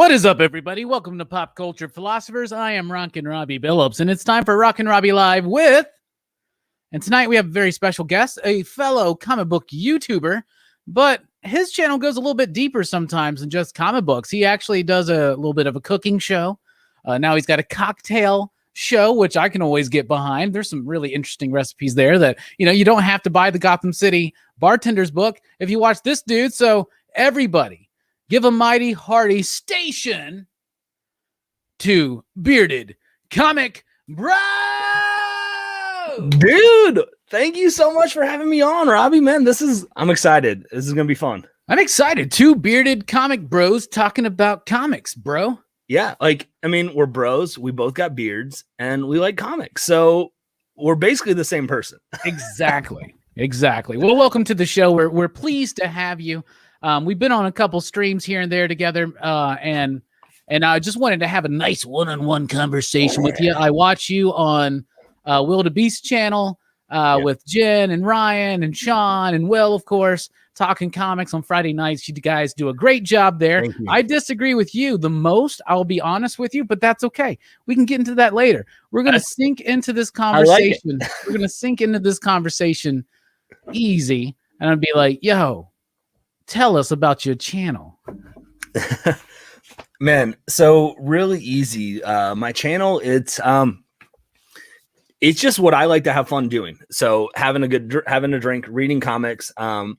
What is up, everybody? Welcome to Pop Culture Philosophers. I am Rockin Robbie Billups, and it's time for Rockin Robbie Live with... And tonight we have a very special guest, a fellow comic book YouTuber, but his channel goes a little bit deeper sometimes than just comic books. He actually does a little bit of a cooking show. Now he's got a cocktail show, which I can always get behind. There's some really interesting recipes there that, you don't have to buy the Gotham City bartender's book if you watch this dude. So everybody, give a mighty hearty station to Bearded Comic Bro! Dude, thank you so much for having me on, Robbie. Man, I'm excited. This is going to be fun. I'm excited. Two bearded comic bros talking about comics, bro. Yeah, we're bros. We both got beards and we like comics. So we're basically the same person. Exactly. Well, welcome to the show. We're pleased to have you. We've been on a couple streams here and there together, and I just wanted to have a nice one-on-one conversation with you. I watch you on Will to Beast channel with Jen and Ryan and Sean and Will, of course, talking comics on Friday nights. You guys do a great job there. I disagree with you the most. I'll be honest with you, but that's okay. We can get into that later. We're going to sink into this conversation. We're going to sink into this conversation easy, and I'll be like, yo, tell us about your channel. Man, so really easy. My channel, it's just what I like to have fun doing. So having a drink, reading comics, just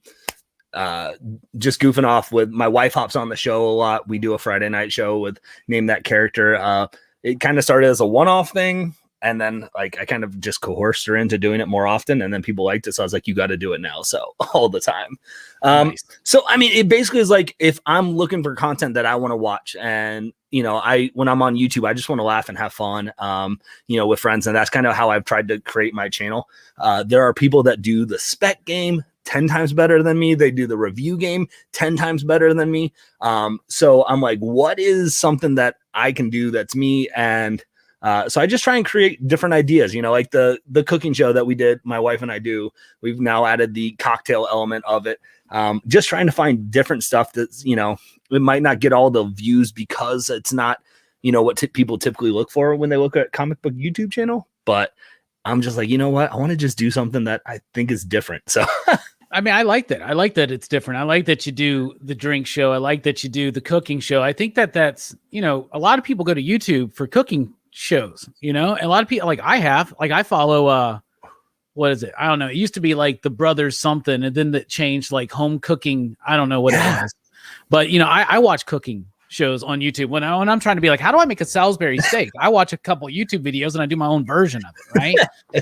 goofing off with my wife. Hops on the show a lot. We do a Friday night show with Name That Character. It kind of started as a one-off thing, and then I kind of just coerced her into doing it more often, and then people liked it, so I was like, you got to do it now. So all the time. Nice. So it basically is like, if I'm looking for content that I want to watch, and when I'm on YouTube, I just want to laugh and have fun, with friends. And that's kind of how I've tried to create my channel. There are people that do the spec game 10 times better than me. They do the review game 10 times better than me. So I'm like, what is something that I can do that's me? And so I just try and create different ideas, like the cooking show that we did, my wife and I do. We've now added the cocktail element of it. Just trying to find different stuff that's, it might not get all the views because it's not, what people typically look for when they look at comic book YouTube channel. But I'm just like, you know what? I want to just do something that I think is different. So, I like that. I like that it's different. I like that you do the drink show. I like that you do the cooking show. I think that's, a lot of people go to YouTube for cooking shows, and a lot of people I follow, what is it? I don't know. It used to be like the Brothers something, and then that changed like home cooking. I don't know what it was, but I watch cooking shows on YouTube when I'm trying to be like, how do I make a Salisbury steak? I watch a couple YouTube videos and I do my own version of it. Right.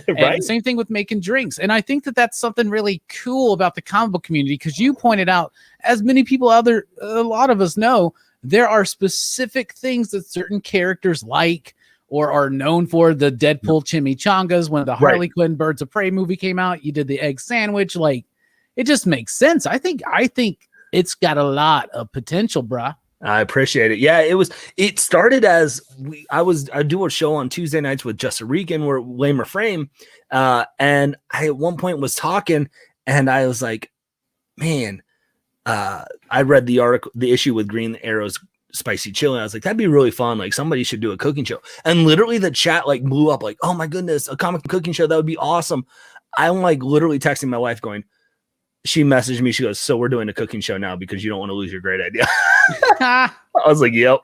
Right. And same thing with making drinks. And I think that that's something really cool about the comic book community, because you pointed out, as many people out there, a lot of us know, there are specific things that certain characters like or are known for. The Deadpool chimichangas, when the Harley Quinn Birds of Prey movie came out, you did the egg sandwich. Like, it just makes sense. I think it's got a lot of potential, bruh. I appreciate it. Yeah, it started as I do a show on Tuesday nights with Just a Rican, where Lamer Frame. And I at one point was talking, and I was like, man, I read the issue with Green Arrow's spicy chili. I was like, that'd be really fun. Like, somebody should do a cooking show. And literally the chat blew up, like, oh my goodness, a comic cooking show, that would be awesome. I'm literally texting my wife going, she messaged me, she goes, so we're doing a cooking show now because you don't want to lose your great idea. I was like, yep.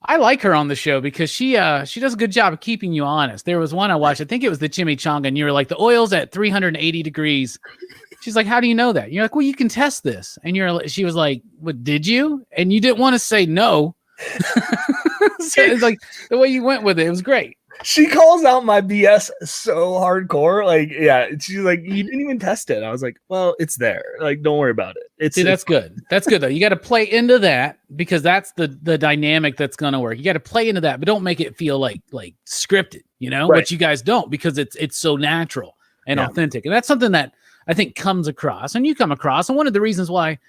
I like her on the show because she does a good job of keeping you honest. There was one I watched, I think it was the chimichanga, and you were like, the oil's at 380 degrees. She's like, how do you know that? You're like, well, you can test this. And she was like, what, did you? And you didn't want to say no. So it's like the way you went with it. It was great. She calls out my BS so hardcore. She's like, you didn't even test it. I was like, well, it's there. Like, don't worry about it. That's good. That's good though. You got to play into that, because that's the dynamic that's going to work. You got to play into that, but don't make it feel like scripted, But you guys don't, because it's so natural and authentic. And that's something that I think comes across, and you come across. And one of the reasons why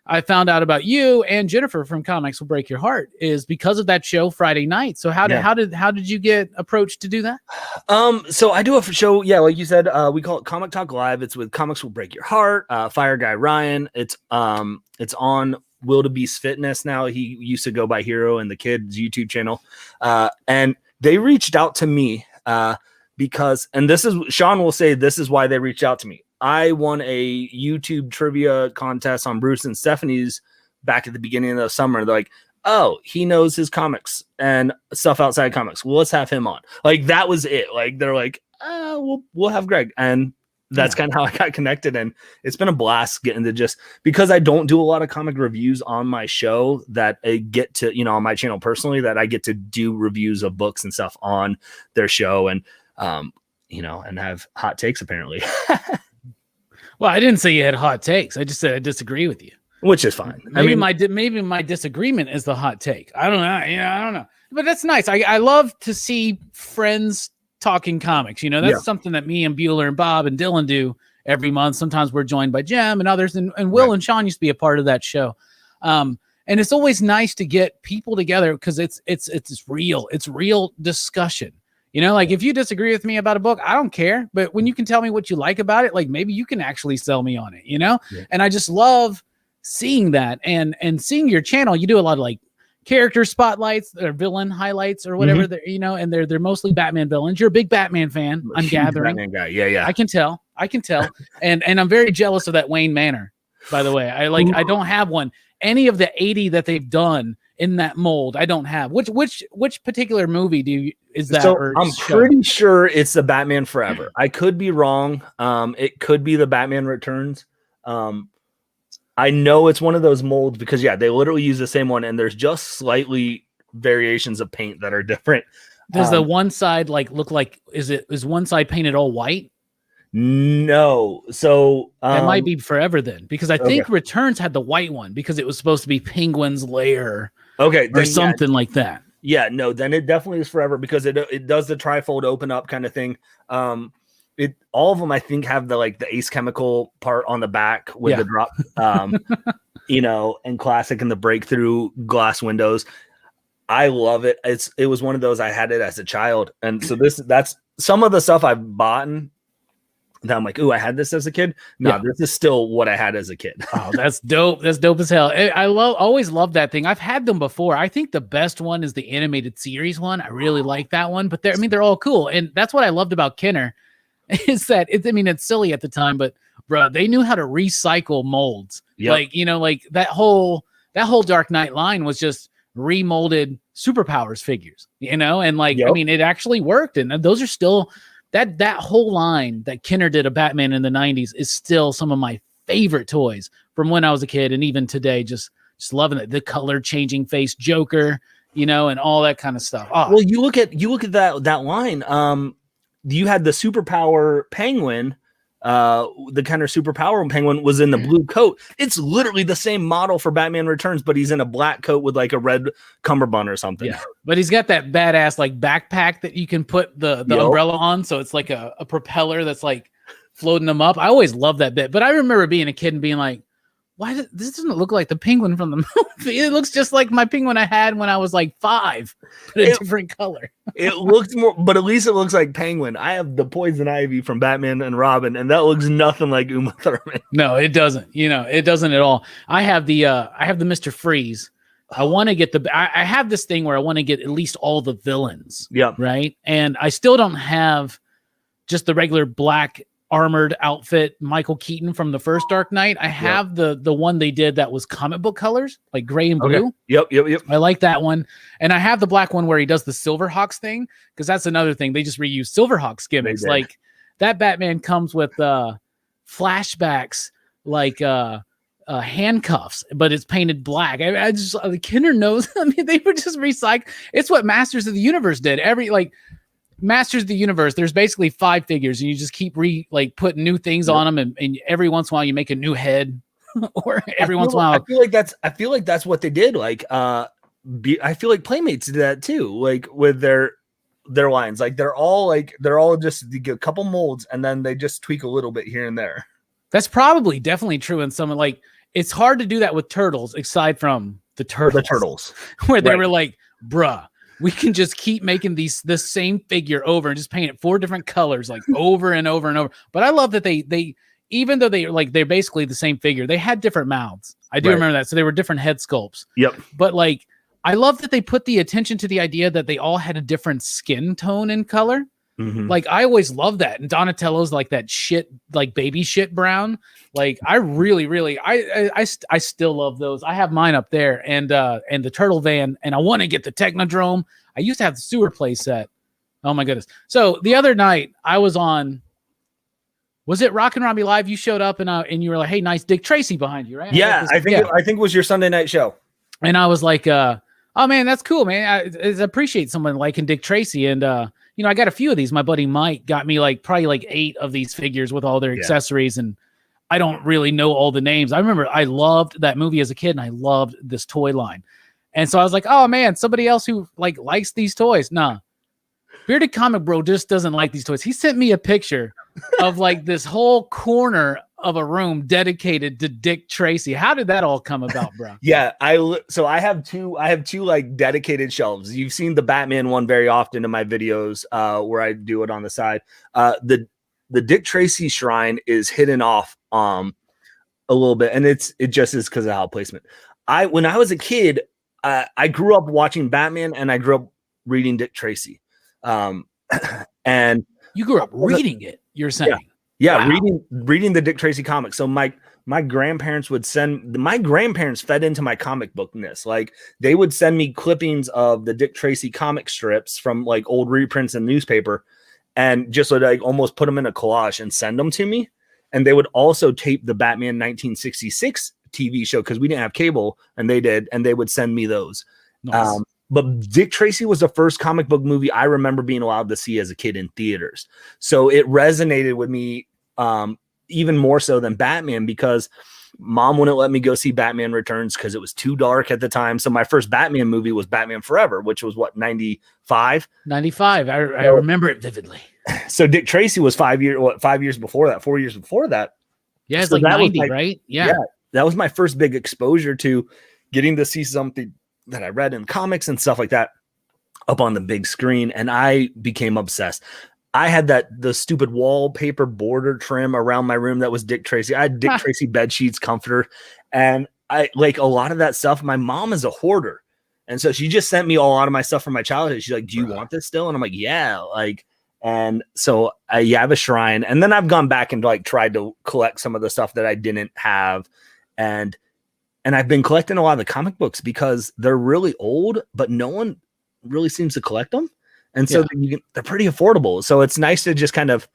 I found out about you and Jennifer from Comics Will Break Your Heart is because of that show Friday night. So how did you get approached to do that? So I do a show, like you said, we call it Comic Talk Live. It's with Comics Will Break Your Heart, Fire Guy Ryan. It's on Wildebeest Fitness now. He used to go by Hero and the kids YouTube channel. And they reached out to me because, and this is, Sean will say, this is why they reached out to me. I won a YouTube trivia contest on Bruce and Stephanie's back at the beginning of the summer. They're like, oh, he knows his comics and stuff outside comics. Well, let's have him on. Like, that was it. Like, they're like, we'll have Greg. And that's kind of how I got connected. And it's been a blast getting to just, because I don't do a lot of comic reviews on my show, that I get to, you know, on my channel personally, that I get to do reviews of books and stuff on their show. And, you know, and have hot takes apparently. Well, I didn't say you had hot takes. I just said I disagree with you. Which is fine. Maybe my disagreement is the hot take. I don't know. Yeah, I don't know. But that's nice. I love to see friends talking comics. You know, that's something that me and Bueller and Bob and Dylan do every month. Sometimes we're joined by Jem and others, and Will and Sean used to be a part of that show. And it's always nice to get people together because it's real. It's real discussion. You know, like if you disagree with me about a book, I don't care. But when you can tell me what you like about it, like maybe you can actually sell me on it, you know? Yeah. And I just love seeing that and seeing your channel. You do a lot of like character spotlights or villain highlights or whatever, you know, and they're mostly Batman villains. You're a big Batman fan, I'm gathering. Batman guy. Yeah. I can tell. And I'm very jealous of that Wayne Manor, by the way. I don't have one. Any of the 80 that they've done in that mold, I don't have. Which particular movie is that? So I'm pretty sure it's the Batman Forever. I could be wrong. It could be the Batman Returns. I know it's one of those molds because they literally use the same one, and there's just slightly variations of paint that are different. Does the one side look like is one side painted all white? No. So that might be Forever then, because I think Returns had the white one because it was supposed to be Penguin's lair. Okay, or something like that. Yeah, no, then it definitely is Forever because it does the trifold open up kind of thing. All of them I think have the Ace Chemical part on the back with the drop, you know, and classic and the breakthrough glass windows. I love it. It was one of those, I had it as a child, and so that's some of the stuff I've bought that I'm like, ooh, I had this as a kid. No, this is still what I had as a kid. Oh, that's dope. That's dope as hell. I always love that thing. I've had them before. I think the best one is the animated series one. I really like that one, but they're all cool. And that's what I loved about Kenner is that it's silly at the time, but bro, they knew how to recycle molds. Yep. Like, you know, like that whole Dark Knight line was just remolded superpowers figures, you know? And it actually worked. And those are still, that whole line that Kenner did of Batman in the 90s is still some of my favorite toys from when I was a kid. And even today, just loving it. The color changing face Joker, you know, and all that kind of stuff. Oh. Well, you look at that line. You had the superpower Penguin. The kind of superpower Penguin was in the blue coat. It's literally the same model for Batman Returns, but he's in a black coat with a red cummerbund or something. Yeah, but he's got that badass backpack that you can put the umbrella on, so it's like a propeller that's floating them up. I always love that bit, but I remember being a kid and being like, why this doesn't look like the Penguin from the movie? It looks just like my Penguin I had when I was 5, but a different color. It looks more, but at least it looks like Penguin. I have the Poison Ivy from Batman and Robin, and that looks nothing like Uma Thurman. No, it doesn't. You know, it doesn't at all. I have the Mr. Freeze. I want to get I have this thing where I want to get at least all the villains. Yeah. Right. And I still don't have just the regular black armored outfit Michael Keaton from the first Dark Knight. I have the one they did that was comic book colors, like gray and blue. Okay. Yep. I like that one. And I have the black one where he does the Silverhawks thing, because that's another thing. They just reuse Silverhawks gimmicks. Like that Batman comes with flashbacks, handcuffs, but it's painted black. I just Kenner knows. I mean, they were just recycling. It's what Masters of the Universe did. Masters of the Universe, there's basically 5 figures, and you just keep putting new things on them, and every once in a while you make a new head, or every once in a while. I feel like that's what they did. I feel like Playmates did that too, with their lines. They're all just a couple molds, and then they just tweak a little bit here and there. That's definitely true in some it's hard to do that with Turtles, aside from the Turtles, where they were like, bruh, we can just keep making the same figure over and just paint it 4 different colors, over and over and over. But I love that they even though they're basically the same figure, they had different mouths. I do remember that. So they were different head sculpts. Yep. But like, I love that they put the attention to the idea that they all had a different skin tone and color. Mm-hmm. Like, I always love that. And Donatello's like that shit, like baby shit brown. Like, I really, I still love those. I have mine up there, and the turtle van, and I want to get the Technodrome. I used to have the sewer play set. Oh my goodness. So the other night I was on, was it Rockin Robbie Live? You showed up and you were like, hey, nice Dick Tracy behind you, right? Yeah, I think it was your Sunday night show. And I was like, oh man, that's cool, man. I appreciate someone liking Dick Tracy. And you know, I got a few of these. My buddy Mike got me probably 8 of these figures with all their accessories, and I don't really know all the names. I remember I loved that movie as a kid, and I loved this toy line. And so I was like, oh man, somebody else who likes these toys. Nah. Bearded Comic Bro just doesn't like these toys. He sent me a picture of this whole corner of a room dedicated to Dick Tracy. How did that all come about, bro? Yeah, I have two dedicated shelves. You've seen the Batman one very often in my videos where I do it on the side. The Dick Tracy shrine is hidden off a little bit, and it just is because of how placement. When I was a kid, I grew up watching Batman, and I grew up reading Dick Tracy. And you grew up reading it, you're saying? Yeah, wow. reading the Dick Tracy comics. So my grandparents fed into my comic bookness. Like, they would send me clippings of the Dick Tracy comic strips from old reprints in newspaper, and just would almost put them in a collage and send them to me. And they would also tape the Batman 1966 TV show, because we didn't have cable and they did, and they would send me those. Nice. But Dick Tracy was the first comic book movie I remember being allowed to see as a kid in theaters. So it resonated with me even more so than Batman, because Mom wouldn't let me go see Batman Returns because it was too dark at the time. So my first Batman movie was Batman Forever, which was 95? 95. I remember it vividly. So Dick Tracy was 5 years before that, 4 years before that. Yeah, it's so 90, right? Yeah. That was my first big exposure to getting to see something that I read in comics and stuff like that up on the big screen. And I became obsessed. I had the stupid wallpaper border trim around my room that was Dick Tracy. I had Dick Tracy bed sheets, comforter, and I like a lot of that stuff. My mom is a hoarder, and so she just sent me a lot of my stuff from my childhood. She's like, "Do you want this still?" And I'm like, "Yeah." And so I have a shrine, and then I've gone back and tried to collect some of the stuff that I didn't have, and I've been collecting a lot of the comic books because they're really old, but no one really seems to collect them. And so they're pretty affordable. So it's nice to just kind of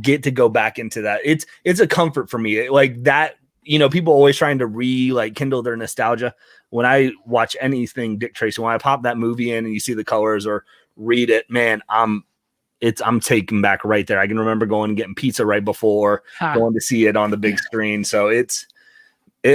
get to go back into that. It's a comfort for me. Like that, people always trying to kindle their nostalgia. When I watch anything Dick Tracy, when I pop that movie in and you see the colors or read it, man, I'm taken back right there. I can remember going and getting pizza right before going to see it on the big screen. So it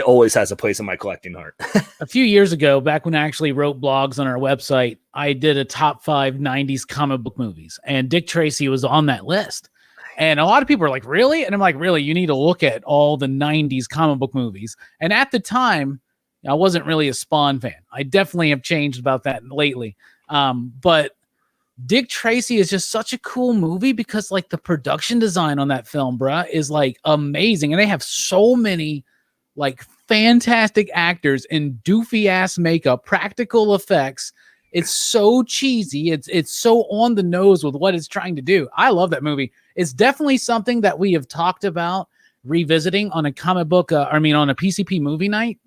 always has a place in my collecting heart. A few years ago, back when I actually wrote blogs on our website, I did a top 5 90s comic book movies, and Dick Tracy was on that list. And a lot of people are like, really? And I'm like, really? You need to look at all the 90s comic book movies. And at the time, I wasn't really a Spawn fan. I definitely have changed about that lately. But Dick Tracy is just such a cool movie because the production design on that film, bruh, is amazing. And they have so many fantastic actors in doofy ass makeup, practical effects. It's so cheesy. It's so on the nose with what it's trying to do. I love that movie. It's definitely something that we have talked about revisiting on a comic book, on a PCP movie night.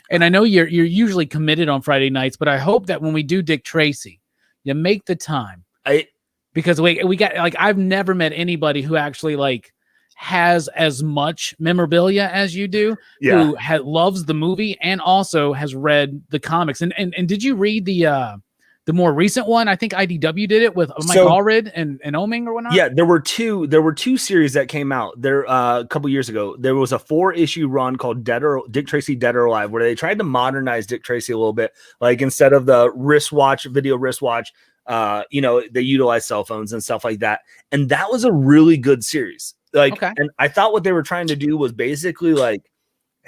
And I know you're usually committed on Friday nights, but I hope that when we do Dick Tracy, you make the time. Because we got I've never met anybody who actually has as much memorabilia as you do, who loves the movie and also has read the comics. And did you read the more recent one? I think IDW did it with Mike Allred and Oming or whatnot. Yeah, there were two series that came out there a couple years ago. There was a 4-issue run called Dick Tracy Dead or Alive, where they tried to modernize Dick Tracy a little bit. Instead of the video wristwatch, they utilize cell phones and stuff like that. And that was a really good series. And I thought what they were trying to do was basically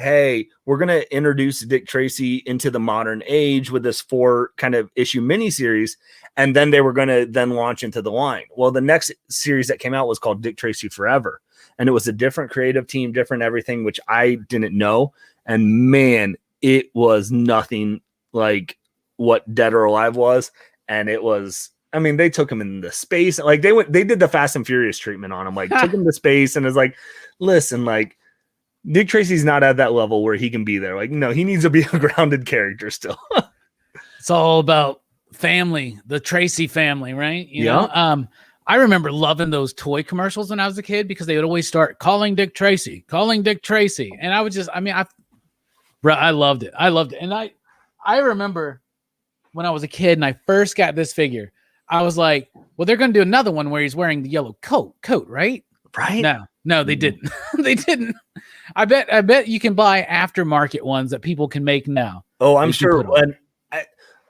hey, we're going to introduce Dick Tracy into the modern age with this 4 kind of issue miniseries. And then they were going to then launch into the line. Well, the next series that came out was called Dick Tracy Forever. And it was a different creative team, different everything, which I didn't know. And man, it was nothing like what Dead or Alive was. And it was, I mean, they took him into space. Like they did the Fast and Furious treatment on him, like took him to space and is like, listen, like Dick Tracy's not at that level where he can be there. Like, no, he needs to be a grounded character still. It's all about family, the Tracy family, right? You know? I remember loving those toy commercials when I was a kid because they would always start calling Dick Tracy. And I would just, I loved it. And I remember when I was a kid and I first got this figure, I was like, well, they're going to do another one where he's wearing the yellow coat, right? Right. No, they didn't. They didn't. I bet you can buy aftermarket ones that people can make now. Oh, I'm sure.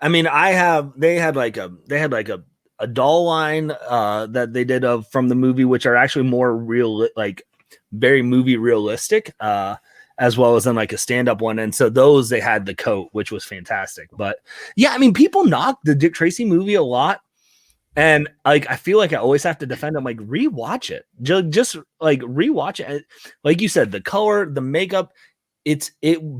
And they had like a doll line that they did from the movie, which are actually more real, like very movie realistic, as well as in like a stand-up one. And so those, they had the coat, which was fantastic. But yeah, I mean, people knock the Dick Tracy movie a lot. And like, I feel like I always have to defend them. Like, rewatch it. Just like rewatch it. Like you said, the color, the makeup, it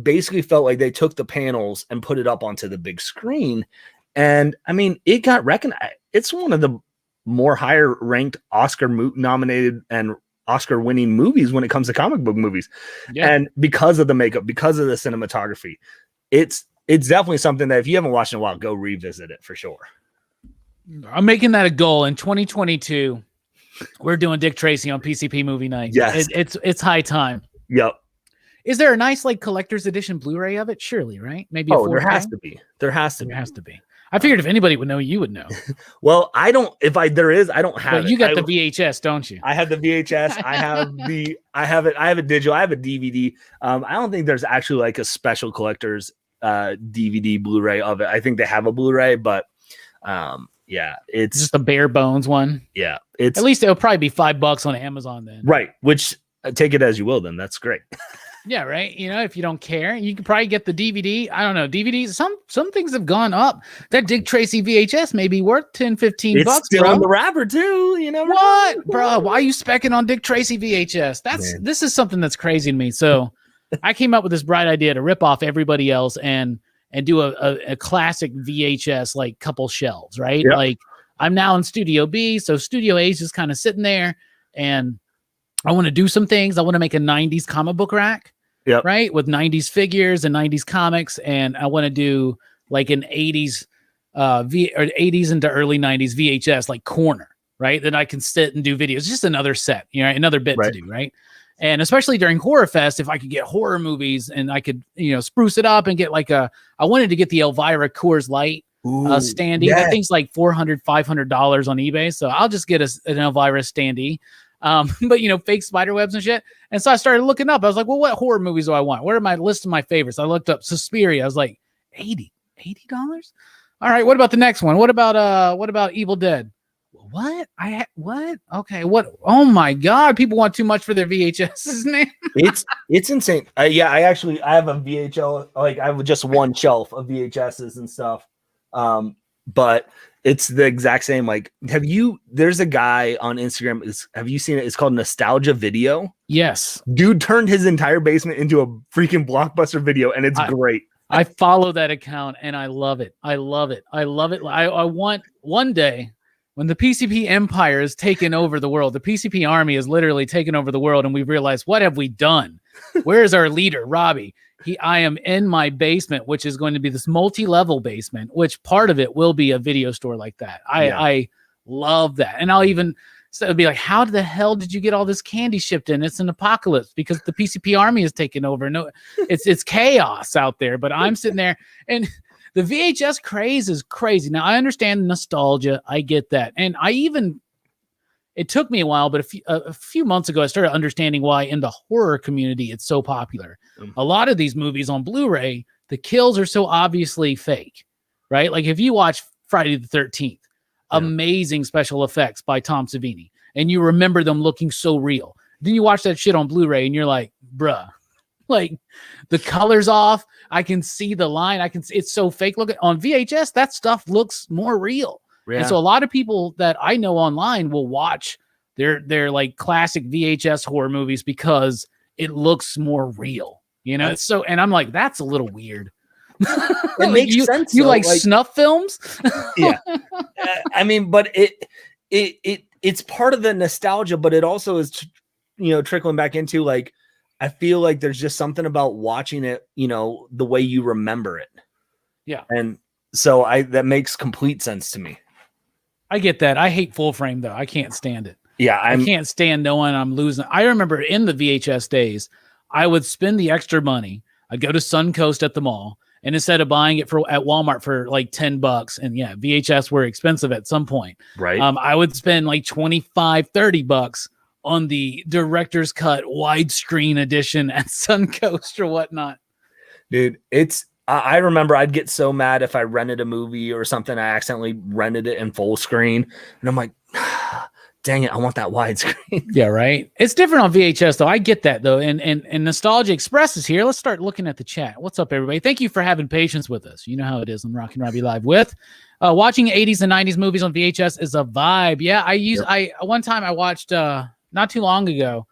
basically felt like they took the panels and put it up onto the big screen. And I mean, it got recognized. It's one of the more higher ranked Oscar nominated and Oscar winning movies when it comes to comic book movies. Yeah. And because of the makeup, because of the cinematography, it's definitely something that if you haven't watched in a while, go revisit it for sure. I'm making that a goal in 2022. We're doing Dick Tracy on PCP movie night. Yes. It's high time. Yep. Is there a nice like collector's edition Blu-ray of it? Surely, right? Maybe. There has to be. There has to be. I figured if anybody would know, you would know. Well, I don't. There is, I don't have it. You got the VHS, don't you? I have the VHS. I have it. I have a digital. I have a DVD. I don't think there's actually like a special collector's DVD Blu-ray of it. I think they have a Blu-ray, but yeah, it's just a bare bones one. Yeah, at least it'll probably be $5 on Amazon then. Right. Which take it as you will. Then that's great. Yeah, right. You know, if you don't care, you can probably get the DVD. I don't know. DVDs, some things have gone up. That Dick Tracy VHS may be worth $10-15. It's still on the wrapper too. You know what, bro? Why are you specking on Dick Tracy VHS? This is something that's crazy to me. So I came up with this bright idea to rip off everybody else and do a classic VHS like couple shelves, right? Yep. Like I'm now in Studio B, so Studio A is just kind of sitting there, and I want to do some things. I want to make a 90s comic book rack, right? With 90s figures and 90s comics. And I want to do like an 80s or 80s into early 90s VHS, like corner, right? That I can sit and do videos. Just another set, you know, another bit to do, right? And especially during Horror Fest, if I could get horror movies and I could, you know, spruce it up and get like I wanted to get the Elvira Coors Light standee. Yeah. That thing's like $400, $500 on eBay. So I'll just get an Elvira standee. But you know, fake spider webs and shit. And so I started looking up. I was like, well, what horror movies do I want? What are my list of my favorites? I looked up Suspiria. I was like, $80. All right. What about the next one? What about Evil Dead? What? What? Okay. What? Oh my God. People want too much for their VHSs, man. It's insane. I have a VHL, like I have just one shelf of VHSs and stuff. But it's the exact same. Like, there's a guy on Instagram. Have you seen it? It's called Nostalgia Video. Yes. Dude turned his entire basement into a freaking Blockbuster Video, and it's great. I follow that account and I love it. I want one day when the PCP empire is taken over the world, the PCP army is literally taken over the world, and we realize, what have we done? Where is our leader, Robbie? I am in my basement, which is going to be this multi-level basement, which part of it will be a video store like that. I love that. And I'll even be like, how the hell did you get all this candy shipped in? It's an apocalypse because the PCP army is taking over. No, it's chaos out there, but I'm sitting there, and the VHS craze is crazy. Now I understand nostalgia. I get that. And it took me a while, but a few months ago, I started understanding why in the horror community it's so popular. A lot of these movies on Blu-ray, the kills are so obviously fake, right? Like if you watch Friday the 13th, amazing special effects by Tom Savini, and you remember them looking so real. Then you watch that shit on Blu-ray and you're like, bruh, Like the color's off. I can see the line. I can see it's so fake looking. On VHS, that stuff looks more real. Yeah. And so a lot of people that I know online will watch their like classic VHS horror movies because it looks more real. You know, so and I'm like, that's a little weird. It Like, makes sense. You though. like snuff films? Yeah. I mean, but it's part of the nostalgia, but it also is, trickling back into like, I feel like there's just something about watching it, the way you remember it. Yeah. And so that makes complete sense to me. I get that. I hate full frame though. I can't stand it. Yeah. I can't stand knowing I'm losing. I remember in the VHS days, I would spend the extra money. I'd go to Suncoast at the mall, and instead of buying it at Walmart for like $10, and yeah, VHS were expensive at some point. Right. I would spend like $25-$30 on the director's cut widescreen edition at Suncoast or whatnot. Dude, I remember I'd get so mad if I rented a movie or something. I accidentally rented it in full screen, and I'm like, dang it, I want that widescreen. Yeah, right. It's different on VHS though. I get that though. And Nostalgia Express is here. Let's start looking at the chat. What's up, everybody? Thank you for having patience with us. You know how it is on Rockin Robbie Live with. Watching 80s and 90s movies on VHS is a vibe. Yeah, one time I watched not too long ago.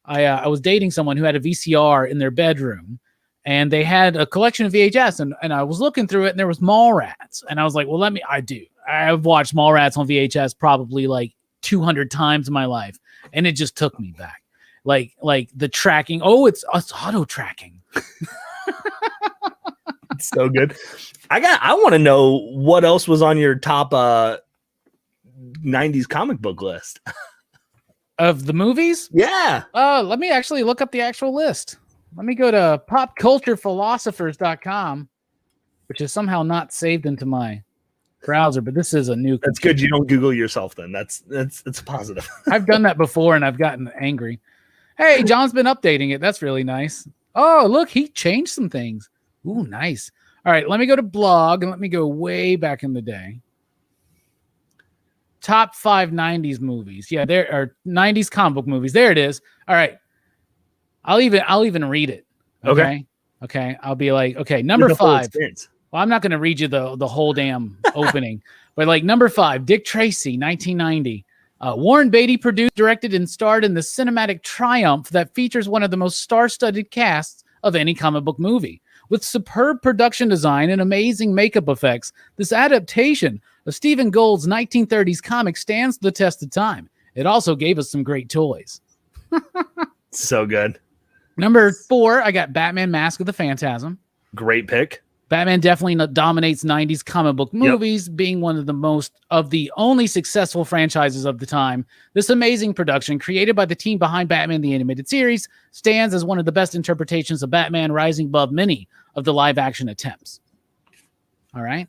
I was dating someone who had a VCR in their bedroom, and they had a collection of VHS, and I was looking through it, and there was Mallrats, and I was like, well, I've watched Mallrats on VHS probably like 200 times in my life, and it just took me back. Like the tracking. Oh, it's auto tracking. It's so good. I want to know what else was on your top 90s comic book list of the movies. Yeah. Let me actually look up the actual list. Let me go to popculturephilosophers.com, which is somehow not saved into my browser, but this is a new That's computer. good. You don't Google yourself then. That's positive. I've done that before and I've gotten angry. Hey, John's been updating it. That's really nice. Oh, look, he changed some things. Ooh, nice. All right, let me go to blog and let me go way back in the day. Top 5 90s movies. Yeah, there are 90s comic book movies. There it is. All right. I'll even read it. Okay. I'll be like, okay, number 5. Well, I'm not going to read you the whole damn opening, but like number 5, Dick Tracy, 1990. Warren Beatty produced, directed, and starred in the cinematic triumph that features one of the most star-studded casts of any comic book movie. With superb production design and amazing makeup effects, this adaptation of Stephen Gould's 1930s comic stands the test of time. It also gave us some great toys. So good. Number 4, I got Batman Mask of the Phantasm. Great pick. Batman definitely dominates 90s comic book movies, being one of the only successful franchises of the time. This amazing production, created by the team behind Batman the Animated Series, stands as one of the best interpretations of Batman, rising above many of the live-action attempts. All right.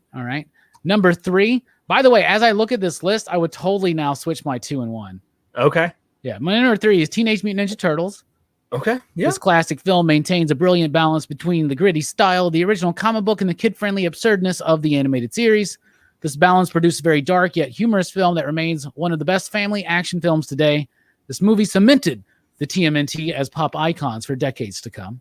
Number 3. By the way, as I look at this list, I would totally now switch my 2 and 1. Okay. Yeah, my number 3 is Teenage Mutant Ninja Turtles. Okay. Yeah. This classic film maintains a brilliant balance between the gritty style of the original comic book and the kid-friendly absurdness of the animated series. This balance produces a very dark yet humorous film that remains one of the best family action films today. This movie cemented the TMNT as pop icons for decades to come.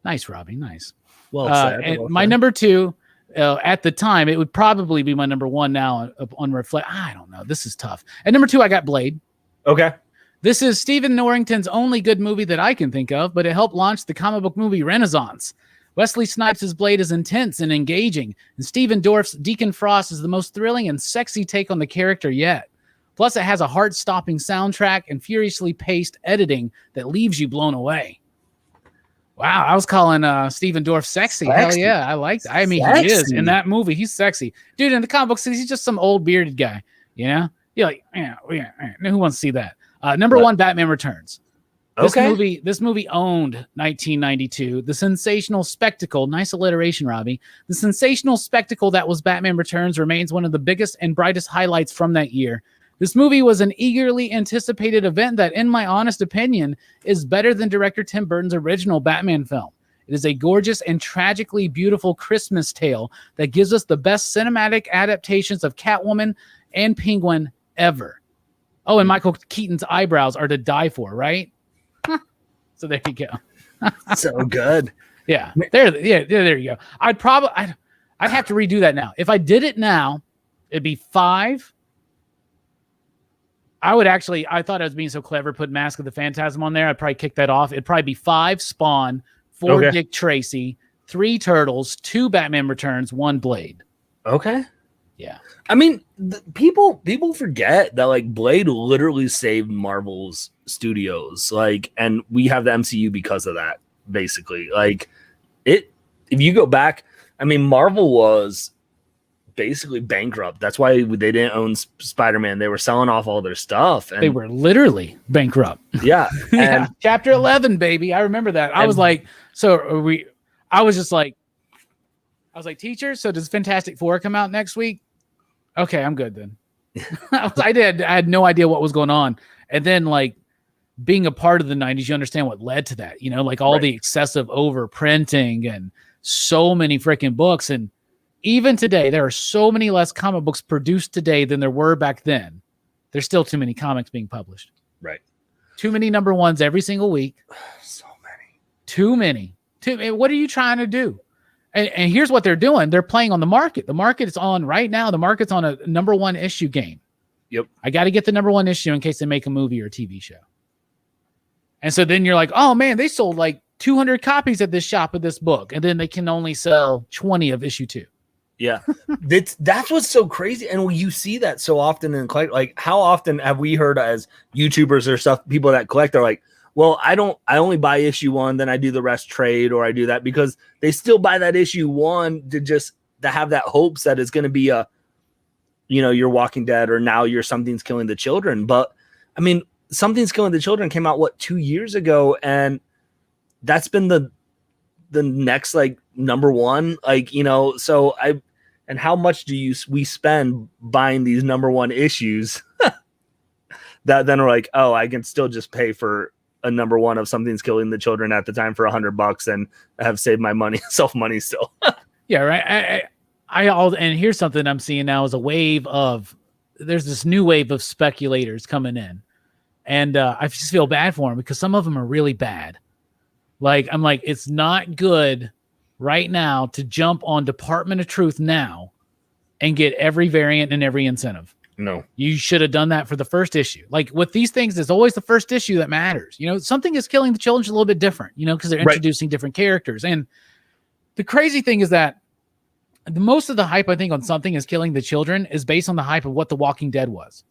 Nice, Robbie. Nice. Well said. And my number 2, at the time, it would probably be my number 1 now on reflect. I don't know. This is tough. At number 2, I got Blade. Okay. This is Stephen Norrington's only good movie that I can think of, but it helped launch the comic book movie renaissance. Wesley Snipes' Blade is intense and engaging, and Stephen Dorff's Deacon Frost is the most thrilling and sexy take on the character yet. Plus, it has a heart-stopping soundtrack and furiously paced editing that leaves you blown away. Wow, I was calling Stephen Dorff sexy. Hell yeah, I like that. I mean, he is. In that movie, he's sexy. Dude, in the comic books, he's just some old bearded guy, you know? You're like, yeah. Who wants to see that? Number 1, Batman Returns. This movie owned 1992. The sensational spectacle, nice alliteration, Robbie. The sensational spectacle that was Batman Returns remains one of the biggest and brightest highlights from that year. This movie was an eagerly anticipated event that, in my honest opinion, is better than director Tim Burton's original Batman film. It is a gorgeous and tragically beautiful Christmas tale that gives us the best cinematic adaptations of Catwoman and Penguin ever. Oh, and Michael Keaton's eyebrows are to die for, right? So there you go. So good. Yeah, there you go. I'd have to redo that now. If I did it now, it'd be 5. I thought I was being so clever, put Mask of the Phantasm on there. I'd probably kick that off. It'd probably be 5 Spawn, 4 Dick Tracy, 3 Turtles, 2 Batman Returns, 1 Blade. Okay. Yeah. I mean, people forget that like Blade literally saved Marvel's studios, like, and we have the MCU because of that. Basically, like if you go back, I mean, Marvel was basically bankrupt. That's why they didn't own Spider-Man. They were selling off all their stuff. And they were literally bankrupt. Yeah. Yeah. Chapter 11, baby. I remember that. I was like, I was like, teacher, so does Fantastic Four come out next week? Okay, I'm good then. I had no idea what was going on. And then like being a part of the 90s, you understand what led to that, like all the excessive overprinting and so many freaking books. And even today, there are so many less comic books produced today than there were back then. There's still too many comics being published. Right. Too many number ones every single week. So many. Too many. What are you trying to do? And here's what they're doing. They're playing on the market. The market is on right now. The market's on a number 1 issue game. Yep. I got to get the number 1 issue in case they make a movie or a TV show. And so then you're like, oh man, they sold like 200 copies at this shop of this book. And then they can only sell 20 of issue 2. Yeah. That's what's so crazy. And you see that so often in like how often have we heard as YouTubers or stuff, people that collect are like, well, I only buy issue 1, then I do the rest trade, or I do that because they still buy that issue 1 to have that hopes that it's going to be your Walking Dead, or now your Something's Killing the Children. But I mean, Something's Killing the Children came out 2 years ago, and that's been the next like number 1, like, so and how much do we spend buying these number 1 issues that then are like, oh, I can still just pay for a number 1 of Something's Killing the Children at the time for $100 and have saved my money, money still. Yeah. Right. And here's something I'm seeing now is there's this new wave of speculators coming in, and I just feel bad for them because some of them are really bad. Like, I'm like, it's not good right now to jump on Department of Truth now and get every variant and every incentive. No, you should have done that for the first issue. Like with these things, it's always the first issue that matters. Something is Killing the Children is a little bit different, because they're introducing different characters. And the crazy thing is that most of the hype, I think, on Something is Killing the Children is based on the hype of what The Walking Dead was.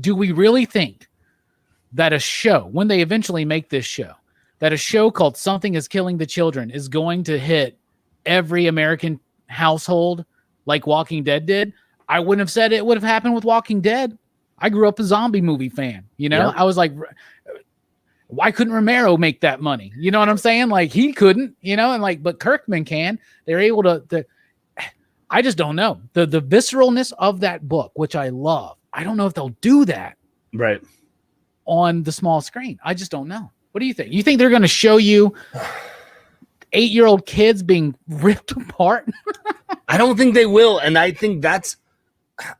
Do we really think that a show, when they eventually make this show, that a show called Something is Killing the Children is going to hit every American household like Walking Dead did? I wouldn't have said it would have happened with Walking Dead. I grew up a zombie movie fan. Yep. I was like, why couldn't Romero make that money? You know what I'm saying? Like he couldn't, but Kirkman can. They're able to I just don't know. The visceralness of that book, which I love. I don't know if they'll do that right on the small screen. I just don't know. What do you think? You think they're going to show you 8-year-old kids being ripped apart? I don't think they will. And I think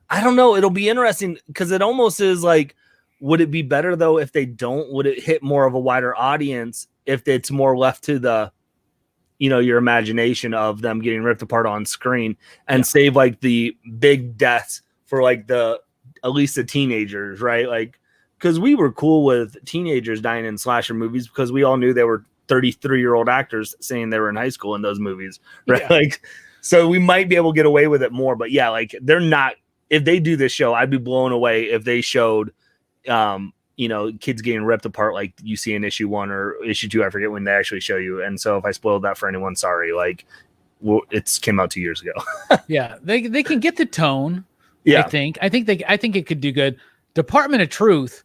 I don't know. It'll be interesting because it almost is like, would it be better though if they don't? Would it hit more of a wider audience if it's more left to the, your imagination of them getting ripped apart on screen and save like the big deaths for like at least the teenagers, right? Like, because we were cool with teenagers dying in slasher movies because we all knew they were 33-year-old actors saying they were in high school in those movies, right? Yeah. Like, so we might be able to get away with it more, but yeah, like they're not. If they do this show, I'd be blown away if they showed, kids getting ripped apart like you see in issue 1 or issue 2. I forget when they actually show you. And so if I spoiled that for anyone, sorry. Like, it's came out 2 years ago. Yeah, they can get the tone. Yeah, I think it could do good. Department of Truth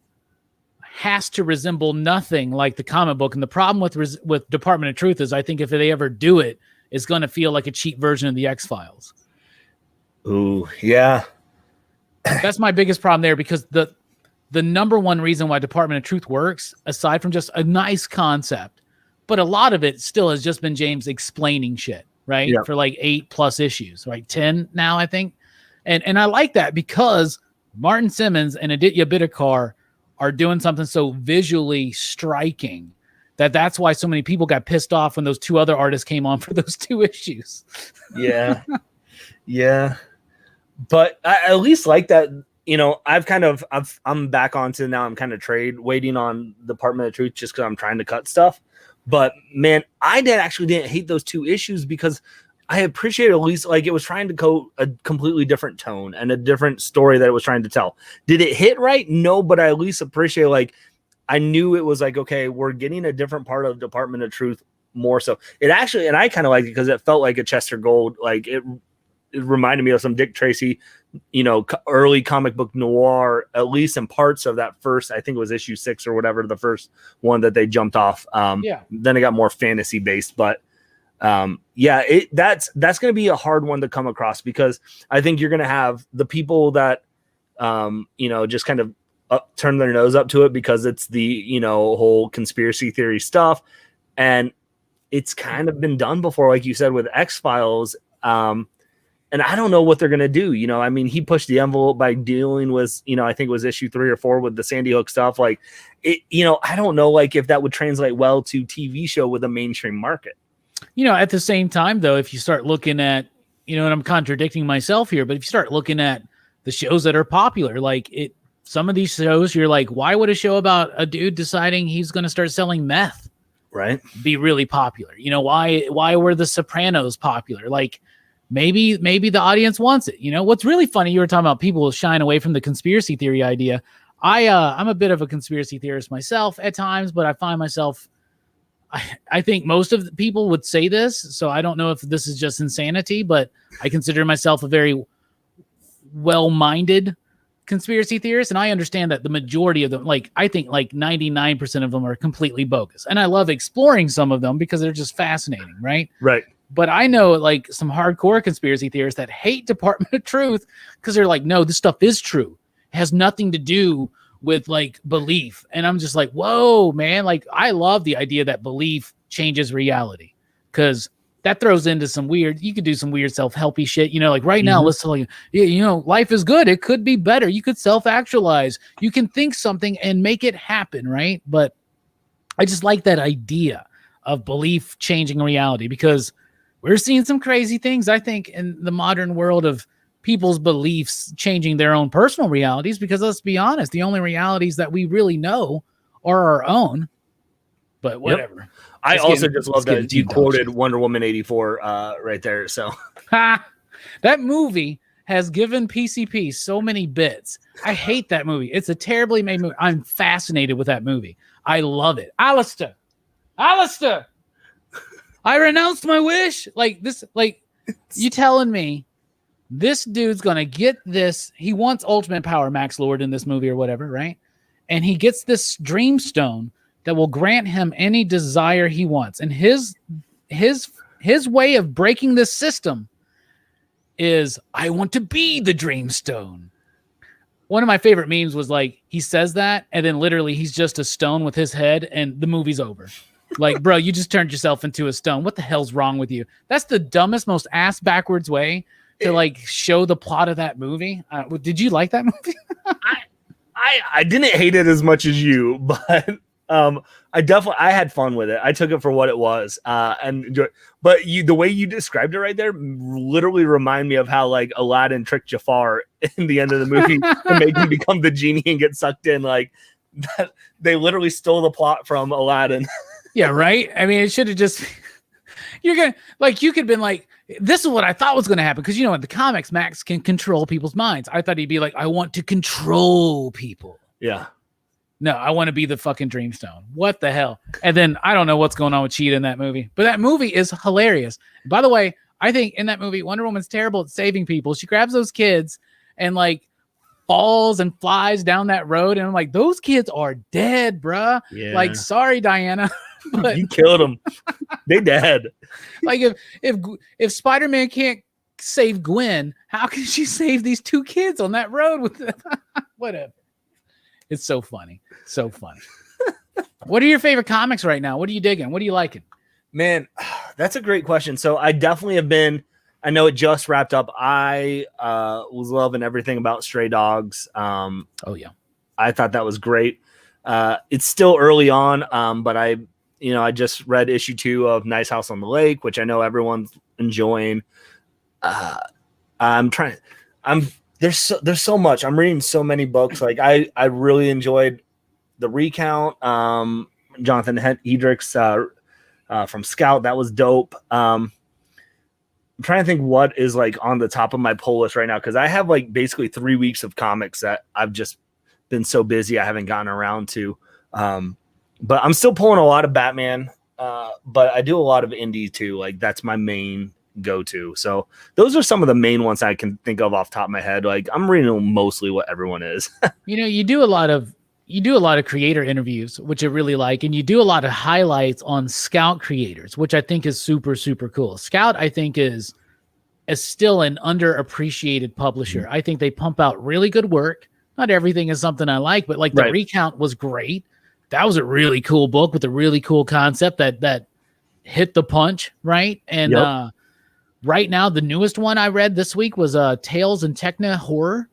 has to resemble nothing like the comic book, and the problem with Department of Truth is I think if they ever do it, it's going to feel like a cheap version of the X-Files. Ooh, yeah. That's my biggest problem there because the number one reason why Department of Truth works, aside from just a nice concept, but a lot of it still has just been James explaining shit, right? Yeah. For like 8+ issues, right? 10 now, I think. And I like that because Martin Simmons and Aditya Bidikar are doing something so visually striking that's why so many people got pissed off when those 2 other artists came on for those 2 issues. Yeah. Yeah. But I at least like that, I'm back onto now. I'm kind of waiting on Department of Truth just because I'm trying to cut stuff. But man, I didn't hate those 2 issues because I appreciate at least like it was trying to go a completely different tone and a different story that it was trying to tell. Did it hit right? No, but I at least appreciate like I knew it was like, okay, we're getting a different part of Department of Truth more so. It actually, and I kind of liked it because it felt like a Chester Gold, like it reminded me of some Dick Tracy, early comic book noir, at least in parts of that first, I think it was issue 6 or whatever, the first one that they jumped off. Then it got more fantasy based, but that's going to be a hard one to come across because I think you're going to have the people that, just kind of turn their nose up to it because it's the, whole conspiracy theory stuff. And it's kind of been done before, like you said, with X-Files. And I don't know what they're going to do. I mean, he pushed the envelope by dealing with, I think it was issue 3 or 4 with the Sandy Hook stuff. Like it, I don't know, like if that would translate well to TV show with a mainstream market. At the same time, though, if you start looking at, and I'm contradicting myself here, but if you start looking at the shows that are popular, like some of these shows, you're like, why would a show about a dude deciding he's going to start selling meth, right, be really popular? Why were the Sopranos popular? Like maybe the audience wants it. What's really funny, you were talking about people shying away from the conspiracy theory idea. I'm a bit of a conspiracy theorist myself at times, but I find myself, I think most of the people would say this, so I don't know if this is just insanity, but I consider myself a very well-minded conspiracy theorists, and I understand that the majority of them, like I think like 99% of them are completely bogus, and I love exploring some of them because they're just fascinating, right? But I know like some hardcore conspiracy theorists that hate Department of Truth because they're like, no, this stuff is true, it has nothing to do with like belief. And I'm just like, whoa, man, like I love the idea that belief changes reality, because that throws into you could do some weird self-helpy shit, like right now, let's tell you, life is good. It could be better. You could self-actualize. You can think something and make it happen, right? But I just like that idea of belief changing reality, because we're seeing some crazy things, I think, in the modern world of people's beliefs changing their own personal realities, because let's be honest, the only realities that we really know are our own. But whatever. Yep. I also just love that you quoted Wonder Woman 84 right there. So that movie has given PCP so many bits. I hate that movie. It's a terribly made movie. I'm fascinated with that movie. I love it. Alistair, I renounced my wish. Like this, like you telling me this dude's gonna get this. He wants ultimate power, Max Lord, in this movie or whatever, right? And he gets this dream stone that will grant him any desire he wants. And his way of breaking this system is, I want to be the dream stone. One of my favorite memes was like, he says that, and then literally he's just a stone with his head, and the movie's over. Like, bro, you just turned yourself into a stone. What the hell's wrong with you? That's the dumbest, most ass backwards way to like show the plot of that movie. Did you like that movie? I didn't hate it as much as you, but I had fun with it. I took it for what it was, and enjoyed. But the way you described it right there literally remind me of how like Aladdin tricked Jafar in the end of the movie to make him become the genie and get sucked in. Like that, they literally stole the plot from Aladdin. Yeah, right. I mean, it should have just. You could have been like, this is what I thought was going to happen, because in the comics, Max can control people's minds. I thought he'd be like, I want to control people. Yeah. No, I want to be the fucking Dreamstone. What the hell? And then I don't know what's going on with Cheetah in that movie, but that movie is hilarious. By the way, I think in that movie, Wonder Woman's terrible at saving people. She grabs those kids and like falls and flies down that road, and I'm like, those kids are dead, bruh. Yeah. Like, sorry, Diana. But you killed them. They dead. Like if Spider-Man can't save Gwen, how can she save these 2 kids on that road with them? Whatever. It's so funny. So funny. What are your favorite comics right now? What are you digging? What are you liking? Man, that's a great question. So I definitely have been, I know it just wrapped up. I was loving everything about Stray Dogs. Oh yeah. I thought that was great. It's still early on, but I I just read issue 2 of Nice House on the Lake, which I know everyone's enjoying. There's so much. I'm reading so many books. Like I really enjoyed the recount. Jonathan Hedrick's from Scout. That was dope. I'm trying to think what is like on the top of my pull list right now, because I have like basically 3 weeks of comics that I've just been so busy I haven't gotten around to. But I'm still pulling a lot of Batman. But I do a lot of indie too. Like that's my main go-to. So those are some of the main ones I can think of off the top of my head. Like I'm reading mostly what everyone is. You do a lot of creator interviews, which I really like, and you do a lot of highlights on Scout creators, which I think is super, super cool. Scout, I think, is still an underappreciated publisher. I think they pump out really good work. Not everything is something I like, but like the recount was great. That was a really cool book with a really cool concept that hit the punch, right? And right now, the newest one I read this week was Tales and Techno Horror.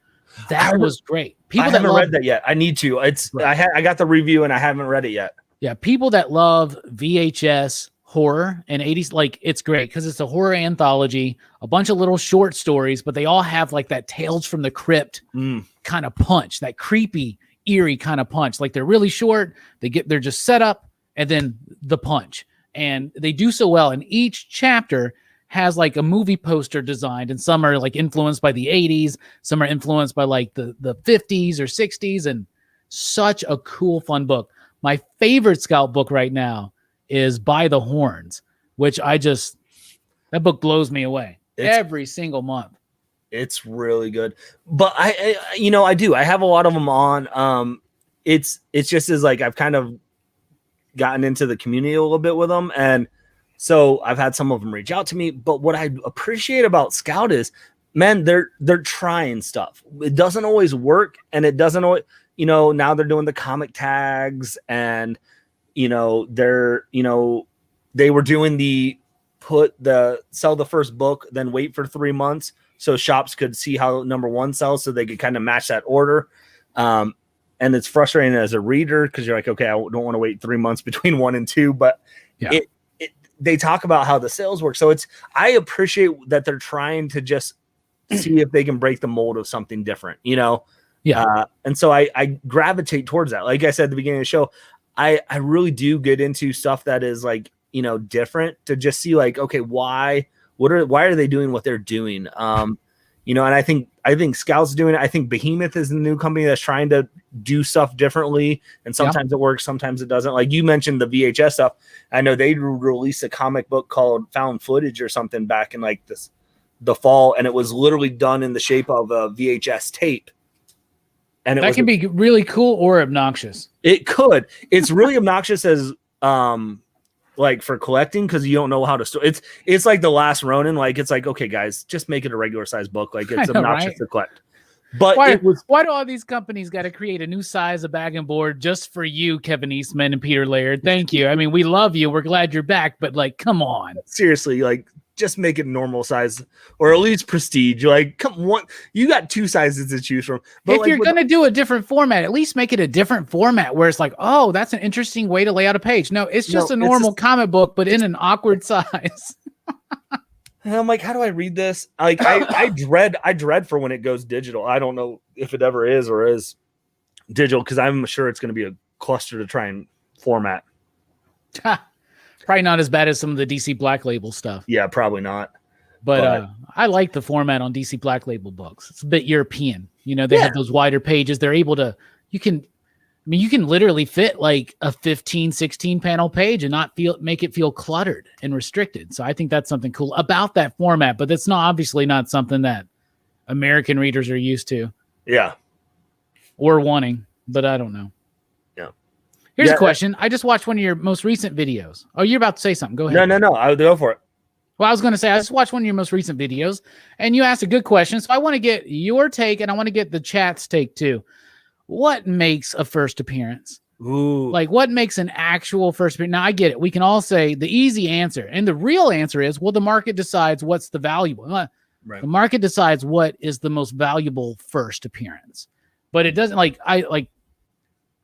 That was great. I haven't read that yet. I need to. I got the review and I haven't read it yet. Yeah, people that love VHS horror and 80s, like it's great because it's a horror anthology, a bunch of little short stories, but they all have like that Tales from the Crypt kind of punch, that creepy, eerie kind of punch. Like they're really short, they're just set up and then the punch. And they do so well. And each chapter has like a movie poster designed, and some are like influenced by the 80s, some are influenced by like the 50s or 60s, and such a cool, fun book. My favorite Scout book right now is By the Horns, which that book blows me away every single month. It's really good. But I do. I have a lot of them on. It's just as like I've kind of gotten into the community a little bit with them, and so I've had some of them reach out to me. But what I appreciate about Scout is, man, they're trying stuff. It doesn't always work, and it doesn't always, now they're doing the comic tags, and they were doing sell the first book, then wait for 3 months so shops could see how number 1 sells, so they could kind of match that order. And it's frustrating as a reader because you're like, okay, I don't want to wait 3 months between 1 and 2, but they talk about how the sales work. So I appreciate that they're trying to just see if they can break the mold of something different, and so I gravitate towards that. Like I said at the beginning of the show, I really do get into stuff that is like, different, to just see like, okay, why are they doing what they're doing? And I think Scout's doing it. I think Behemoth is the new company that's trying to do stuff differently. And sometimes it works, sometimes it doesn't. Like you mentioned the VHS stuff. I know they released a comic book called Found Footage or something back in like the fall. And it was literally done in the shape of a VHS tape. And that can be really cool or obnoxious. It could. It's really obnoxious as, like for collecting, because you don't know how to store. It's like The Last Ronin. Like it's like, okay, guys, just make it a regular size book. Like it's obnoxious to collect. But why do all these companies got to create a new size of bag and board just for you, Kevin Eastman and Peter Laird? Thank you. I mean, we love you. We're glad you're back, but like, come on, seriously, like just make it normal size or at least prestige. Like, come on, you got 2 sizes to choose from. But if you're going to do a different format, at least make it a different format where it's like, oh, that's an interesting way to lay out a page. No, it's just a normal comic book, but in an awkward size. And I'm like, how do I read this? Like, I dread for when it goes digital. I don't know if it ever is or is digital, because I'm sure it's going to be a cluster to try and format. Probably not as bad as some of the DC Black Label stuff. Yeah, probably not. But I like the format on DC Black Label books. It's a bit European. They have those wider pages. They're able to, you can literally fit like a 15, 16 panel page and not make it feel cluttered and restricted. So I think that's something cool about that format, but that's obviously not something that American readers are used to. Yeah. Or wanting, but I don't know. Yeah. Here's a question. I just watched one of your most recent videos. Oh, you're about to say something. Go ahead. No. I'll go for it. Well, I was going to say, I just watched one of your most recent videos and you asked a good question. So I want to get your take and I want to get the chat's take too. What makes a first appearance? Ooh. Like what makes an actual first appearance? Now I get it. We can all say the easy answer, and the real answer is, well, the market decides what's the valuable. Right. The market decides what is the most valuable first appearance, but it doesn't like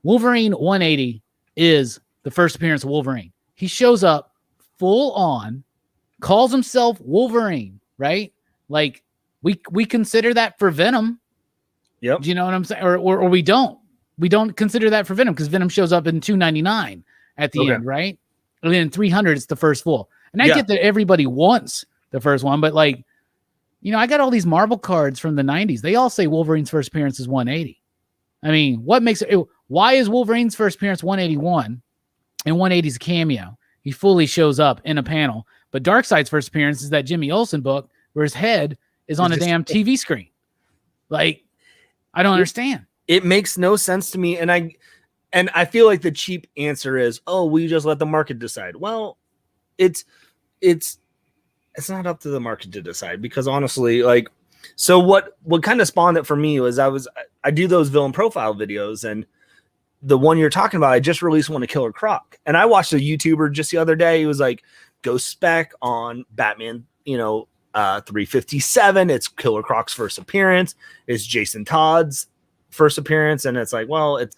Wolverine 180 is the first appearance of Wolverine. he shows up full on, calls himself Wolverine, right? Like we consider that for Venom. Yep. Do you know what I'm saying? Or we don't. We don't consider that for Venom because Venom shows up in 299 at the end, right? And then 300 is the first full. And I get that everybody wants the first one, but like, you know, I got all these Marvel cards from the 90s. They all say Wolverine's first appearance is 180. I mean, what makes it? Why is Wolverine's first appearance 181 and 180 is a cameo? He fully shows up in a panel. But Darkseid's first appearance is that Jimmy Olsen book where his head is on a damn TV screen. Like, I don't understand. It makes no sense to me. And I feel like the cheap answer is, oh, we just let the market decide. Well, it's not up to the market to decide, because honestly, like, so what kind of spawned it for me was I do those villain profile videos, and the one you're talking about, I just released one to Killer Croc, and I watched a YouTuber just the other day. He was like, go spec on Batman, 357. It's Killer Croc's first appearance. It's Jason Todd's first appearance, and it's like, well, it's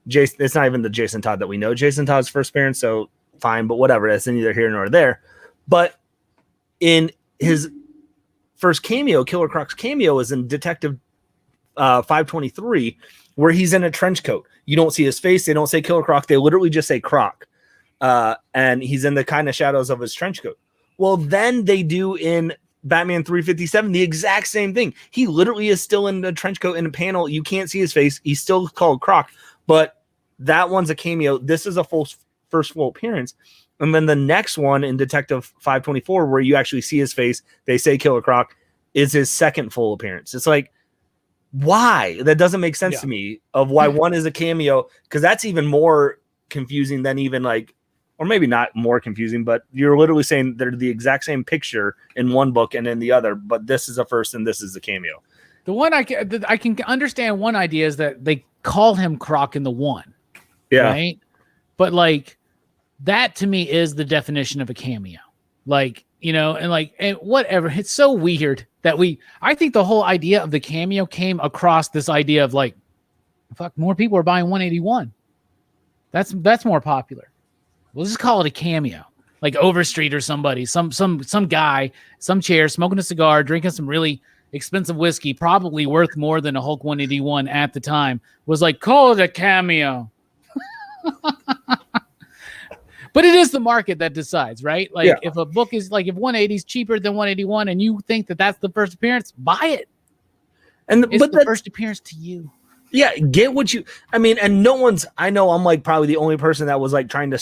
Jason. It's not even the Jason Todd that we know. Jason Todd's first appearance, so fine, but whatever. That's neither here nor there. But in his first cameo, Killer Croc's cameo is in Detective 523, where he's in a trench coat. You don't see his face. They don't say Killer Croc. They literally just say Croc. And he's in the kind of shadows of his trench coat. Well, then they do in Batman 357 the exact same thing. He literally is still in the trench coat in a panel. You can't see his face. He's still called Croc, but that one's a cameo. This is a first full appearance. And then the next one in Detective 524, where you actually see his face, they say Killer Croc, is his second full appearance. It's like, why? That doesn't make sense to me of why one is a cameo, because that's even more confusing than even like, or maybe not more confusing, but you're literally saying they're the exact same picture in one book and in the other, but this is a first and this is a cameo. The one I can understand one idea is that they call him Croc in the one. Yeah. Right? But like, that to me is the definition of a cameo. Like, and whatever. It's so weird that I think the whole idea of the cameo came across this idea of like, fuck, more people are buying 181. That's more popular. We'll just call it a cameo. Like Overstreet or somebody, some guy, some chair, smoking a cigar, drinking some really expensive whiskey, probably worth more than a Hulk 181 at the time, was like, call it a cameo. But it is the market that decides, right? Like if a book is like, if 180 is cheaper than 181 and you think that that's the first appearance, buy it. But the first appearance to you. Yeah, get what you, and no one's, I know I'm like probably the only person that was like trying to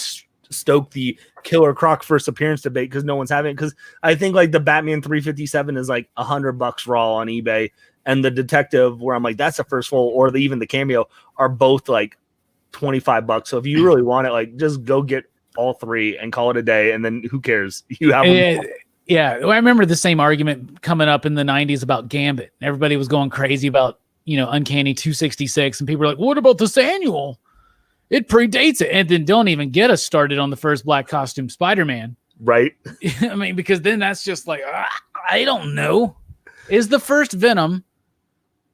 stoke the Killer Croc first appearance debate, because no one's having it, because I think like the Batman 357 is like $100 raw on eBay, and the Detective, where I'm like, that's the first full, or even the cameo, are both like $25. So if you really want it, like, just go get all three and call it a day, and then who cares? You have them. Yeah, I remember the same argument coming up in the 90s about Gambit. Everybody was going crazy about Uncanny 266, and people were like, what about this annual? It predates it. And then don't even get us started on the first black costume Spider-Man. Right. Because then that's just like, I don't know. Is the first Venom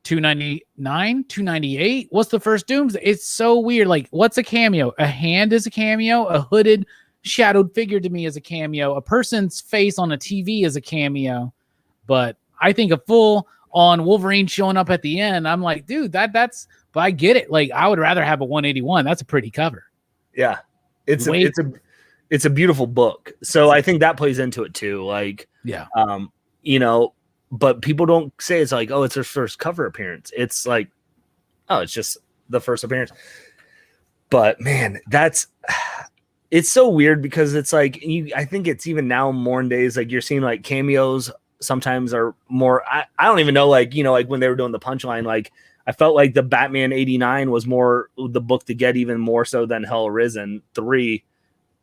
299, 298? What's the first Doomsday? It's so weird. Like, what's a cameo? A hand is a cameo. A hooded, shadowed figure to me is a cameo. A person's face on a TV is a cameo. But I think a full on Wolverine showing up at the end, I'm like, dude, that's, but I get it. Like, I would rather have a 181. That's a pretty cover. Yeah. It's a beautiful book. So I think that plays into it too. Like, yeah. But people don't say it's like, oh, it's her first cover appearance. It's like, oh, it's just the first appearance. But man, it's so weird, because it's like, I think it's even now modern days, like you're seeing like cameos sometimes are more, I don't even know, like, like when they were doing the Punchline, like I felt like the Batman 89 was more the book to get, even more so than Hell Risen 3.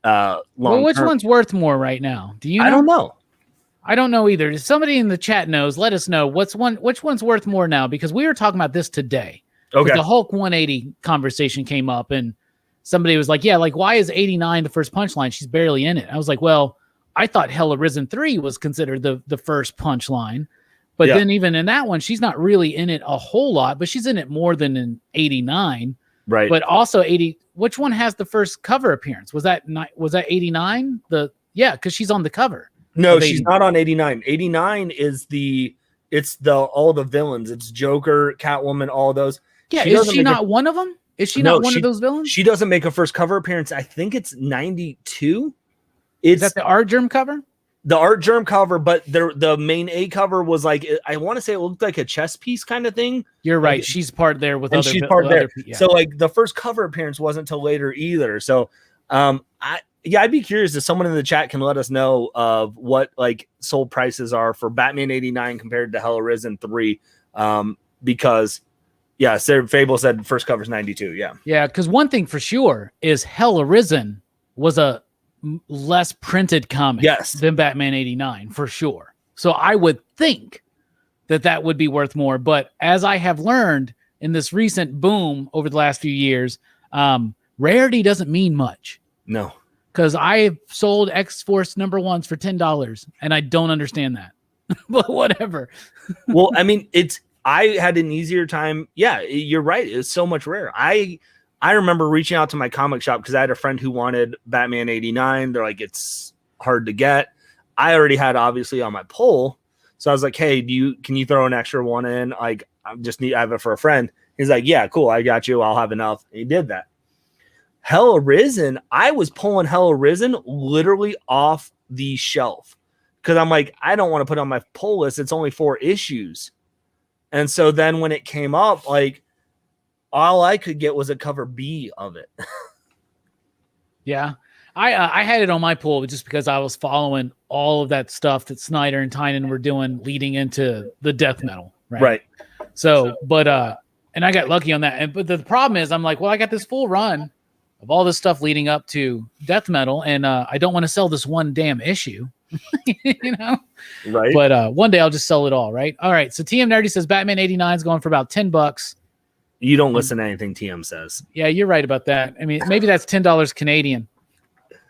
Well, which one's worth more right now? Do you know? I don't know. I don't know either. If somebody in the chat knows, let us know which one's worth more now, because we were talking about this today. Okay. The Hulk 180 conversation came up, and somebody was like, yeah, like, why is 89 the first Punchline? She's barely in it. I was like, well, I thought Hell Risen 3 was considered the first Punchline. But then even in that one, she's not really in it a whole lot, but she's in it more than in 89. Right. But also which one has the first cover appearance? Was that 89? Because she's on the cover. No, she's not on 89. 89 is all the villains. It's Joker, Catwoman, all those. Yeah, is she not one of them? Is she not one of those villains? She doesn't make a first cover appearance. I think it's 92. Is that the Art Germ cover? The Art Germ cover, but the main A cover was like, I want to say it looked like a chess piece kind of thing. You're right. Like, she's part there with other. She's part there. Yeah. So like the first cover appearance wasn't till later either. So I'd be curious if someone in the chat can let us know of what like sold prices are for Batman 89 compared to Hell Arisen 3. Because Sarah Fable said first cover's 92. Yeah. Yeah. Because one thing for sure is Hell Arisen was a less printed comic than Batman 89 for sure. So I would think that would be worth more. But as I have learned in this recent boom over the last few years, rarity doesn't mean much. No. Because I've sold X-Force #1s for $10 and I don't understand that. But whatever. Well, I mean, I had an easier time. Yeah, you're right. It's so much rarer. I remember reaching out to my comic shop because I had a friend who wanted Batman 89. They're like, it's hard to get. I already had obviously on my pull. So I was like, hey, can you throw an extra one in? Like, I have it for a friend. He's like, yeah, cool. I got you. I'll have enough. And he did that. Hell Arisen, I was pulling Hell Arisen literally off the shelf because I'm like, I don't want to put it on my pull list. It's only 4 issues. And so then when it came up, like, all I could get was a cover B of it. Yeah. I had it on my pull just because I was following all of that stuff that Snyder and Tynan were doing leading into the death metal. Right. So, but, and I got lucky on that. But the problem is I'm like, well, I got this full run of all this stuff leading up to death metal. And I don't want to sell this one damn issue, you know? Right. But one day I'll just sell it all. Right. All right. So TM Nerdy says Batman 89 is going for about $10. You don't listen to anything TM says. Yeah, you're right about that. I mean, maybe that's $10 Canadian.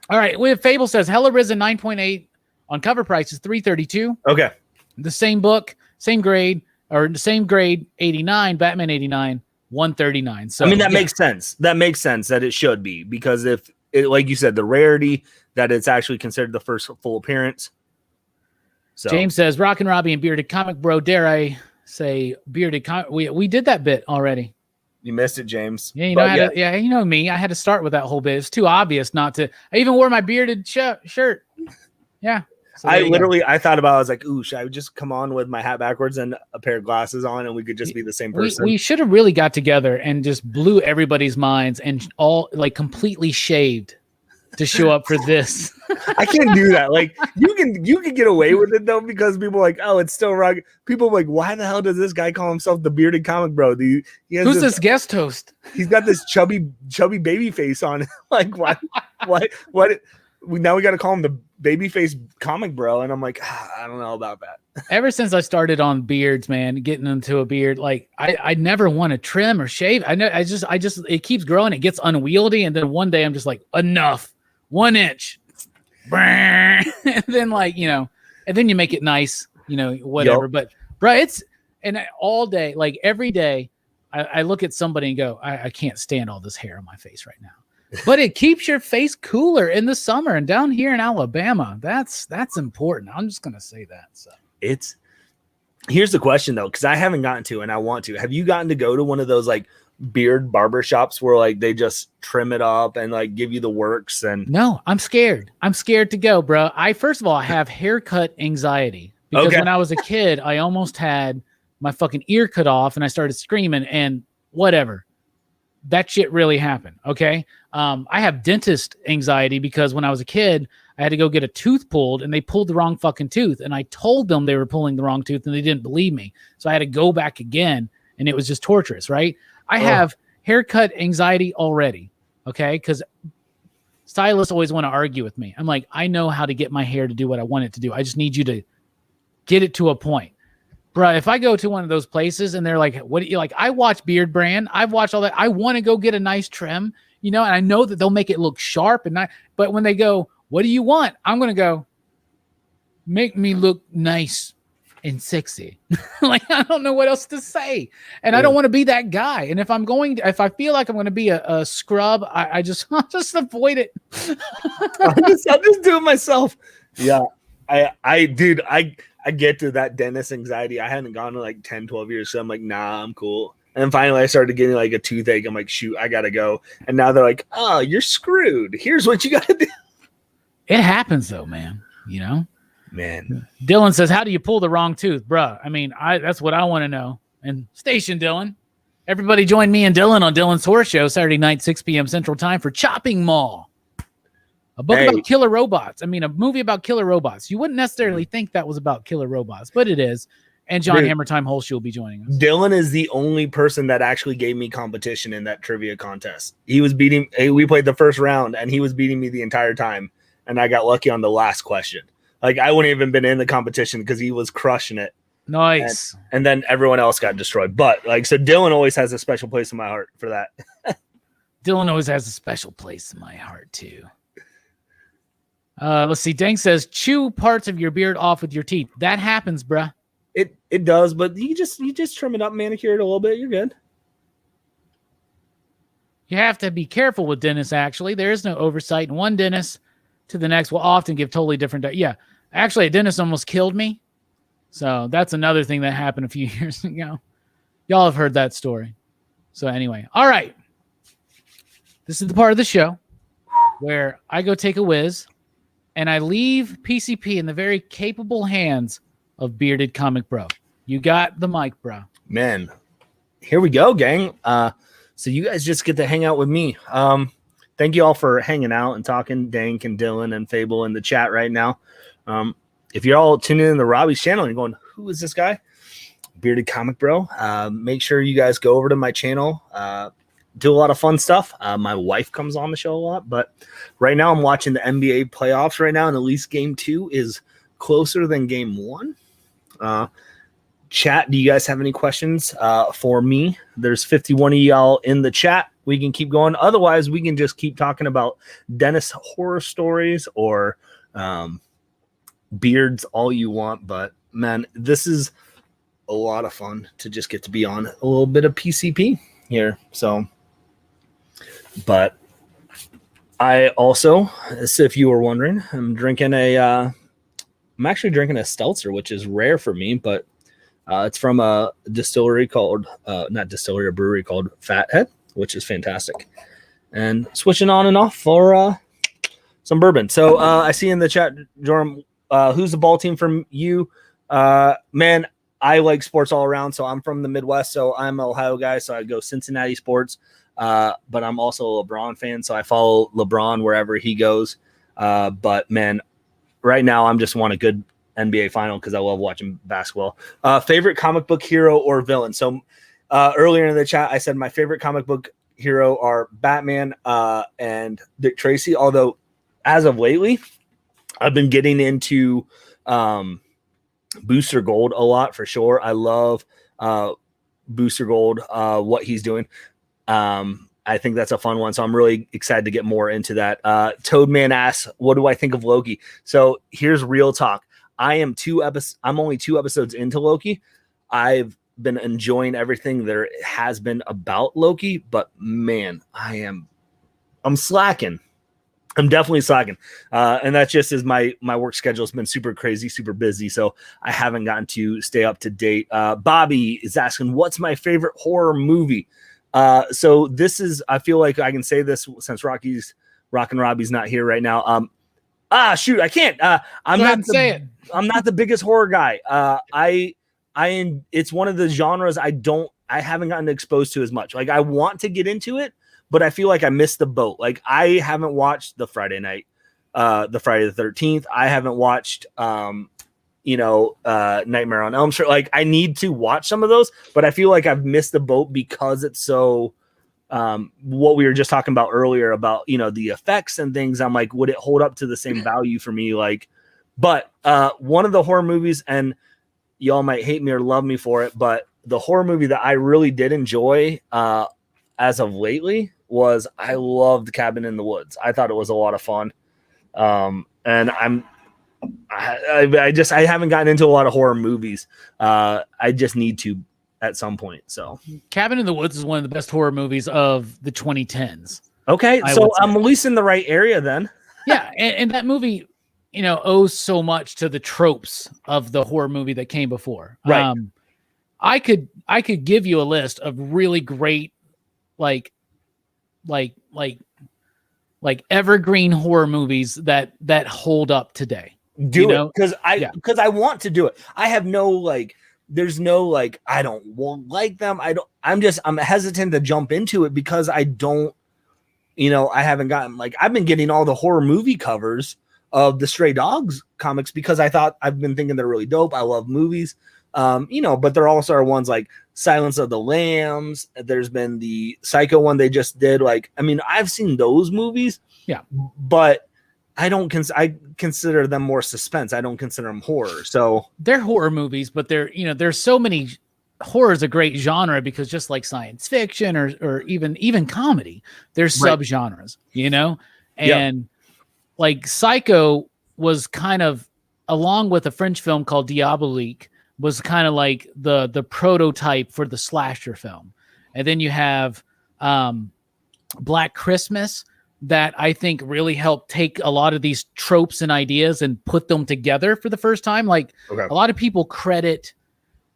All right. We have Fable says Hell Arisen 9.8 on cover price is $332. Okay. The same book, same grade, or the same grade 89, Batman 89, $139. So I mean, that makes sense. That makes sense that it should be because if it, like you said, the rarity that it's actually considered the first full appearance. So James says Rockin Robbie and Bearded Comic Bro. Dare I say Bearded Comic? We did that bit already. You missed it, James. Yeah, you know, you know me. I had to start with that whole bit. It's too obvious not to. I even wore my bearded shirt. Yeah. So I thought about it. I was like, ooh, should I just come on with my hat backwards and a pair of glasses on and we could just be the same person? We should have really got together and just blew everybody's minds and all like completely shaved to show up for this. I can't do that. Like you can get away with it though, because people are like, oh, it's still rock. People are like, why the hell does this guy call himself the Bearded Comic Bro? Who's this guest host? He's got this chubby baby face on. Like, what? Now we got to call him the Babyface Comic Bro, and I'm like, I don't know about that. Ever since I started on beards, man, getting into a beard, like I never want to trim or shave. I just it keeps growing. It gets unwieldy, and then one day I'm just like, enough, 1 inch, and then like and then you make it nice, whatever. Yep. But bro, all day, like every day, I look at somebody and go, I can't stand all this hair on my face right now. But it keeps your face cooler in the summer, and down here in Alabama, that's important. I'm just gonna say that. So here's the question though, because I haven't gotten to, and I want to. Have you gotten to go to one of those like beard barber shops where like they just trim it up and like give you the works? And no, I'm scared. I'm scared to go, bro. First of all, I have haircut anxiety because when I was a kid, I almost had my fucking ear cut off, and I started screaming and whatever. That shit really happened. Okay. I have dentist anxiety because when I was a kid, I had to go get a tooth pulled and they pulled the wrong fucking tooth. And I told them they were pulling the wrong tooth and they didn't believe me. So I had to go back again and it was just torturous. Right. I have haircut anxiety already. Okay. Cause stylists always want to argue with me. I'm like, I know how to get my hair to do what I want it to do. I just need you to get it to a point. Bro, if I go to one of those places and they're like, what do you like? I watch Beard Brand. I've watched all that. I want to go get a nice trim, and I know that they'll make it look sharp and not, but when they go, what do you want? I'm going to go, make me look nice. and sexy. Like, I don't know what else to say. And I don't want to be that guy. And if I feel like I'm going to be a scrub, I'll just avoid it. I'll just do it myself. Yeah. I get to that dentist anxiety. I hadn't gone in like 10, 12 years. So I'm like, nah, I'm cool. And then finally I started getting like a toothache. I'm like, shoot, I got to go. And now they're like, oh, you're screwed. Here's what you got to do. It happens though, man. You know? Man. Dylan says, how do you pull the wrong tooth? Bruh, I mean, that's what I want to know. And station Dylan. Everybody join me and Dylan on Dylan's Horror Show, Saturday night, 6 p.m. Central Time for Chopping Mall. A book about killer robots. I mean, a movie about killer robots. You wouldn't necessarily think that was about killer robots, but it is. And John Hammertime Holshu will be joining us. Dylan is the only person that actually gave me competition in that trivia contest. He was beating, we played the first round, and he was beating me the entire time. And I got lucky on the last question. Like, I wouldn't even been in the competition because he was crushing it. Nice. And then everyone else got destroyed. But, like, so Dylan always has a special place in my heart for that. Dylan always has a special place in my heart, too. Let's see. Dank says, chew parts of your beard off with your teeth. That happens, bruh. It does, but you just trim it up, manicure it a little bit. You're good. You have to be careful with dentists, actually. There is no oversight. And one dentist to the next will often give totally different. Yeah. Actually, a dentist almost killed me. So that's another thing that happened a few years ago. Y'all have heard that story. So anyway. All right. This is the part of the show where I go take a whiz and I leave PCP in the very capable hands of Bearded Comic Bro. You got the mic, bro. Man, here we go, gang. So you guys just get to hang out with me. Thank you all for hanging out and talking, Dank and Dylan and Fable in the chat right now. If you're all tuning in to Robbie's channel and you're going, who is this guy? Bearded Comic Bro. Make sure you guys go over to my channel. Do a lot of fun stuff. My wife comes on the show a lot, but right now I'm watching the NBA playoffs right now, and at least game 2 is closer than game 1. Chat, do you guys have any questions for me? There's 51 of y'all in the chat. We can keep going. Otherwise, we can just keep talking about dentist horror stories or beards all you want. But, man, this is a lot of fun to just get to be on a little bit of PCP here. So, but I also, as if you were wondering, I'm actually drinking a seltzer, which is rare for me, but it's from a distillery called, not distillery, a brewery called Fathead, which is fantastic. And switching on and off for some bourbon. So I see in the chat, Jordan, who's the ball team from you? Man, I like sports all around. So I'm from the Midwest, so I'm an Ohio guy, so I go Cincinnati sports. But I'm also a LeBron fan, so I follow LeBron wherever he goes. But, man, right now I'm just want a good NBA final because I love watching basketball. Favorite comic book hero or villain? So earlier in the chat, I said my favorite comic book hero are Batman and Dick Tracy. Although as of lately, I've been getting into Booster Gold a lot for sure. I love Booster Gold, what he's doing. I think that's a fun one. So I'm really excited to get more into that. Toadman asks, what do I think of Loki? So here's real talk. I'm only 2 episodes into Loki. I've been enjoying everything there has been about Loki, but man, I'm slacking. I'm definitely slacking. And that's just as my work schedule has been super crazy, super busy. So I haven't gotten to stay up to date. Bobby is asking, what's my favorite horror movie? So this is, I feel like I can say this since Rockin Robbie's not here right now. Shoot, I can't. I'm not the biggest horror guy. It's one of the genres I haven't gotten exposed to as much. Like I want to get into it, but I feel like I missed the boat. Like I haven't watched the Friday the 13th. I haven't watched, Nightmare on Elm Street. Like I need to watch some of those, but I feel like I've missed the boat because it's so, what we were just talking about earlier about, the effects and things. I'm like, would it hold up to the same value for me? Like, but, one of the horror movies, and y'all might hate me or love me for it, but the horror movie that I really did enjoy, as of lately was I loved Cabin in the Woods. I thought it was a lot of fun. And I haven't gotten into a lot of horror movies. I just need to at some point. So Cabin in the Woods is one of the best horror movies of the 2010s. okay, so I'm at least in the right area then. Yeah, and that movie, owes so much to the tropes of the horror movie that came before. Right. I could give you a list of really great, like evergreen horror movies that hold up today. Do it because I want to do it. I have no there's no I won't like them. I'm hesitant to jump into it because I don't, I haven't gotten I've been getting all the horror movie covers of the Stray Dogs comics because I've been thinking they're really dope. I love movies. But there also are ones like Silence of the Lambs. There's been the Psycho one they just did. I've seen those movies. Yeah. But I consider them more suspense. I don't consider them horror. So they're horror movies, but there's so many. Horror is a great genre because just like science fiction or even comedy, there's subgenres, and like Psycho was kind of, along with a French film called Diabolique, was kind of like the prototype for the slasher film. And then you have Black Christmas, that I think really helped take a lot of these tropes and ideas and put them together for the first time. A lot of people credit,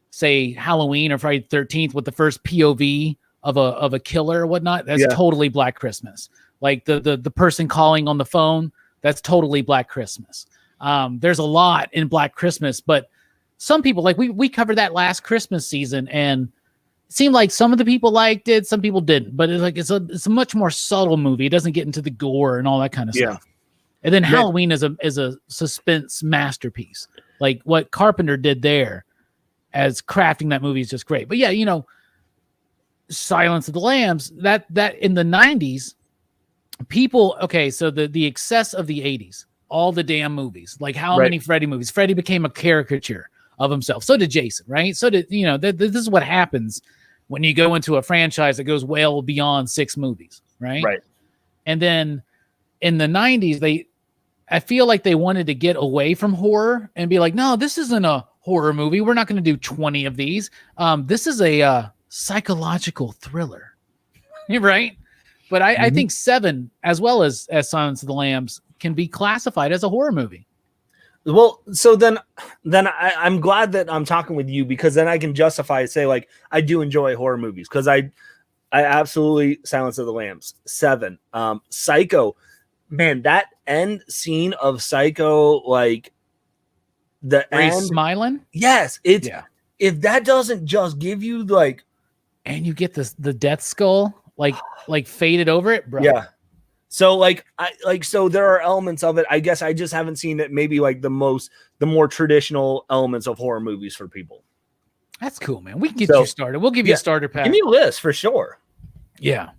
say, Halloween or Friday the 13th with the first POV of a killer or whatnot. That's totally Black Christmas. Like the person calling on the phone, that's totally Black Christmas. There's a lot in Black Christmas, but some people, we covered that last Christmas season, and it seemed like some of the people liked it, some people didn't. But it's a much more subtle movie. It doesn't get into the gore and all that kind of stuff. And then Halloween is a suspense masterpiece. Like what Carpenter did there as crafting that movie is just great. But yeah, Silence of the Lambs, that in the 90s, people, so the excess of the 80s, all the damn movies, like how many Freddy movies? Freddy became a caricature of himself. So did Jason, right? So did, this is what happens when you go into a franchise that goes well beyond 6 movies, right? Right. And then in the 90s, I feel like they wanted to get away from horror and be like, no, this isn't a horror movie. We're not going to do 20 of these. This is a psychological thriller, right? But I think 7, as well as Silence of the Lambs, can be classified as a horror movie. Well, so then I'm glad that I'm talking with you, because then I can justify it, say I do enjoy horror movies, because I absolutely Silence of the Lambs, 7, Psycho, man, that end scene of Psycho, the end smiling. Yes, if that doesn't just give you and you get the death skull faded over it, bro. Yeah. So so there are elements of it. I guess I just haven't seen it. Maybe the more traditional elements of horror movies for people. That's cool, man. We can get you started. We'll give you a starter pack. Give me a list for sure. Yeah,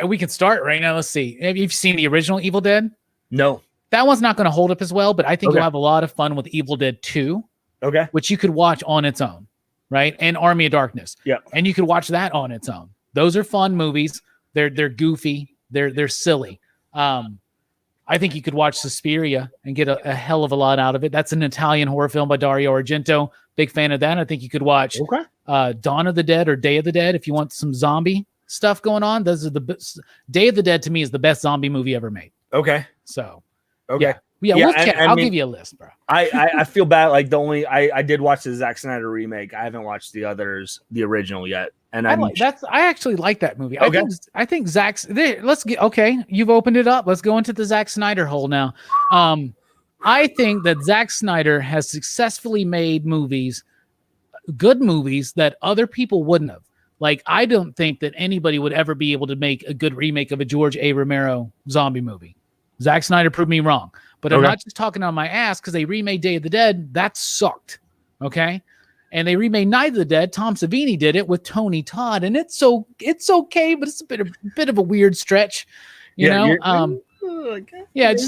we can start right now. Let's see. Have you seen the original Evil Dead? No, that one's not going to hold up as well. But I think you'll have a lot of fun with Evil Dead 2. Okay, which you could watch on its own, right? And Army of Darkness. Yeah, and you could watch that on its own. Those are fun movies. They're goofy. They're silly. I think you could watch Suspiria and get a hell of a lot out of it. That's an Italian horror film by Dario Argento. Big fan of that. I think you could watch Dawn of the Dead or Day of the Dead if you want some zombie stuff going on. Those are the best. Day of the Dead to me is the best zombie movie ever made. Okay. So we'll check. I'll give you a list, bro. I feel bad. I did watch the Zack Snyder remake. I haven't watched the original yet. And I actually like that movie. Okay. I think Zack's there. You've opened it up. Let's go into the Zack Snyder hole now. I think that Zack Snyder has successfully made good movies that other people wouldn't have. I don't think that anybody would ever be able to make a good remake of a George A. Romero zombie movie. Zack Snyder proved me wrong. But I'm not just talking on my ass because they remade Day of the Dead. That sucked. Okay? And they remade Night of the Dead. Tom Savini did it with Tony Todd, and it's okay, but it's a bit of a weird stretch, just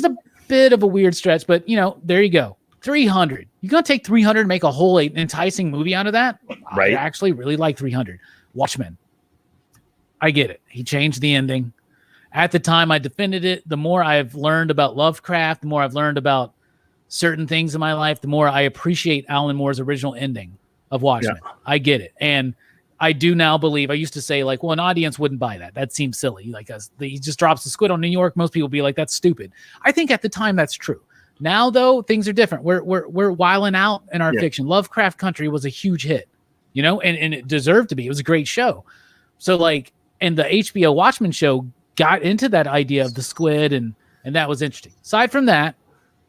a bit of a weird stretch. But there you go. 300. You're gonna take 300 and make a whole enticing movie out of that? Right. I actually really like 300. Watchmen. I get it. He changed the ending. At the time, I defended it. The more I've learned about Lovecraft, the more I've learned about certain things in my life, the more I appreciate Alan Moore's original ending of Watchmen. Yeah. I get it. And I do now believe, I used to say like, well, an audience wouldn't buy that. That seems silly. Like he just drops the squid on New York. Most people be like, that's stupid. I think at the time that's true. Now though, things are different. We're wilding out in our fiction. Lovecraft Country was a huge hit, you know, and it deserved to be. It was a great show. So like, and the HBO Watchmen show got into that idea of the squid and that was interesting. Aside from that,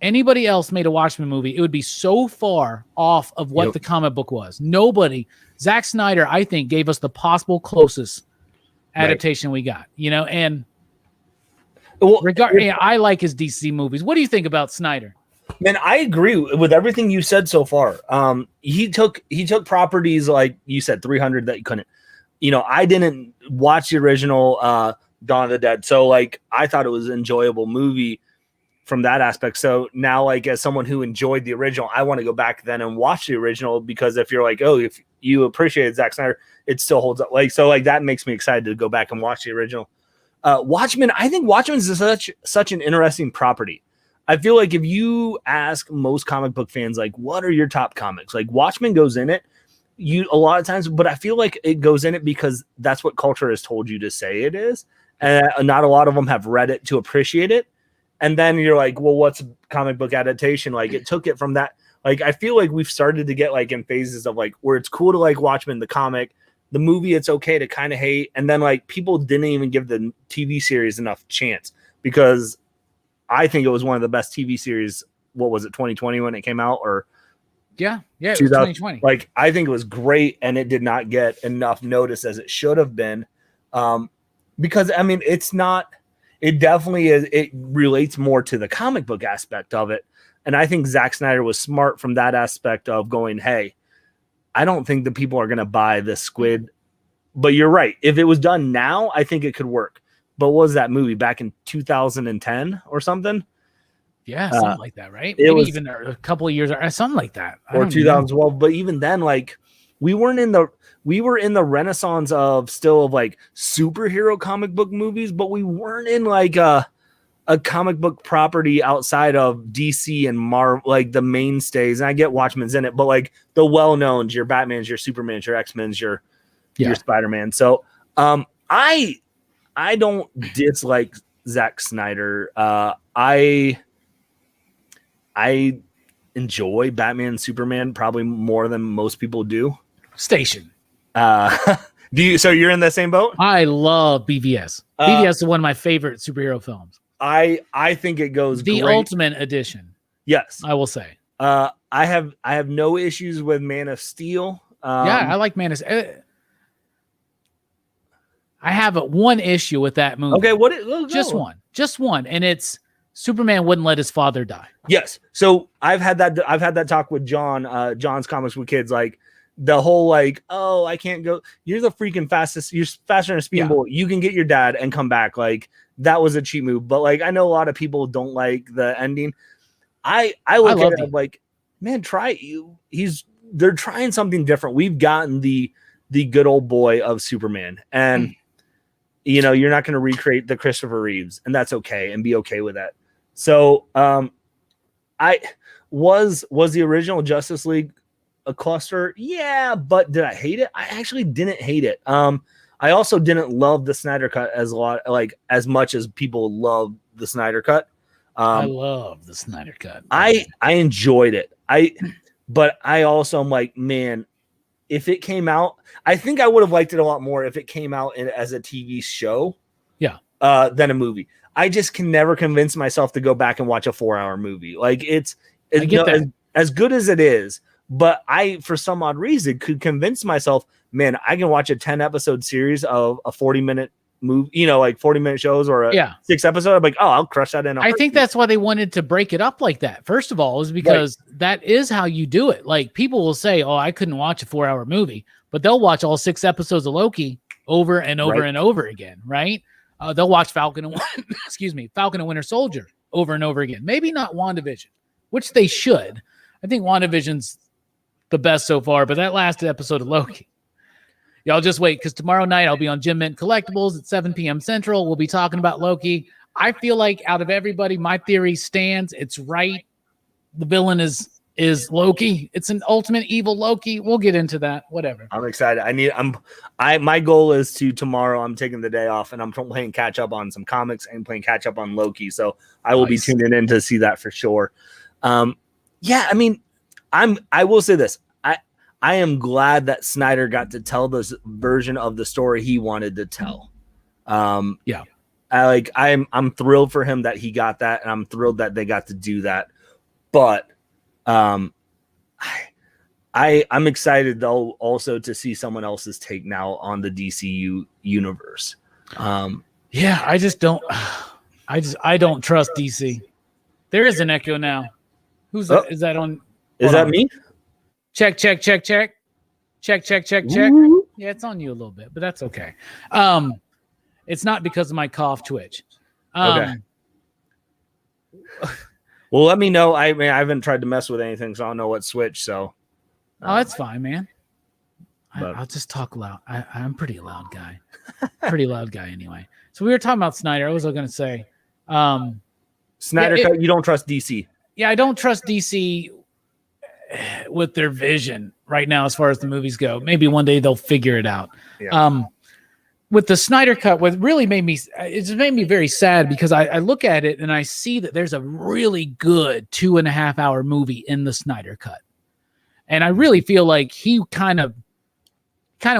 anybody else made a Watchmen movie, it would be so far off of what the comic book was. Nobody. Zack Snyder, I think, gave us the possible closest adaptation we got. You know, and I like his DC movies. What do you think about Snyder? Man, I agree with everything you said so far. He took properties like you said, 300 that you couldn't. You know, I didn't watch the original Dawn of the Dead, so like I thought it was an enjoyable movie from that aspect. So now, like as someone who enjoyed the original, I want to go back then and watch the original, because if you're like, oh, if you appreciated Zack Snyder, it still holds up. Like so, like that makes me excited to go back and watch the original. Watchmen, I think Watchmen is such an interesting property. I feel like if you ask most comic book fans, like, what are your top comics? Like Watchmen goes in it. A lot of times, but I feel like it goes in it because that's what culture has told you to say it is. And not a lot of them have read it to appreciate it. And then you're like, well, what's a comic book adaptation? Like it took it from that. Like, I feel like we've started to get like in phases of like where it's cool to like Watchmen, the comic, the movie, it's okay to kind of hate. And then like people didn't even give the TV series enough chance, because I think it was one of the best TV series. What was it, 2020 when it came out? Or yeah, it was 2020. Like, I think it was great, and it did not get enough notice as it should have been. Because I mean, it definitely is. It relates more to the comic book aspect of it. And I think Zack Snyder was smart from that aspect of going, hey, I don't think the people are going to buy this squid, but you're right. If it was done now, I think it could work. But what was that movie back in 2010 or something? Yeah, something like that, right? Maybe was, even a couple of years or something like that. Or 2012. Know. But even then, like we were in the renaissance of like superhero comic book movies, but we weren't in like a comic book property outside of DC and Marvel, like the mainstays. And I get Watchmen's in it, but like the well-knowns, your Batmans, your Supermans, your X-Men's, your Spider-Man. So I don't dislike Zack Snyder. I enjoy Batman and Superman probably more than most people do. Station. So you're in the same boat? I love BVS. BVS is one of my favorite superhero films. I think it goes the great. Ultimate Edition. Yes, I will say. I have no issues with Man of Steel. I like Man of Steel. I have one issue with that movie. Okay, just one, and it's Superman wouldn't let his father die. Yes, so I've had that talk with John. John's Comics with Kids, like the whole like, oh, I can't go. You're the freaking fastest. You're faster than a speeding bullet. You can get your dad and come back. Like that was a cheap move, but like I know a lot of people don't like the ending. I look at it like, man, they're trying something different. We've gotten the good old boy of Superman, and you know you're not going to recreate the Christopher Reeves, and that's okay, and be okay with that. So, I was the original Justice League a cluster? Yeah, but did I hate it? I actually didn't hate it. I also didn't love the Snyder Cut as much as people love the Snyder Cut. I love the Snyder Cut. I enjoyed it. But I also am like, man, if it came out, I think I would have liked it a lot more if it came out as a TV show. Yeah. Than a movie. I just can never convince myself to go back and watch a 4-hour movie. Like it's as good as it is, but I, for some odd reason, could convince myself, man, I can watch a 10-episode series of a 40-minute movie, like 40-minute shows or a 6 episode. I'm like, oh, I'll crush that in. I think that's why they wanted to break it up like that. First of all, is because that is how you do it. Like people will say, oh, I couldn't watch a 4-hour movie, but they'll watch all 6 episodes of Loki over and over and over again. Right. They'll watch Falcon and Winter Soldier over and over again. Maybe not WandaVision, which they should. I think WandaVision's the best so far, but that last episode of Loki, y'all just wait, because tomorrow night I'll be on Jim Mint Collectibles at 7 p.m. Central. We'll be talking about Loki. I feel like out of everybody, my theory stands. It's right. the villain is Loki. It's an ultimate evil Loki. We'll get into that. Whatever. I'm excited. My goal is to tomorrow. I'm taking the day off and I'm playing catch up on some comics and playing catch up on Loki. So I will be tuning in to see that for sure. Yeah, I mean, I will say this. I am glad that Snyder got to tell this version of the story he wanted to tell. Yeah. I'm thrilled for him that he got that, and I'm thrilled that they got to do that. But I'm excited though also to see someone else's take now on the DCU universe. Yeah, I don't trust DC. There is an echo now. Who's that? Is that on? Is that me? Check. Ooh. Yeah, it's on you a little bit, but that's okay. It's not because of my cough twitch. Okay. Well, let me know. I haven't tried to mess with anything, so I don't know what switch. So, that's fine, man. I'll just talk loud. I'm a pretty loud guy. Pretty loud guy, anyway. So we were talking about Snyder. I was going to say, Snyder Cut. You don't trust DC. Yeah, I don't trust DC with their vision right now as far as the movies go. Maybe one day they'll figure it out. Yeah. With the Snyder Cut, what really made me very sad because I look at it and I see that there's a really good 2.5 hour movie in the Snyder Cut. And I really feel like he kind of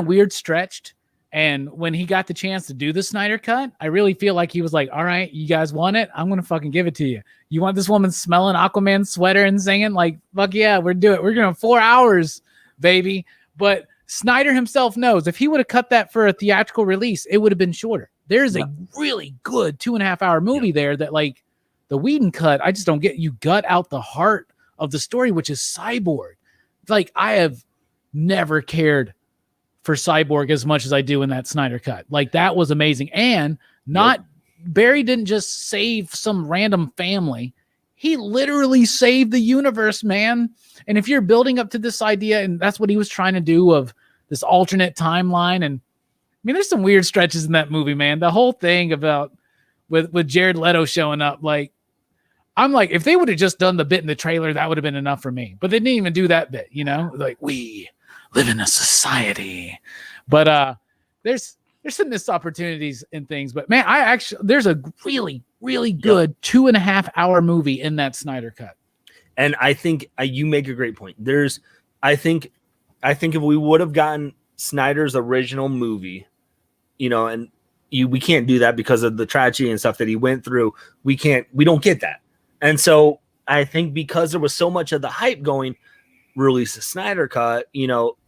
weird stretched. And when he got the chance to do the Snyder Cut, I really feel like he was like, all right, you guys want it? I'm going to fucking give it to you. You want this woman smelling Aquaman's sweater and singing? Like, fuck yeah, we're doing it. We're going to 4 hours, baby. But Snyder himself knows if he would have cut that for a theatrical release, it would have been shorter. There's a really good 2.5 hour movie there that, like, the Whedon cut, I just don't get. You gut out the heart of the story, which is Cyborg. Like, I have never cared for Cyborg as much as I do in that Snyder cut. Like, that was amazing. And Barry didn't just save some random family. He literally saved the universe, man. And if you're building up to this idea, and that's what he was trying to do, of this alternate timeline. And I mean, there's some weird stretches in that movie, man. The whole thing about with Jared Leto showing up, like, I'm like, if they would have just done the bit in the trailer, that would have been enough for me. But they didn't even do that bit, like, we live in a society. But there's some missed opportunities in things. But man, there's a really, really good 2.5 hour movie in that Snyder cut. And I think you make a great point. I think if we would have gotten Snyder's original movie, and we can't do that because of the tragedy and stuff that he went through. We don't get that. And so I think because there was so much of the hype going, release a Snyder cut,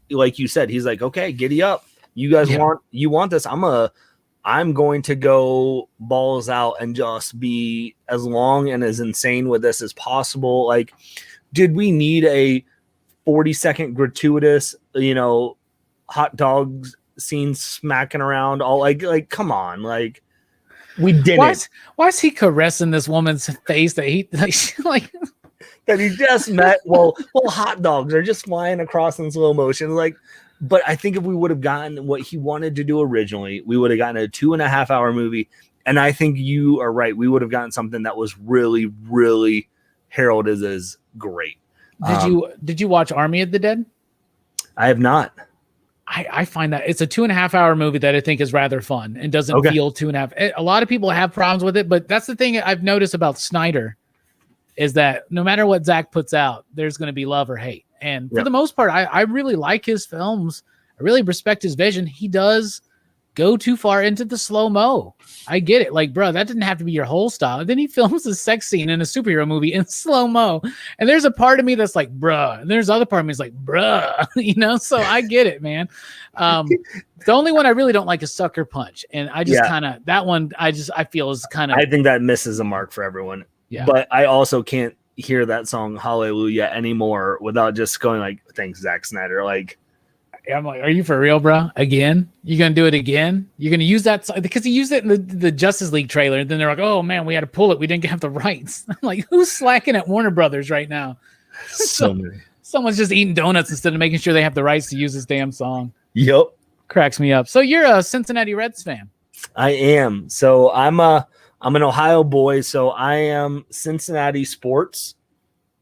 like you said, he's like, okay, giddy up. You guys want this. I'm going to go balls out and just be as long and as insane with this as possible. Like, did we need a 40-second gratuitous, hot dogs scene smacking around all like, come on, like, we didn't. Why is he caressing this woman's face that he like that he just met? Well, hot dogs are just flying across in slow motion. Like, but I think if we would have gotten what he wanted to do originally, we would have gotten a 2.5 hour movie. And I think you are right. We would have gotten something that was really, really heralded as great. Did you watch Army of the Dead? I have not. I find that it's a 2.5 hour movie that I think is rather fun and doesn't feel 2.5. A lot of people have problems with it, but that's the thing I've noticed about Snyder is that no matter what Zack puts out, there's going to be love or hate. And for the most part, I really like his films. I really respect his vision. He does go too far into the slow-mo. I get it. Like, bro, that didn't have to be your whole style. And then he films a sex scene in a superhero movie in slow-mo. And there's a part of me that's like, bruh. And there's other part of me that's like, bruh. So I get it, man. The only one I really don't like is Sucker Punch. And I just that one, I feel is kind of. I think that misses a mark for everyone. Yeah. But I also can't hear that song Hallelujah anymore without just going like, thanks, Zack Snyder. Like, I'm like, are you for real, bro? Again? You gonna do it again? You're gonna use that because he used it in the Justice League trailer, and then they're like, oh man, we had to pull it. We didn't have the rights. I'm like, who's slacking at Warner Brothers right now? So many. Someone's just eating donuts instead of making sure they have the rights to use this damn song. Yep. Cracks me up. So you're a Cincinnati Reds fan. I am. So I'm an Ohio boy, so I am Cincinnati sports.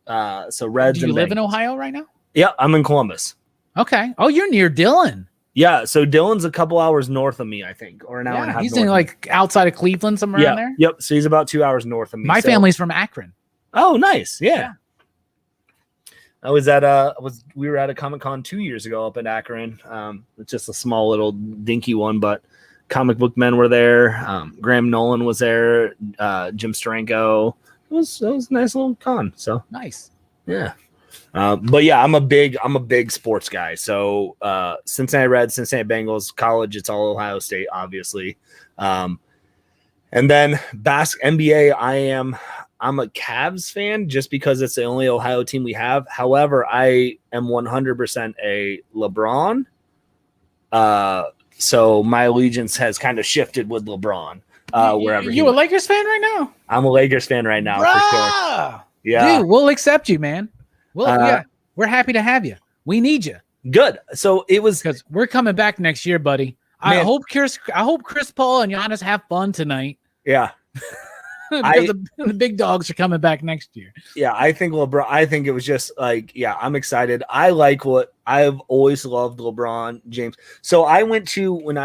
So Reds. Do you and live in Bengals. Ohio right now? Yeah, I'm in Columbus. Okay. Oh, you're near Dylan. Yeah, so Dylan's a couple hours north of me, I think, or an hour and a half. He's north in of like outside of Cleveland, somewhere around there. Yep. So he's about 2 hours north of me. My family's from Akron. Oh, nice. Yeah. I was at we were at a Comic-Con 2 years ago up in Akron. It's just a small little dinky one, but comic book men were there. Graham Nolan was there. Jim Steranko. It was a nice little con. So nice. Yeah. But yeah, I'm a big sports guy. So Cincinnati Reds, Cincinnati Bengals, college, it's all Ohio State, obviously. And then NBA, I'm a Cavs fan just because it's the only Ohio team we have. However, I am 100% a LeBron. So my allegiance has kind of shifted with LeBron. Wherever you a Lakers fan right now? I'm a Lakers fan right now, for sure. Yeah, dude, we'll accept you, man. Well, we're happy to have you. We need you. Good. So it was because we're coming back next year, buddy. Man. I hope Chris Paul and Giannis have fun tonight. Yeah. Because the big dogs are coming back next year. Yeah, I think LeBron. I think it was just like, yeah, I'm excited. I like what I've always loved LeBron James. So I went to when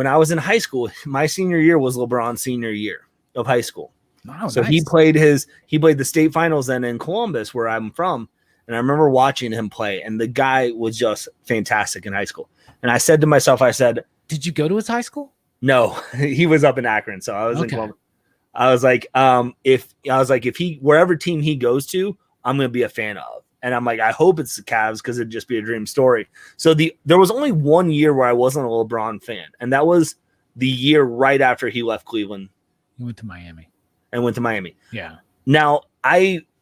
I was in high school, my senior year was LeBron's senior year of high school. Oh, so nice. he played the state finals then in Columbus, where I'm from, and I remember watching him play, and the guy was just fantastic in high school. And I said to myself, did you go to his high school? No, he was up in Akron, so I was in Columbus. I was like, if he wherever team he goes to, I'm gonna be a fan of. And I'm like, I hope it's the Cavs because it'd just be a dream story. So there was only 1 year where I wasn't a LeBron fan, and that was the year right after he left Cleveland. He went to Miami. Yeah. Now,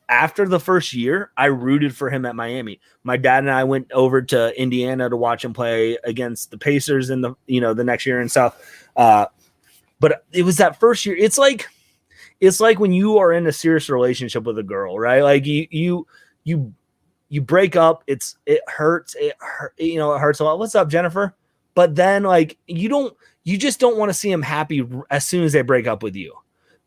after the first year, I rooted for him at Miami. My dad and I went over to Indiana to watch him play against the Pacers in the next year and stuff. But it was that first year. It's like when you are in a serious relationship with a girl, right? Like you break up. It hurts. It hurts a lot. What's up, Jennifer? But then you just don't want to see him happy as soon as they break up with you.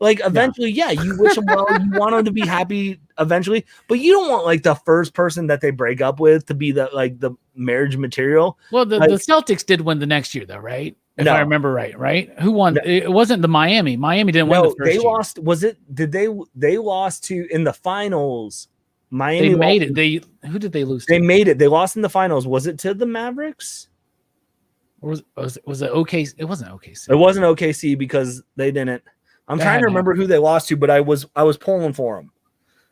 Like eventually, you wish him well. You want him to be happy eventually, but you don't want the first person that they break up with to be the marriage material. Well, the Celtics did win the next year, though, right? If I remember right? Who won? No. It wasn't the Miami. Miami didn't win the first year. They lost. Was it? Did they lost to in the finals? Miami they made it. Who did they lose to? They made it. They lost in the finals. Was it to the Mavericks? Or was it OKC? It wasn't OKC. It wasn't OKC because they didn't. I'm trying to remember who they lost to, but I was pulling for them.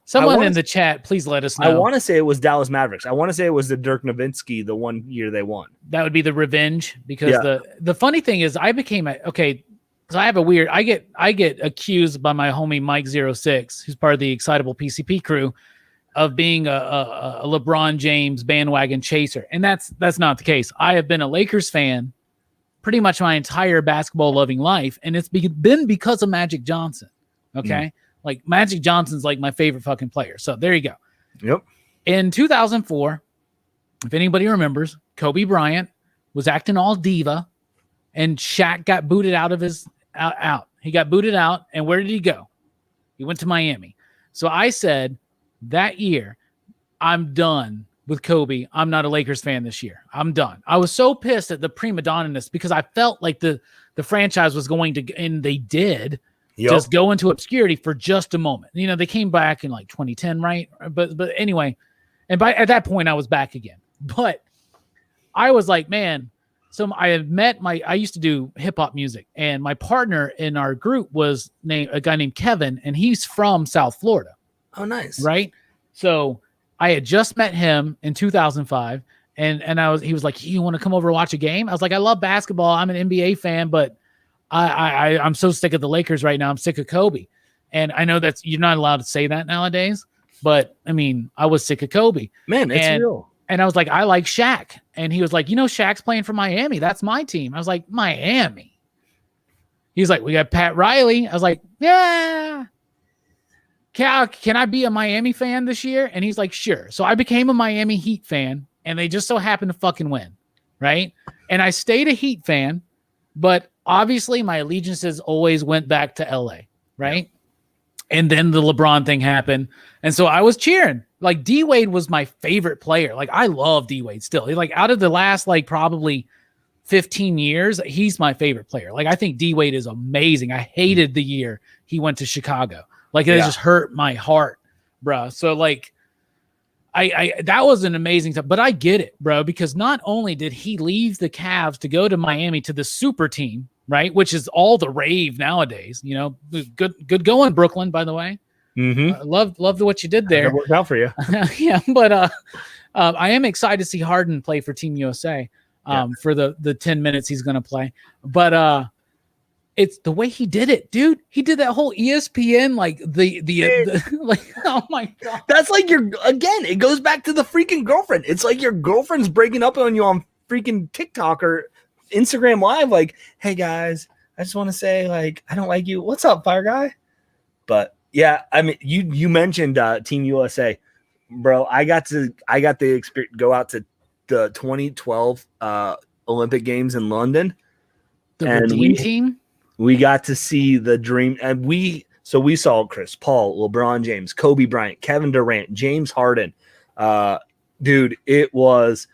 Someone in the chat, please let us know. I want to say it was Dallas Mavericks. I want to say it was the Dirk Nowitzki the 1 year they won. That would be the revenge because the funny thing is I became because I have a weird. I get accused by my homie Mike 06, who's part of the Excitable PCP crew, of being a LeBron James bandwagon chaser, and that's not the case. I have been a Lakers fan pretty much my entire basketball loving life, and it's been because of Magic Johnson. Okay. Like Magic Johnson's like my favorite fucking player. So there you go. Yep. In 2004, if anybody remembers, Kobe Bryant was acting all diva and Shaq got booted out of his out. He got booted out. And where did he go? He went to Miami. So I said that year, I'm done with Kobe. I'm not a Lakers fan this year. I'm done. I was so pissed at the prima donna-ness because I felt like the franchise was going to, and they did, just go into obscurity for just a moment. They came back in 2010, right? But anyway, and at that point I was back again. But I was like, man, so I used to do hip hop music, and my partner in our group was a guy named Kevin, and he's from South Florida. Oh, nice. Right. So I had just met him in 2005, and he was like, you want to come over and watch a game? I was like, I love basketball. I'm an NBA fan, but I'm so sick of the Lakers right now. I'm sick of Kobe. And I know that you're not allowed to say that nowadays, but I mean, I was sick of Kobe. Man, it's real. And I was like, I like Shaq. And he was like, Shaq's playing for Miami. That's my team. I was like, Miami. He's like, we got Pat Riley. I was like, yeah. Can I be a Miami fan this year? And he's like, sure. So I became a Miami Heat fan, and they just so happened to fucking win, right? And I stayed a Heat fan, but obviously my allegiances always went back to LA, right? And then the LeBron thing happened. And so I was cheering. Like D Wade was my favorite player. Like I love D Wade still. Like out of the last like probably 15 years, he's my favorite player. Like I think D Wade is amazing. I hated the year he went to Chicago. Like it just hurt my heart, bro. So like I that was an amazing time, but I get it, bro, because not only did he leave the Cavs to go to Miami to the super team, right, which is all the rave nowadays. You know, good going, Brooklyn, by the way. Loved what you did there. It worked out for you. Yeah, but I am excited to see Harden play for Team USA for the 10 minutes he's going to play. But it's the way he did it, dude. He did that whole ESPN like the like, oh my god. That's like it goes back to the freaking girlfriend. It's like your girlfriend's breaking up on you on freaking TikTok or Instagram Live. Like, hey guys, I just want to say, like, I don't like you. What's up, fire guy? But yeah, I mean, you mentioned Team USA, bro. I got the experience go out to the 2012 Olympic Games in London. The Redeem team. We got to see the dream, and we saw Chris Paul, LeBron James, Kobe Bryant, Kevin Durant, James Harden. Dude, it was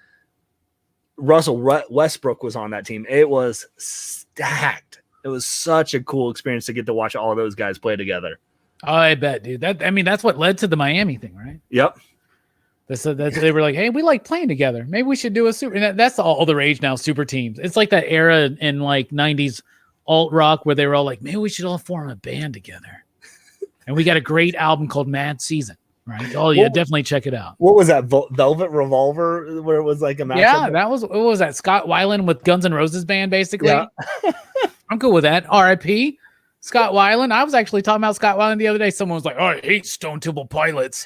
Russell Westbrook was on that team. It was stacked. It was such a cool experience to get to watch all those guys play together. Oh, I bet, dude. That's what led to the Miami thing, right? Yep. They were like, hey, we like playing together. Maybe we should do a super. And that's all the rage now, super teams. It's like that era in like 90s alt rock where they were all like, maybe we should all form a band together. And we got a great album called Mad Season, right? Oh yeah, definitely check it out. What was that? Velvet Revolver, where it was like a matchup? Yeah, what was that? Scott Weiland with Guns N' Roses band, basically. Yeah. I'm cool with that. R.I.P. Scott Weiland. I was actually talking about Scott Weiland the other day. Someone was like, oh, I hate Stone Temple Pilots.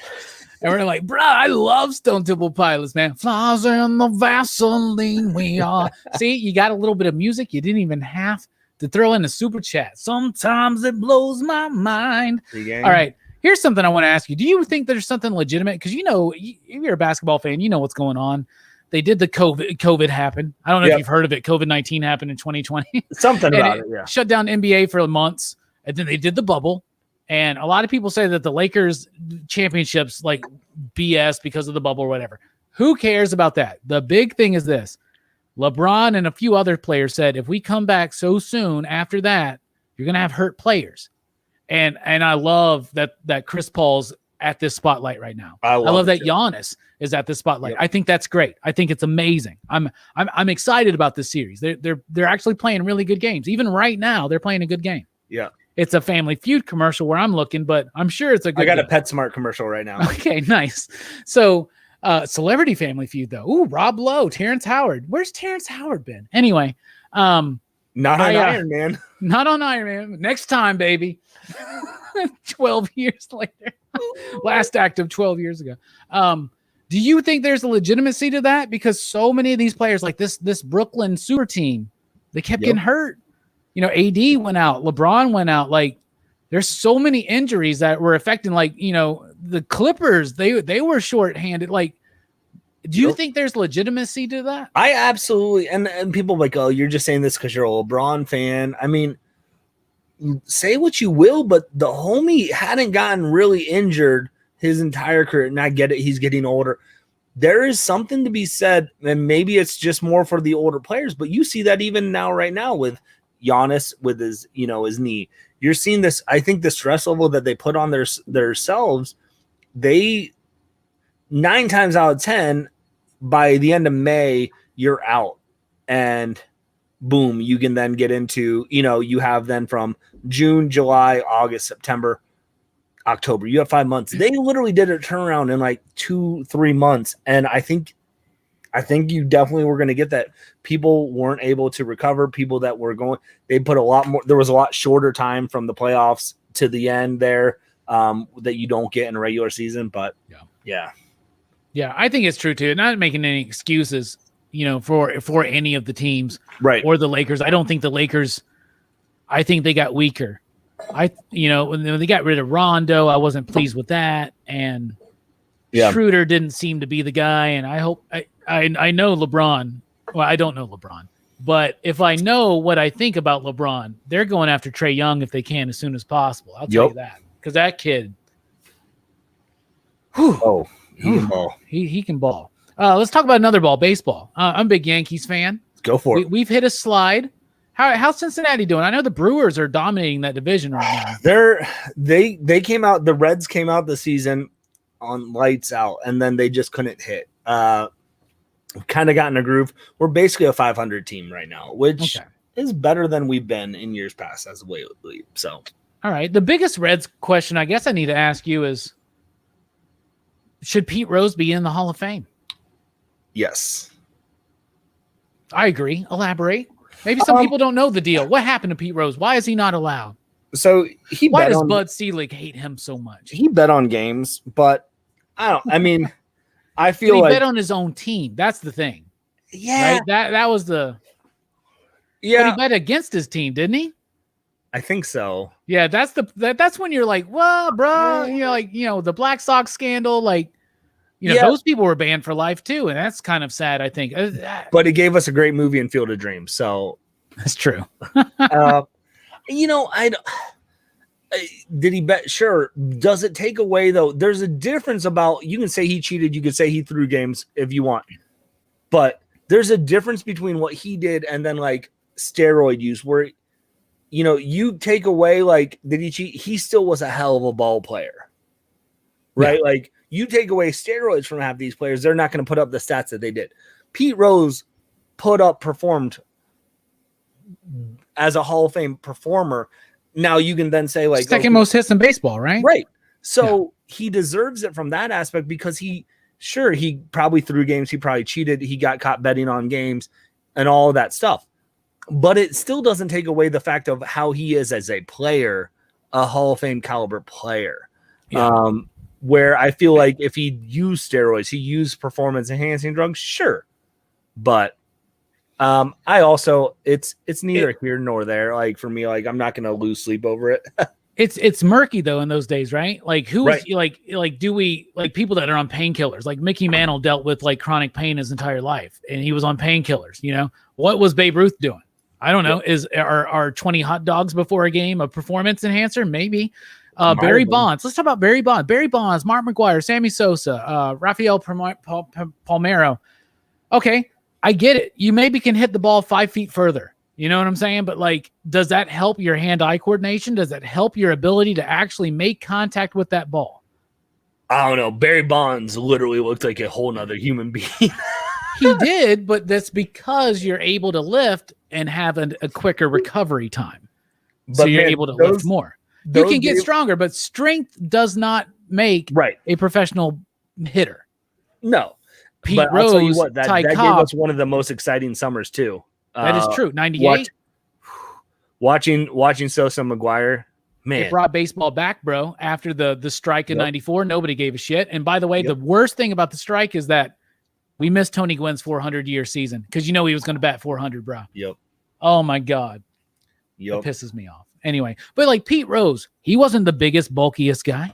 And we're like, bro, I love Stone Temple Pilots, man. Flies in the Vaseline we are. See, you got a little bit of music. You didn't even have to throw in a super chat. Sometimes it blows my mind. All right. Here's something I want to ask you. Do you think there's something legitimate? Because if you're a basketball fan, you know what's going on. They did the COVID happen. I don't know if you've heard of it. COVID-19 happened in 2020. Something about it, yeah. Shut down NBA for months. And then they did the bubble. And a lot of people say that the Lakers championships like BS because of the bubble or whatever. Who cares about that? The big thing is this. LeBron and a few other players said, if we come back so soon after that, you're going to have hurt players. And I love that Chris Paul's at this spotlight right now. I love that Giannis is at this spotlight. Yep. I think that's great. I think it's amazing. I'm excited about this series. They're actually playing really good games. Even right now, they're playing a good game. Yeah. It's a Family Feud commercial where I'm looking, but I'm sure it's a good I got game. a PetSmart commercial right now. Okay, nice. So Celebrity Family Feud, though. Ooh, Rob Lowe, Terrence Howard. Where's Terrence Howard been? Anyway. Not on Iron Man. Not on Iron Man. Next time, baby. 12 years later. Last active 12 years ago. Do you think there's a legitimacy to that? Because so many of these players, like this Brooklyn super team, they kept getting hurt. AD went out. LeBron went out. Like, there's so many injuries that were affecting, like, the Clippers, they were shorthanded. Like, do you think there's legitimacy to that? I absolutely, and people like, oh, you're just saying this because you're a LeBron fan. I mean, say what you will, but the homie hadn't gotten really injured his entire career. And I get it. He's getting older. There is something to be said, and maybe it's just more for the older players, but you see that even now, right now, with Giannis with his knee. You're seeing this. I think the stress level that they put on themselves, they 9 times out of 10 by the end of May, you're out, and boom, you can then get into, you have then from June, July, August, September, October, you have 5 months. They literally did a turnaround in like 2-3 months. And I think you definitely were going to get that. People weren't able to recover. People that were going, they put a lot more. There was a lot shorter time from the playoffs to the end there that you don't get in a regular season. But yeah, I think it's true too. Not making any excuses, for any of the teams, right? Or the Lakers. I don't think the Lakers. I think they got weaker. When they got rid of Rondo, I wasn't pleased with that, and Schroeder didn't seem to be the guy. And I hope I know LeBron. Well, I don't know LeBron, but if I know what I think about LeBron, they're going after Trae Young if they can as soon as possible. I'll tell you that. because that kid, Oh, he can ball. He can ball. Let's talk about another ball, baseball. I'm a big Yankees fan. Go for it. We've hit a slide. How's Cincinnati doing? I know the Brewers are dominating that division right now. They came out. The Reds came out the season on lights out, and then they just couldn't hit. Kind of got in a groove. We're basically a 500 team right now, which is better than we've been in years past as a way to lead. So, all right. The biggest Reds question I guess I need to ask you is, should Pete Rose be in the Hall of Fame? Yes. I agree. Elaborate. Maybe some people don't know the deal. What happened to Pete Rose? Why is he not allowed? So why does Bud Selig hate him so much? He bet on games, but I feel he like bet on his own team. That's the thing. Yeah. Right? That was the Yeah. But he bet against his team, didn't he? I think so. Yeah, that's when you're like, well, bro, the Black Sox scandal, those people were banned for life too, and that's kind of sad, I think. But it gave us a great movie in Field of Dreams, so that's true. Did he bet? Sure. Does it take away though? There's a difference about, you can say he cheated, you can say he threw games if you want, but there's a difference between what he did and then like steroid use, where you take away did he cheat? He still was a hell of a ball player, right? Yeah. Like, you take away steroids from half these players, they're not going to put up the stats that they did. Pete Rose performed as a Hall of Fame performer. Now you can then say second most hits in baseball, right? Right. So he deserves it from that aspect because he probably threw games. He probably cheated. He got caught betting on games and all of that stuff. But it still doesn't take away the fact of how he is as a player, a Hall of Fame caliber player. Yeah. Where I feel like if he used steroids, he used performance enhancing drugs, sure. But I also, it's neither here nor there. Like, for me, I'm not going to lose sleep over it. It's murky though in those days, right? Like, who is do we people that are on painkillers? Like Mickey Mantle dealt with chronic pain his entire life, and he was on painkillers. What was Babe Ruth doing? I don't know. Are 20 hot dogs before a game a performance enhancer? Maybe. Barry Bonds. Let's talk about Barry Bonds. Barry Bonds, Mark McGwire, Sammy Sosa, Rafael Palmeiro. Okay, I get it. You maybe can hit the ball 5 feet further. You know what I'm saying? But does that help your hand-eye coordination? Does that help your ability to actually make contact with that ball? I don't know. Barry Bonds literally looked like a whole nother human being. He did, but that's because you're able to lift and have a quicker recovery time. So you're able to lift more. You can get stronger, but strength does not make a professional hitter. No. Pete Rose, I'll tell you what, that gave us one of the most exciting summers too. That is true. 98. Watching Sosa McGwire, man. It brought baseball back, bro. After the strike in 94, nobody gave a shit. And by the way, the worst thing about the strike is that we missed Tony Gwynn's 400-year season because he was going to bat 400, bro. Yep. Oh my God. It pisses me off. Anyway, but Pete Rose, he wasn't the biggest, bulkiest guy,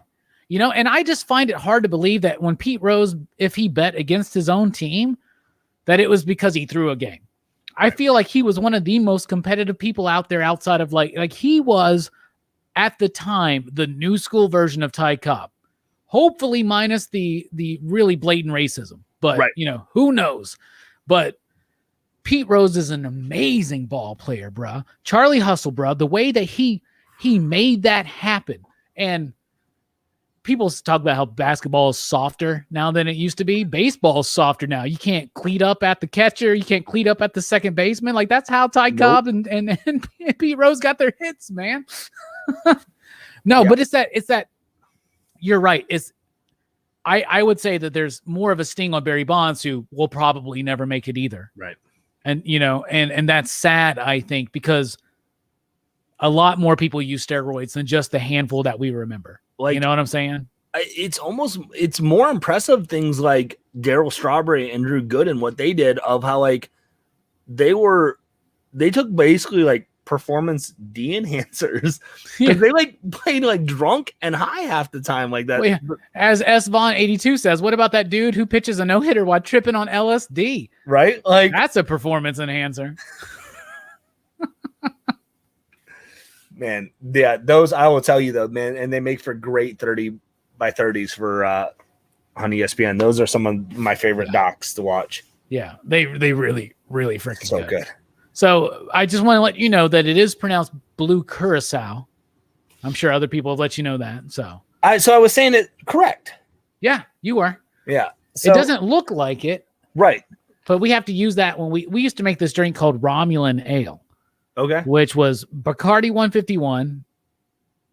and I just find it hard to believe that when Pete Rose, if he bet against his own team, that it was because he threw a game. I feel like he was one of the most competitive people out there outside of he was at the time, the new school version of Ty Cobb, hopefully minus the really blatant racism, but who knows? But Pete Rose is an amazing ball player, bruh. Charlie Hustle, bruh. The way that he made that happen. And people talk about how basketball is softer now than it used to be. Baseball is softer now. You can't cleat up at the catcher. You can't cleat up at the second baseman. That's how Ty Cobb and Pete Rose got their hits, man. But it's that you're right. I would say that there's more of a sting on Barry Bonds, who will probably never make it either. Right. And, and that's sad, I think, because a lot more people use steroids than just the handful that we remember. You know what I'm saying? It's more impressive things like Darryl Strawberry and Drew Gooden, what they did, of how they took basically performance de-enhancers because they played drunk and high half the time like that. Well, as S Vaughn 82 says, what about that dude who pitches a no-hitter while tripping on LSD? Right? That's a performance enhancer. Man, yeah, those I will tell you though, man, and they make for great 30 by 30s for on ESPN. Those are some of my favorite docs to watch. Yeah, they really freaking So good. So I just want to let you know that it is pronounced blue curacao. I'm sure other people have let you know that. So I was saying it correct. Yeah, you are. Yeah. So, it doesn't look like it. Right. But we have to use that when we used to make this drink called Romulan Ale. Okay. Which was Bacardi 151,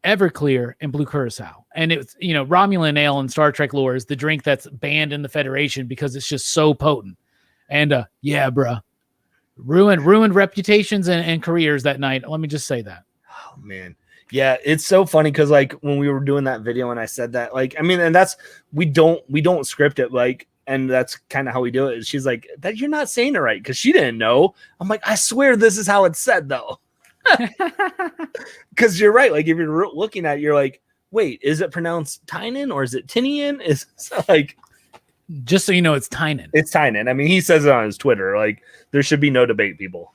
Everclear, and Blue Curacao. And it's, Romulan Ale in Star Trek lore is the drink that's banned in the Federation because it's just so potent. And yeah, bruh. Ruined reputations and careers that night. Let me just say that. Oh man. Yeah, it's so funny because like when we were doing that video and I said that, like, I mean, and that's we don't script it, like, and that's kind of how we do it. She's like, that you're not saying it right because she didn't know. I'm like, I swear this is how it's said though. Because you're right. Like if you're looking at it, you're like, wait, is it pronounced Tynan or is it Tinian? Is like, just so you know, it's Tynan. It's Tynan. I mean, he says it on his Twitter. Like there should be no debate, people.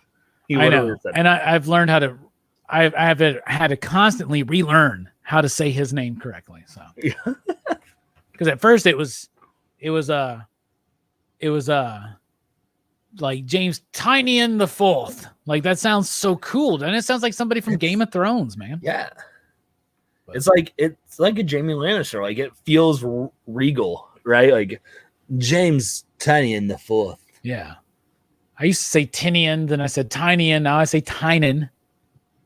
I know, and I've learned how to. I've had to constantly relearn how to say his name correctly. So, because at first it was like James Tynion the Fourth. Like that sounds so cool, and it sounds like somebody from Game of Thrones, man. Yeah, but it's like a Jamie Lannister. Like it feels regal, right? Like James Tynion the Fourth. Yeah, I used to say Tinian, then I said Tynion. Now I say Tynan.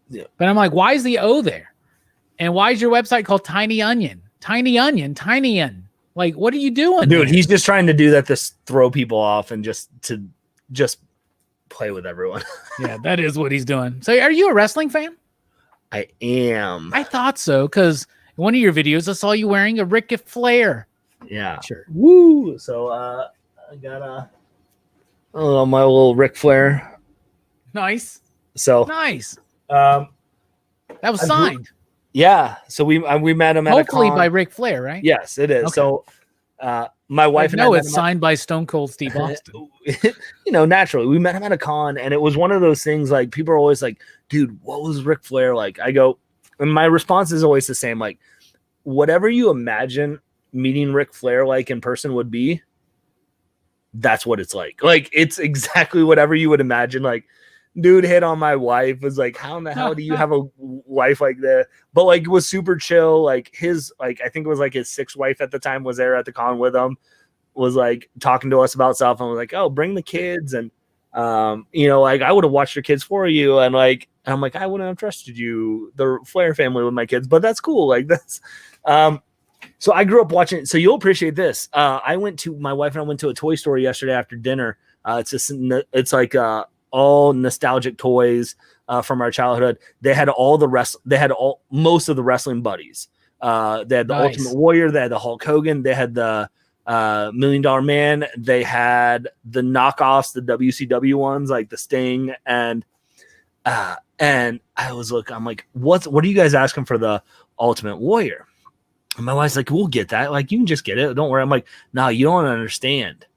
Yeah. But I'm like, why is the O there? And why is your website called Tiny Onion? Tiny Onion, Tiny Onion. Like, what are you doing? Dude, he's just trying to do that to throw people off and just play with everyone. Yeah, that is what he's doing. So are you a wrestling fan? I am. I thought so, because in one of your videos, I saw you wearing a Ric Flair. Yeah. Sure. Woo. So I got my little Ric Flair. Nice. So nice. That was signed. Yeah. So we met him at hopefully by Ric Flair, right? Yes, it is. Okay. So my wife and I it's signed by Stone Cold Steve Austin. Naturally, we met him at a con, and it was one of those things like people are always like, dude, what was Ric Flair like? I go, and my response is always the same, like, whatever you imagine meeting Ric Flair like in person would be, that's what it's like. Like, it's exactly whatever you would imagine. Like, dude hit on my wife, was like, how in the hell do you have a wife like that? But like, it was super chill. Like his, like, I think it was like his sixth wife at the time was there at the con with him, was like talking to us about stuff. And was like, oh, bring the kids. And, like I would have watched your kids for you. And like, I'm like, I wouldn't have trusted you, the Flair family with my kids, but that's cool. Like that's, so I grew up watching. So you'll appreciate this. My wife and I went to a toy store yesterday after dinner. It's like all nostalgic toys from our childhood. They had most of the wrestling buddies. They had the Ultimate Warrior. They had the Hulk Hogan. They had the $1 Million Man. They had the knockoffs, the WCW ones, like the Sting. And I was I'm like, what are you guys asking for the Ultimate Warrior? And my wife's like, we'll get that. Like, you can just get it. Don't worry. I'm like, no, you don't understand.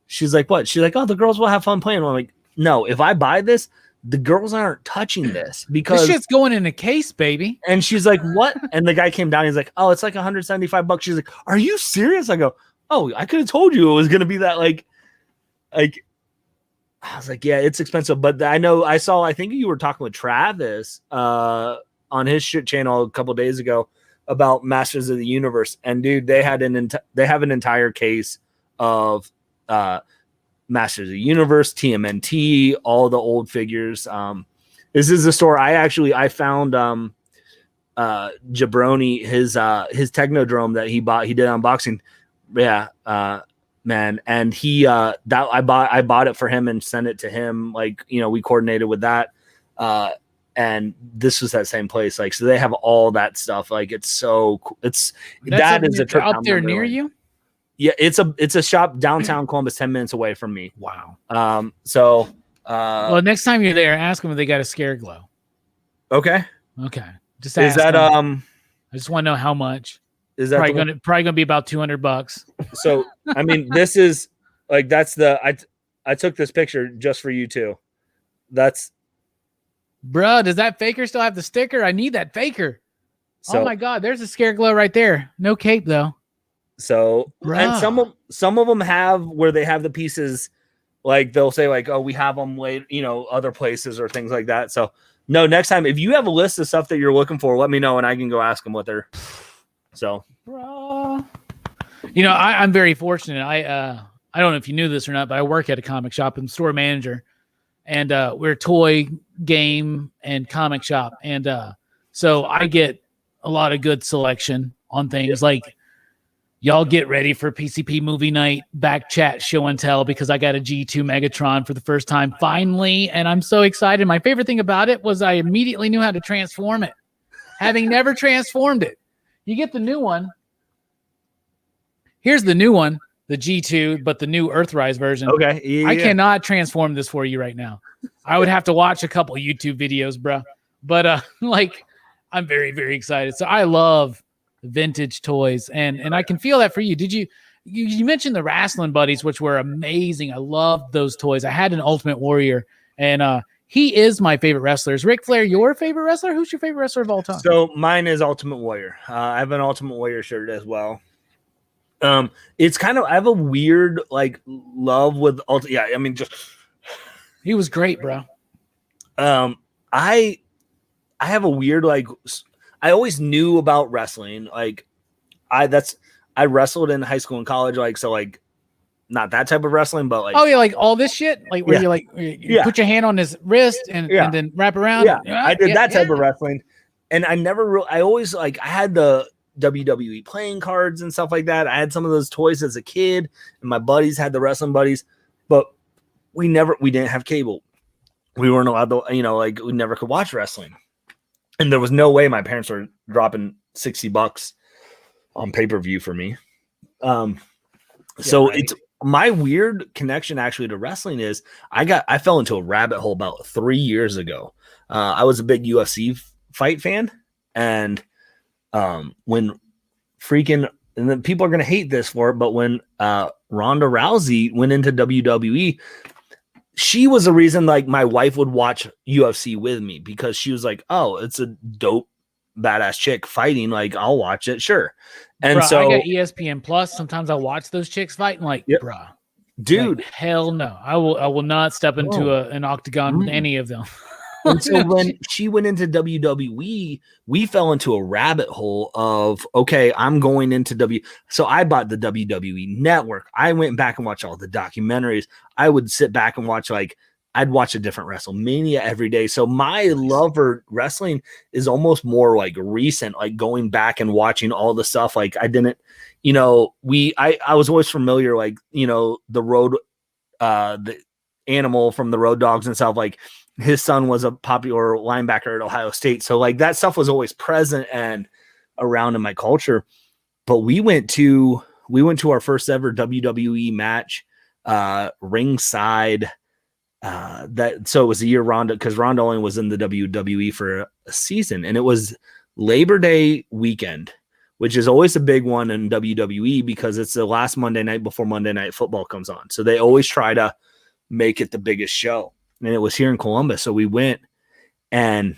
She's like, what? She's like, oh, the girls will have fun playing. I'm like, no, if I buy this, the girls aren't touching this because this shit's going in a case, baby. And she's like, what? And the guy came down. He's like, oh, it's like $175. She's like, are you serious? I go, oh, I could have told you it was going to be that. Like, I was like, yeah, it's expensive. But I think you were talking with Travis on his shit channel a couple days ago about Masters of the Universe. And dude, they have an entire case of Masters of the Universe, TMNT, all the old figures. This is the store I found Jabroni his Technodrome that he bought. He did unboxing. Yeah, man, and I bought it for him and sent it to him. Like, we coordinated with that. And this was that same place. Like, so they have all that stuff. Like, it's so cool. That is a trip out there near you. Yeah, it's a shop downtown Columbus, 10 minutes away from me. Wow. Well, next time you're there, ask them if they got a scare glow. Okay. Just ask that them. I just want to know how much. Is that probably gonna be about $200? So I mean, this is like I took this picture just for you too. That's Bruh, does that faker still have the sticker? I need that faker. So, oh my God, there's a scare glow right there. No cape though. So, and Bruh. some of them have where they have the pieces, like they'll say like, oh, we have them later, other places or things like that. So no, next time if you have a list of stuff that you're looking for, let me know and I can go ask them what they're. So, Bruh. I'm very fortunate. I don't know if you knew this or not, but I work at a comic shop. I'm store manager, and we're a toy, game, and comic shop, and so I get a lot of good selection on things like. Y'all get ready for PCP movie night back chat show and tell because I got a G2 Megatron for the first time finally, and I'm so excited. My favorite thing about it was I immediately knew how to transform it, having never transformed it. You get the new one. Here's the new one, the G2, but the new Earthrise version. Okay, yeah. I cannot transform this for you right now. I would have to watch a couple YouTube videos, bro. But I'm very, very excited. So I love vintage toys, and I can feel that for you. Did you mentioned the wrestling buddies, which were amazing? I loved those toys. I had an Ultimate Warrior, and he is my favorite wrestler. Is Ric Flair your favorite wrestler? Who's your favorite wrestler of all time? So mine is Ultimate Warrior. I have an Ultimate Warrior shirt as well. It's kind of, I have a weird love with just he was great, bro. I have a weird I always knew about wrestling. I wrestled in high school and college, not that type of wrestling, but all this shit, where you put your hand on his wrist and then wrap around. Yeah, I did that type of wrestling, and I never I always I had the WWE playing cards and stuff like that. I had some of those toys as a kid, and my buddies had the wrestling buddies, but we didn't have cable. We weren't allowed to, we never could watch wrestling. And there was no way my parents were dropping $60 on pay-per-view for me. It's my weird connection actually to wrestling is I fell into a rabbit hole about 3 years ago. I was a big UFC fight fan. And when freaking, and then people are going to hate this for it, but when Ronda Rousey went into WWE, she was the reason my wife would watch UFC with me because she was like, oh, it's a dope badass chick fighting. I'll watch it. Sure. And bruh, so I got ESPN Plus. Sometimes I watch those chicks fight and bruh, dude, hell no. I will not step into an octagon with any of them. And so when she went into WWE, we fell into a rabbit hole of, okay, I'm going into So I bought the WWE Network. I went back and watched all the documentaries. I would sit back and watch, I'd watch a different WrestleMania every day. So my love for wrestling is almost more recent, going back and watching all the stuff. I didn't, I was always familiar, the road, the animal from the Road Dogs and stuff, his son was a popular linebacker at Ohio State. So that stuff was always present and around in my culture. But we went to our first ever WWE match, ringside. So it was the year Ronda, because Ronda only was in the WWE for a season, and it was Labor Day weekend, which is always a big one in WWE because it's the last Monday night before Monday Night Football comes on. So they always try to make it the biggest show. And it was here in Columbus. So we went, and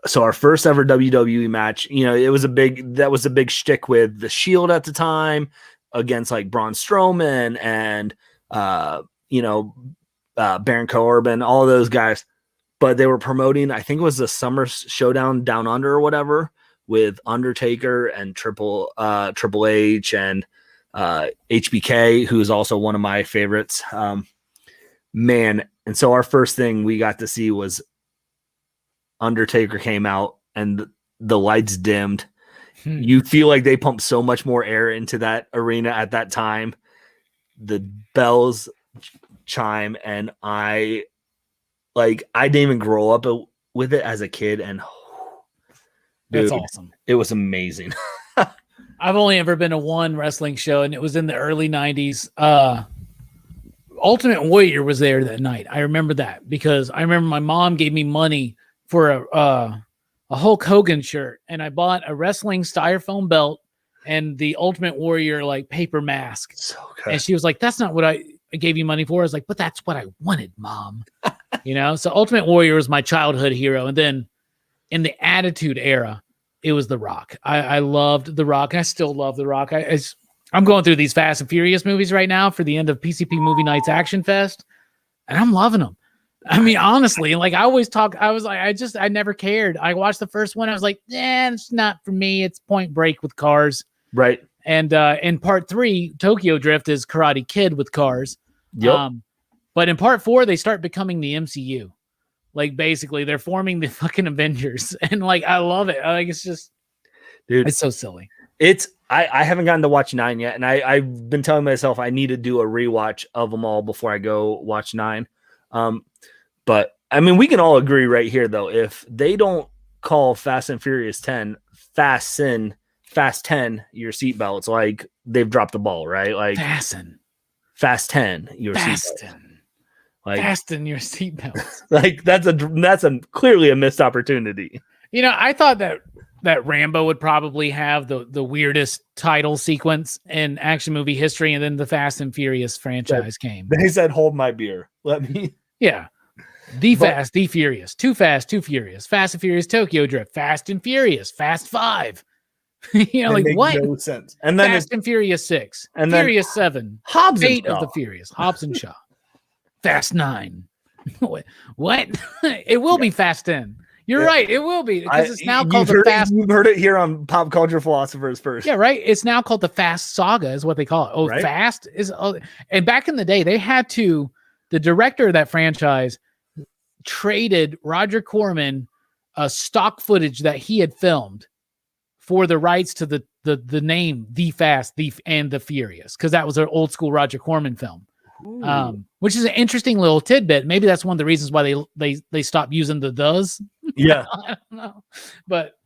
so our first ever WWE match, that was a big shtick with the Shield at the time against Braun Strowman and, Baron Corbin, all of those guys. But they were promoting, I think it was the Summer Showdown Down Under or whatever, with Undertaker and Triple H and HBK, who is also one of my favorites. Man. And so our first thing we got to see was Undertaker came out and the lights dimmed. You feel like they pumped so much more air into that arena at that time. The bells chime, and I didn't even grow up with it as a kid, and that's awesome. It was amazing. I've only ever been to one wrestling show, and it was in the early 90s. Ultimate Warrior was there that night. I remember that because I remember my mom gave me money for a Hulk Hogan shirt, and I bought a wrestling styrofoam belt and the Ultimate Warrior paper mask. So good. And she was like, "That's not what I gave you money for." I was like, "But that's what I wanted, Mom." You know, so Ultimate Warrior was my childhood hero, and then in the Attitude era, it was The Rock. I loved The Rock. I still love The Rock. I'm going through these Fast and Furious movies right now for the end of PCP Movie Nights Action Fest, and I'm loving them. I mean, honestly, like I always talk, I was like, I never cared. I watched the first one. I was like, it's not for me. It's Point Break with cars. Right. And in part 3, Tokyo Drift is Karate Kid with cars. Yep. But in part 4, they start becoming the MCU. Like basically they're forming the fucking Avengers. And like, I love it. Like, it's just, dude, it's so silly. I haven't gotten to watch 9 yet. And I've been telling myself I need to do a rewatch of them all before I go watch 9. But I mean, we can all agree right here, though, if they don't call Fast and Furious 10 Fast 10 your seatbelts, like they've dropped the ball, right? Like Fast 10 your seatbelts. Like fasten your seatbelts. Like that's a clearly a missed opportunity. You know, I thought that Rambo would probably have the weirdest title sequence in action movie history, and then the Fast and Furious franchise came. They said, "Hold my beer. Let me." Yeah. Fast, the Furious, Too Fast, Too Furious, Fast and Furious, Tokyo Drift, Fast and Furious, Fast 5. You know, like what? No sense. And then Fast and Furious 6, and Furious 7, Hobbs 8 of the Furious, Hobbs and Shaw, Fast 9. What? It will be Fast 10. You're right. It will be because it's now called the Fast. You've heard it here on Pop Culture Philosophers first. Yeah, right. It's now called the Fast Saga, is what they call it. Oh, right? Fast is. And back in the day, they had to. The director of that franchise traded Roger Corman stock footage that he had filmed for the rights to the name The Fast, and the Furious, because that was an old school Roger Corman film. Which is an interesting little tidbit. Maybe that's one of the reasons why they stopped using the does. Yeah. I don't know. But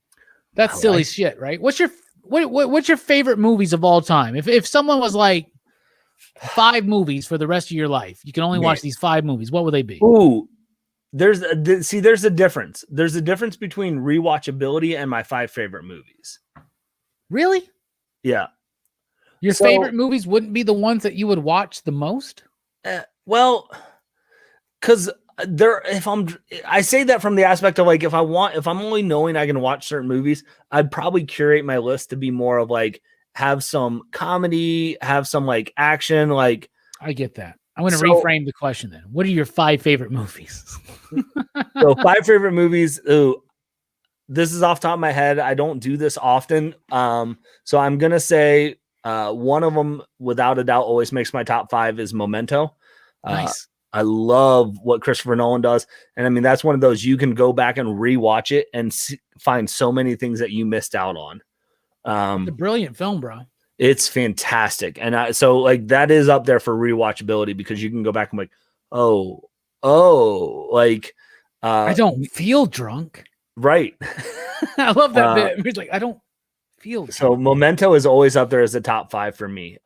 that's silly shit, right? What's your favorite movies of all time? If someone was like 5 movies for the rest of your life, you can only watch these 5 movies, what would they be? Ooh. There's a difference. There's a difference between rewatchability and my 5 favorite movies. Really? Yeah. Your favorite movies wouldn't be the ones that you would watch the most? Well, because I say that from the aspect of like, if I'm only knowing I can watch certain movies, I'd probably curate my list to be more of like, have some comedy, have some like action. Like, I get that. I'm going to reframe the question then. What are your 5 favorite movies? So 5 favorite movies. Ooh, this is off the top of my head. I don't do this often. So I'm going to say one of them, without a doubt, always makes my top 5 is Memento. Nice. I love what Christopher Nolan does. And I mean, that's one of those, you can go back and rewatch it and find so many things that you missed out on. It's a brilliant film, bro. It's fantastic. And so like that is up there for rewatchability, because you can go back and like, like I don't feel drunk. Right. I love that bit. It's like, I don't feel drunk. So Memento is always up there as the top 5 for me.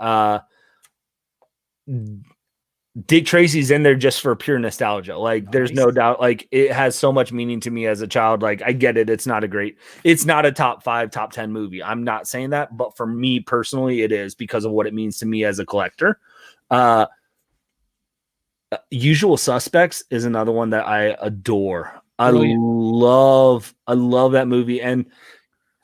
Dick Tracy's in there just for pure nostalgia. Like there's no doubt, like it has so much meaning to me as a child. Like I get it. It's not a top 5, top 10 movie. I'm not saying that, but for me personally, it is because of what it means to me as a collector. Usual Suspects is another one that I adore. Brilliant. I love that movie. And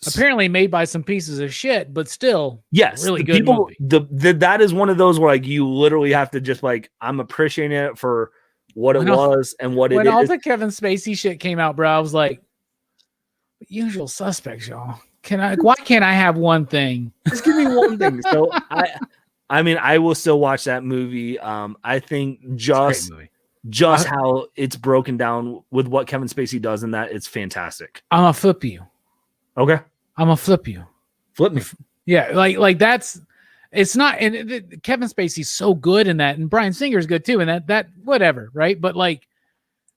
apparently made by some pieces of shit, but still, yes, really good movie. That is one of those where like you literally have to just like, I'm appreciating it for what it was and what it is. When all the Kevin Spacey shit came out, bro, I was like, Usual Suspects, y'all. Why can't I have one thing? Just give me one thing. So I mean, I will still watch that movie. I think just how it's broken down with what Kevin Spacey does in that, it's fantastic. I'm gonna flip you. Okay. I'm gonna flip you. Flip me. Yeah, like that's. It's not, and Kevin Spacey's so good in that, and Bryan Singer's good too, and that whatever, right? But like,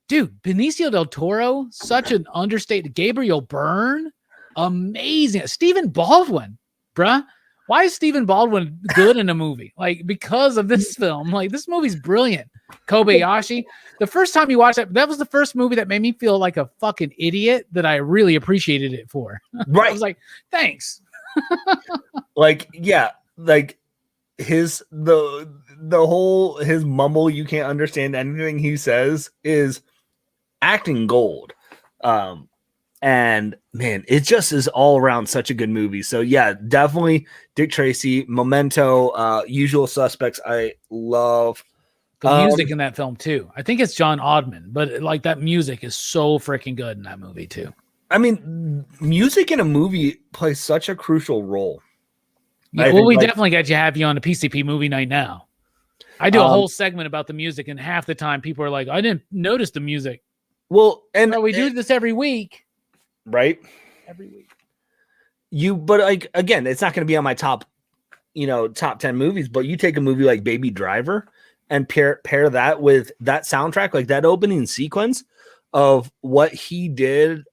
dude, Benicio del Toro, such an understated. Gabriel Byrne, amazing. Stephen Baldwin, bruh. Why is Stephen Baldwin good in a movie? Like, because of this film. Like, this movie's brilliant. Kobayashi. The first time you watch that was the first movie that made me feel like a fucking idiot that I really appreciated it for. Right. I was like, thanks. Like, yeah, like the whole his mumble, you can't understand anything he says is acting gold. And man, it just is all around such a good movie. So yeah, definitely Dick Tracy, Memento, Usual Suspects. I love the music in that film too. I think it's John Oddman, but like that music is so freaking good in that movie too. I mean, music in a movie plays such a crucial role. Yeah, well, we definitely got you have you on a PCP movie night now. I do a whole segment about the music, and half the time people are like, "I didn't notice the music." Well, and we do this every week, right? Every week. But like again, it's not going to be on my top 10 movies. But you take a movie like Baby Driver and pair that with that soundtrack, like that opening sequence of what he did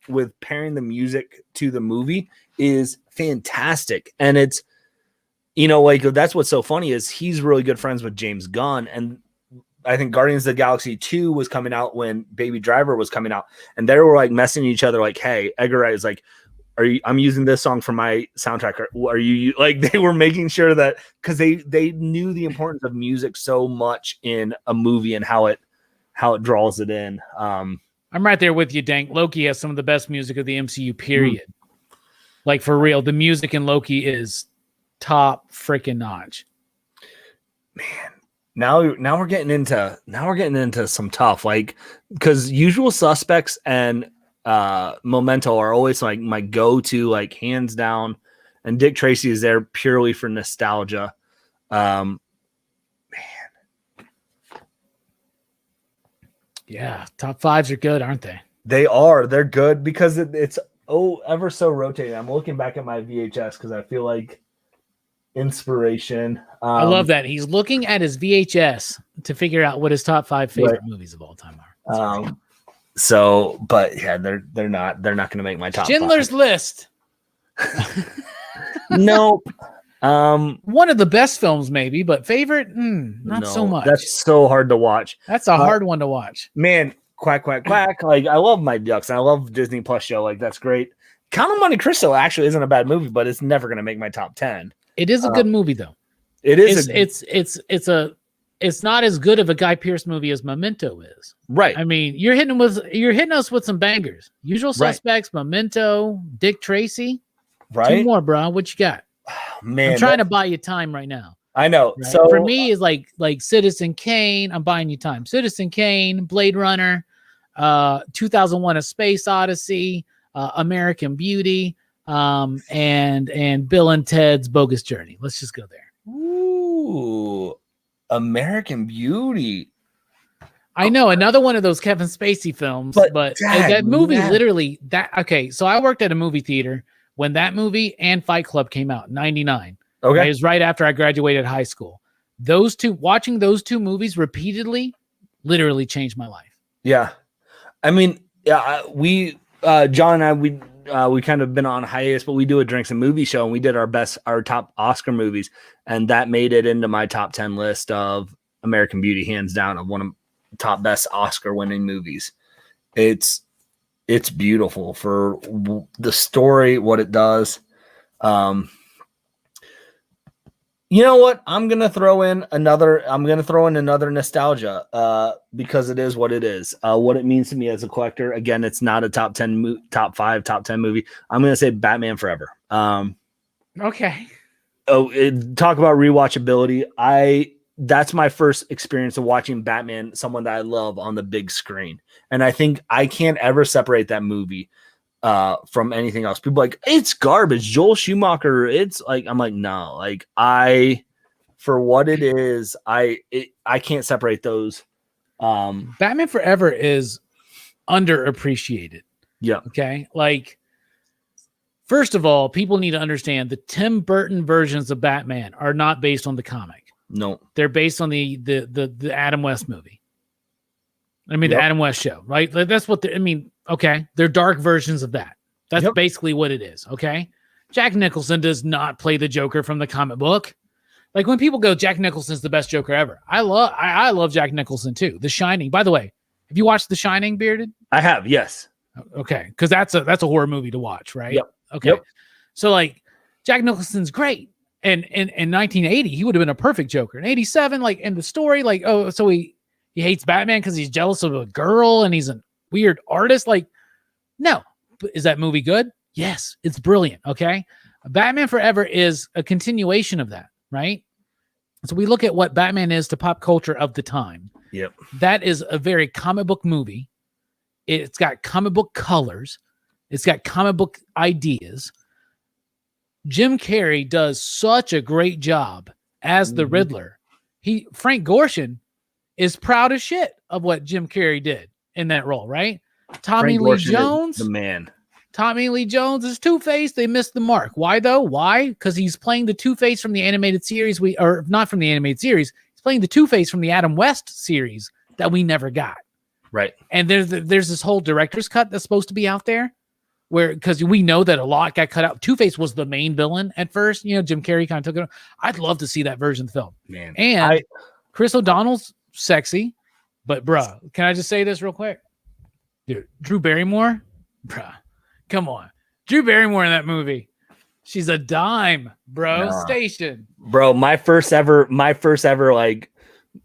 with pairing the music to the movie is fantastic. And it's, like that's what's so funny is he's really good friends with James Gunn. And I think Guardians of the Galaxy 2 was coming out when Baby Driver was coming out. And they were like messing each other like, hey, Edgar Wright is like, I'm using this song for my soundtrack. Are you like, they were making sure that because they knew the importance of music so much in a movie and how it draws it in. I'm right there with you, Dank. Loki has some of the best music of the MCU period. Like for real, the music in Loki is top freaking notch. Man, now we're getting into some tough, like, because Usual Suspects and Memento are always like my go-to, like hands down, and Dick Tracy is there purely for nostalgia. Man, yeah, top fives are good, aren't they? They're good because it's ever so rotating. I'm looking back at my VHS because I feel like inspiration. I love that he's looking at his VHS to figure out what his top 5 favorite movies of all time are. So, but yeah, they're not going to make my top Schindler's 5. List. Nope. One of the best films, maybe, but favorite, not so much. That's so hard to watch. That's a hard one to watch. Man, quack, quack, quack. Like, I love My Ducks. And I love Disney Plus show. Like, that's great. Count on Monte Cristo actually isn't a bad movie, but it's never going to make my top 10. It is a good movie, though. It is. It's not as good of a Guy Pearce movie as Memento is. Right. I mean, you're hitting us with some bangers. Usual Suspects, Memento, Dick Tracy. Right. 2 more, bro. What you got? Oh, man, I'm trying to buy you time right now. I know. Right? So for me, is like Citizen Kane. I'm buying you time. Citizen Kane, Blade Runner, 2001: A Space Odyssey, American Beauty, and Bill and Ted's Bogus Journey. Let's just go there. Ooh, American Beauty. I know, another one of those Kevin Spacey films, but that movie literally okay. So I worked at a movie theater when that movie and Fight Club came out in 99. Okay. It was right after I graduated high school. Watching those 2 movies repeatedly literally changed my life. Yeah. I mean, yeah, John and I, we kind of been on hiatus, but we do a drinks and movie show and we did our top Oscar movies. And that made it into my top 10 list of American Beauty, hands down, of one of the top best Oscar winning movies. It's beautiful for the story, what it does. You know what? I'm going to throw in another nostalgia because it is what it is. What it means to me as a collector. Again, it's not a top 10, top 5, top 10 movie. I'm going to say Batman Forever. Okay. Talk about rewatchability. That's my first experience of watching Batman, someone that I love, on the big screen. And I think I can't ever separate that movie from anything else. People are like, it's garbage, Joel Schumacher. It's like, I'm like, no, like for what it is, I can't separate those. Batman Forever is underappreciated. Yeah. Okay. Like, first of all, people need to understand the Tim Burton versions of Batman are not based on the comic. No, they're based on the Adam West movie. I mean, the Adam West show, right? That's what okay. They're dark versions of that. That's basically what it is. Okay. Jack Nicholson does not play the Joker from the comic book. Like, when people go, Jack Nicholson's the best Joker ever. I love Jack Nicholson too. The Shining, by the way, have you watched The Shining, Bearded? I have. Yes. Okay. Cause that's a horror movie to watch, right? Yep. Okay. Yep. So like, Jack Nicholson's great. And in 1980, he would have been a perfect Joker. In 87, like, in the story, like, so he he hates Batman because he's jealous of a girl and he's a weird artist. Like, no. Is that movie good? Yes, it's brilliant. Okay. Batman Forever is a continuation of that, right? So we look at what Batman is to pop culture of the time. Yep. That is a very comic book movie. It's got comic book colors. It's got comic book ideas. Jim Carrey does such a great job as the Riddler. Frank Gorshin is proud as shit of what Jim Carrey did in that role, right? Tommy Lee Jones, the man. Tommy Lee Jones is Two-Face. They missed the mark. Why though? Why? Because he's playing the Two-Face from the animated series. Or not from the animated series. He's playing the Two-Face from the Adam West series that we never got. Right. And there's this whole director's cut that's supposed to be out there, where because we know that a lot got cut out. Two-Face was the main villain at first. You know, Jim Carrey kind of took it. I'd love to see that version of the film. Man, and Chris O'Donnell's sexy, but bruh, can I just say this real quick, dude? Drew Barrymore, bruh. Come on. Drew Barrymore in that movie. She's a dime, bro. Nah. Station. Bro, my first ever like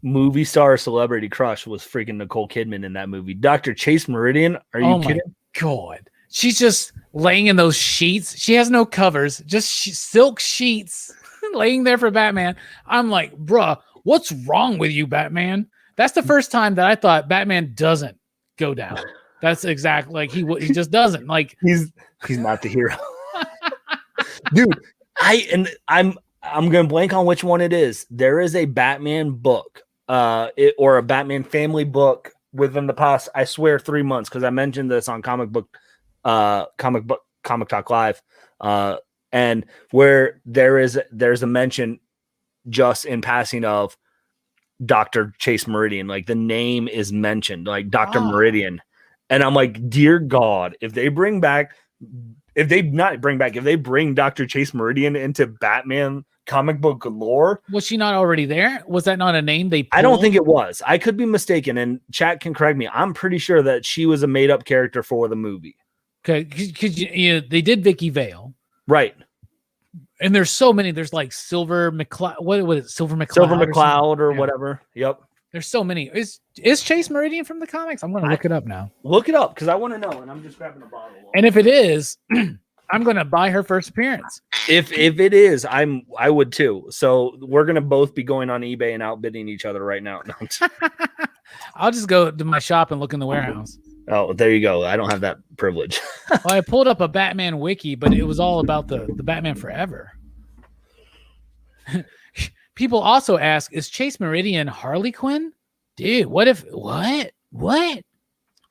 movie star celebrity crush was freaking Nicole Kidman in that movie. Dr. Chase Meridian. Are you kidding? God. She's just laying in those sheets. She has no covers, just silk sheets laying there for Batman. I'm like, bruh, what's wrong with you, Batman? That's the first time that I thought Batman doesn't go down. That's exactly like he just doesn't like. He's not the hero, dude. I'm gonna blank on which one it is. There is a Batman book, or a Batman family book within the past, I swear, 3 months, because I mentioned this on Comic Talk Live, and where there's a mention just in passing of Dr. Chase Meridian, like the name is mentioned, like Dr. Meridian. And I'm like, dear God, if they bring Dr. Chase Meridian into Batman comic book lore. Was she not already there? Was that not a name they pulled? I don't think it was. I could be mistaken, and chat can correct me. I'm pretty sure that she was a made-up character for the movie. Okay, because they did Vicky Vale. Right. And there's so many. There's like Silver McCloud. What is it? Silver McCloud. Silver McCloud or whatever. Yep. There's so many. Is Chase Meridian from the comics? I'm going to look it up now. Look it up because I want to know, and I'm just grabbing a bottle. And if it is, I'm going to buy her first appearance. If it is, I would too. So we're going to both be going on eBay and outbidding each other right now. I'll just go to my shop and look in the warehouse. Oh, there you go. I don't have that privilege. Well, I pulled up a Batman wiki, but it was all about the Batman Forever. People also ask, is Chase Meridian Harley Quinn? Dude, what?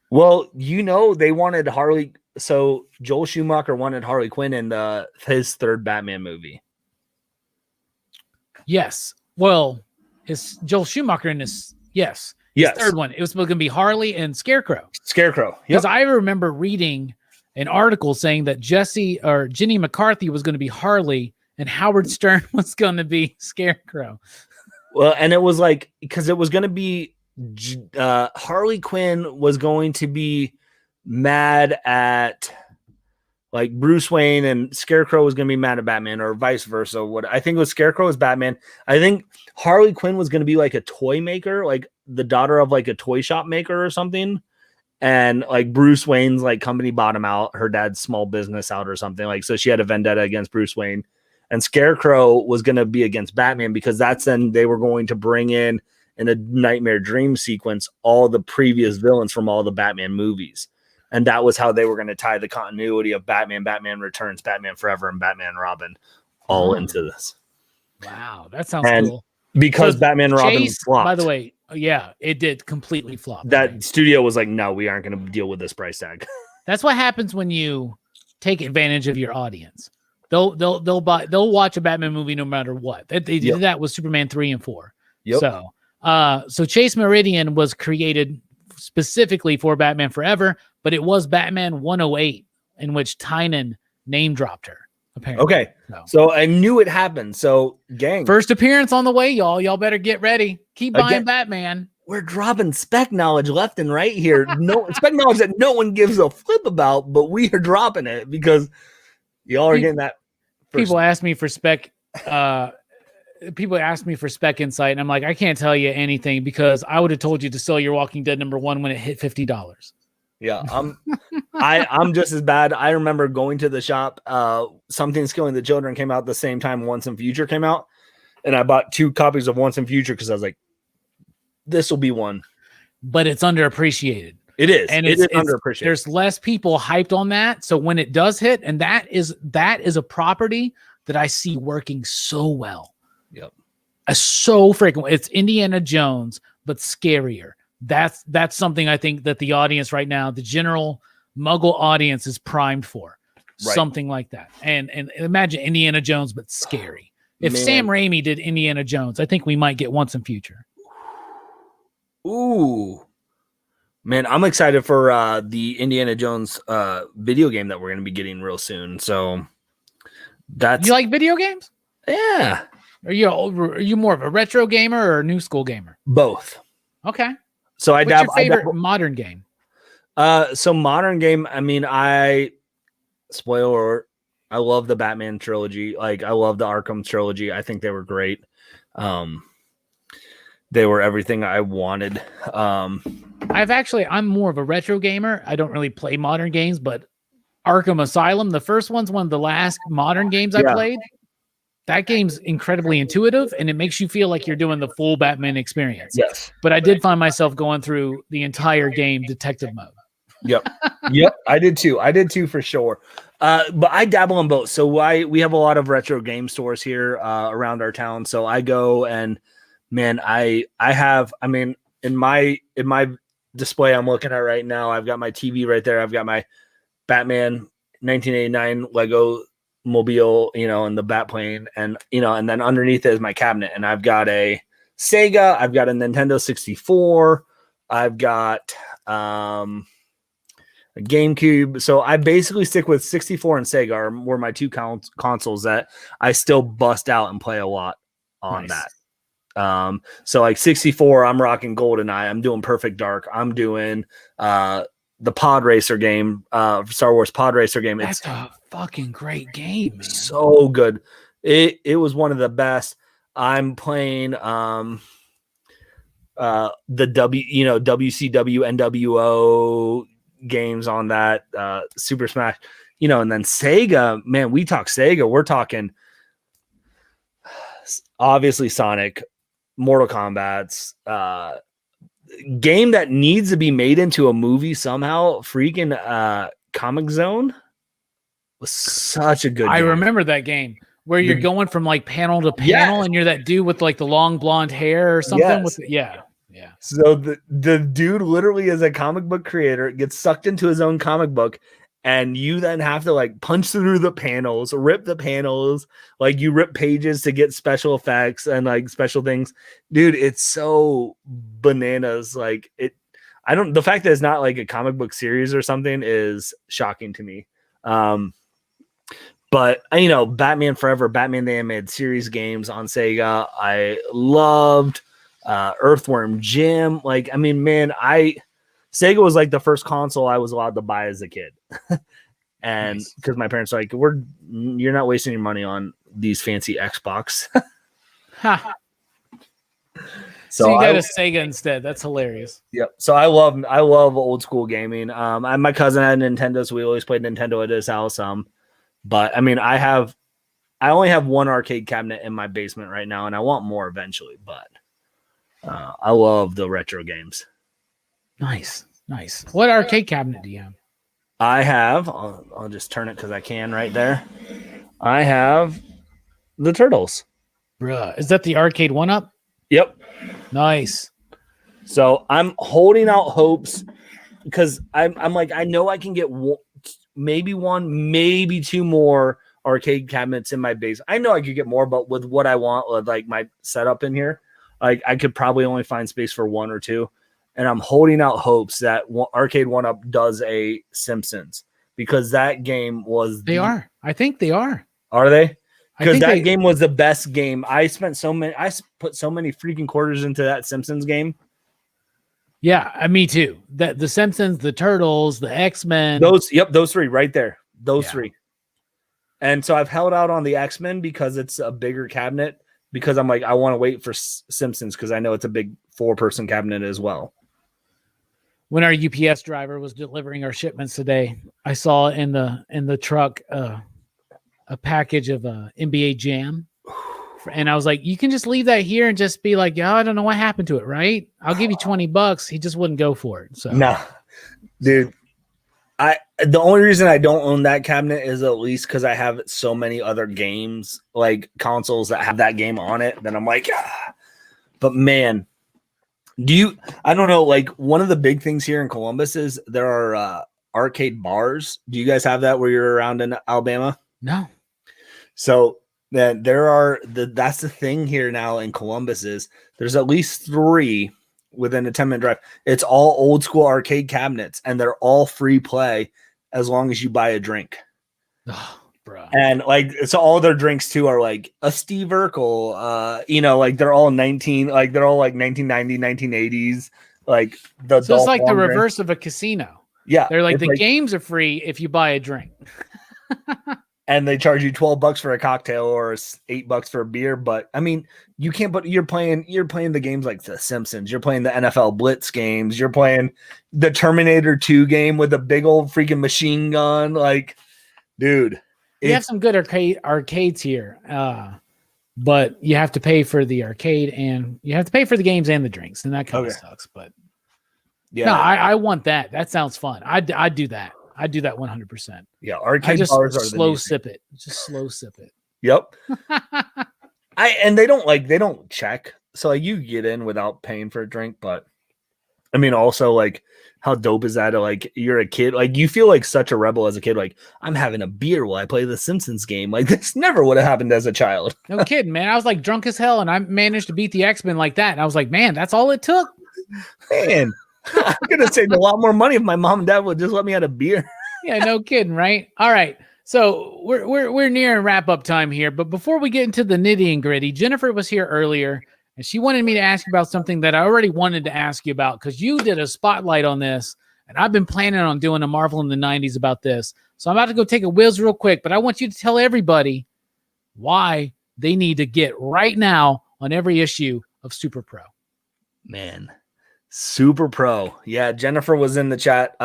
Well, they wanted Harley. So Joel Schumacher wanted Harley Quinn in his third Batman movie. Yes. Well, Joel Schumacher in his, yes. His third one. It was going to be Harley and Scarecrow. Because I remember reading an article saying that Jenny McCarthy was going to be Harley and Howard Stern was going to be Scarecrow. Well, and it was like, because it was going to be Harley Quinn was going to be mad at like Bruce Wayne, and Scarecrow was going to be mad at Batman, or vice versa. What I think was Scarecrow was Batman. I think Harley Quinn was going to be like a toy maker, like the daughter of like a toy shop maker or something. And like Bruce Wayne's like company bought him out, her dad's small business out or something, like, so she had a vendetta against Bruce Wayne. And Scarecrow was going to be against Batman because that's then they were going to bring in a nightmare dream sequence all the previous villains from all the Batman movies. And that was how they were going to tie the continuity of Batman, Batman Returns, Batman Forever, and Batman Robin all into this. Wow, that sounds cool. Because Batman Robin flopped. By the way, yeah, it did completely flop. That studio was like, no, we aren't going to deal with this price tag. That's what happens when you take advantage of your audience. They'll watch a Batman movie no matter what. They did that with Superman 3 and 4. Yep. So Chase Meridian was created specifically for Batman Forever, but it was Batman 108 in which Tynan name dropped her. Apparently. Okay. So I knew it happened. So gang, first appearance on the way, y'all. Y'all better get ready. Keep buying Batman. We're dropping spec knowledge left and right here. No spec knowledge that no one gives a flip about, but we are dropping it because y'all are getting that. People ask me for spec people ask me for spec insight, and I'm like, I can't tell you anything because I would have told you to sell your Walking Dead #1 when it hit $50. Yeah, I'm just as bad. I remember going to the shop. Something's Killing the Children came out the same time Once and Future came out, and I bought 2 copies of Once and Future because I was like, this will be one. But it's underappreciated. It is, and it's underappreciated. There's less people hyped on that, so when it does hit, and that is a property that I see working so well. Yep, so freaking. It's Indiana Jones, but scarier. That's something I think that the audience right now, the general Muggle audience, is primed for. Right. Something like that. And imagine Indiana Jones, but scary. If Sam Raimi did Indiana Jones, I think we might get Once and Future. Ooh. Man, I'm excited for the Indiana Jones video game that we're going to be getting real soon. So that's... You like video games? Yeah. Are you more of a retro gamer or a new school gamer? Both. Okay. So What's your favorite modern game? So modern game, I mean, spoiler, I love the Batman trilogy. Like, I love the Arkham trilogy. I think they were great. They were everything I wanted. I'm more of a retro gamer. I don't really play modern games, but Arkham Asylum, the first one's one of the last modern games I played. That game's incredibly intuitive, and it makes you feel like you're doing the full Batman experience. Yes. But I did find myself going through the entire game detective mode. Yep. I did too for sure. But I dabble in both. So we have a lot of retro game stores here around our town. So I go and, man, in my display I'm looking at right now, I've got my TV right there. I've got my Batman 1989 Lego mobile, and the bat plane, and then underneath it is my cabinet, and I've got a Sega, I've got a Nintendo 64, I've got a GameCube. So I basically stick with 64 and Sega were my 2 consoles that I still bust out and play a lot on. Nice. That. So like 64, I'm rocking GoldenEye, I'm doing Perfect Dark, I'm doing the Pod Racer game, Star Wars Pod Racer game. That's a fucking great game, man. So good. It was one of the best. I'm playing the WCW NWO games on that, Super Smash, and then Sega, man, we talk Sega, we're talking obviously Sonic, Mortal Kombat's, game that needs to be made into a movie somehow. Freaking Comic Zone was such a good game. I remember that game where you're going from like panel to panel, and you're that dude with like the long blonde hair or something. Yeah. So the dude literally is a comic book creator, gets sucked into his own comic book, and you then have to like punch through the panels, rip the panels, like you rip pages to get special effects and like special things. Dude, it's so bananas. Like the fact that it's not like a comic book series or something is shocking to me. But Batman Forever, Batman the Animated Series games on Sega, I loved. Earthworm Jim. Like, I mean, man, Sega was like the first console I was allowed to buy as a kid. And because my parents were like, you're not wasting your money on these fancy Xbox. So you got a Sega instead. That's hilarious. Yep. So I love old school gaming. My cousin had a Nintendo, so we always played Nintendo at his house. But I mean, I only have one arcade cabinet in my basement right now, and I want more eventually, but I love the retro games. Nice. What arcade cabinet do you have? I have, I'll just turn it because I can right there. I have the Turtles. Bruh, is that the arcade 1-up? Yep. Nice. So I'm holding out hopes because I'm like, I know I can get maybe 1, maybe 2 more arcade cabinets in my base. I know I could get more, but with what I want, with like my setup in here, like I could probably only find space for 1 or 2. And I'm holding out hopes that Arcade 1-Up does a Simpsons, because that game was... I think they are. Are they? Because that game was the best game. I put so many freaking quarters into that Simpsons game. Yeah, me too. The Simpsons, the Turtles, the X-Men. Those 3 right there. Those 3. And so I've held out on the X-Men because it's a bigger cabinet because I'm like, I want to wait for Simpsons because I know it's a big 4-person cabinet as well. When our UPS driver was delivering our shipments today, I saw in the truck a package of NBA Jam. And I was like, you can just leave that here and just be like, yeah, I don't know what happened to it, right? I'll give you $20. He just wouldn't go for it. So no, dude. The only reason I don't own that cabinet is at least because I have so many other games, like consoles that have that game on it. Then I'm like, But man, I don't know, like one of the big things here in Columbus is there are arcade bars. Do you guys have that where you're around in Alabama? No. So then that's the thing here now in Columbus is there's at least 3 within a 10-minute drive. It's all old school arcade cabinets and they're all free play as long as you buy a drink. Oh, bro. And like, so all their drinks too are like a Steve Urkel, like they're all 1990, 1980s. Like so it's like the reverse of a casino. Yeah. They're like the games are free if you buy a drink. And they charge you $12 for a cocktail or $8 for a beer. But I mean, you can't. But you're playing the games like The Simpsons. You're playing the NFL Blitz games. You're playing the Terminator 2 game with a big old freaking machine gun. Like, dude, you have some good arcades here, but you have to pay for the arcade and you have to pay for the games and the drinks, and that kind of sucks. But yeah, no, I want that. That sounds fun. I'd do that. I'd do that 100%. Yeah, arcade bars are slow sip it. Just slow sip it. Yep. And they don't check. So like you get in without paying for a drink, but I mean also like how dope is that? Like you're a kid, like you feel like such a rebel as a kid. Like I'm having a beer while I play the Simpsons game. Like this never would have happened as a child. No kidding, man. I was like drunk as hell and I managed to beat the X-Men like that. And I was like, man, that's all it took. Man, I could have saved a lot more money if my mom and dad would just let me have a beer. Yeah, no kidding, right? All right. So we're near wrap up time here, but before we get into the nitty and gritty, Jennifer was here earlier and she wanted me to ask you about something that I already wanted to ask you about because you did a spotlight on this and I've been planning on doing a Marvel in the 90s about this. So I'm about to go take a whiz real quick, but I want you to tell everybody why they need to get right now on every issue of Super Pro. Man, Super Pro. Yeah, Jennifer was in the chat.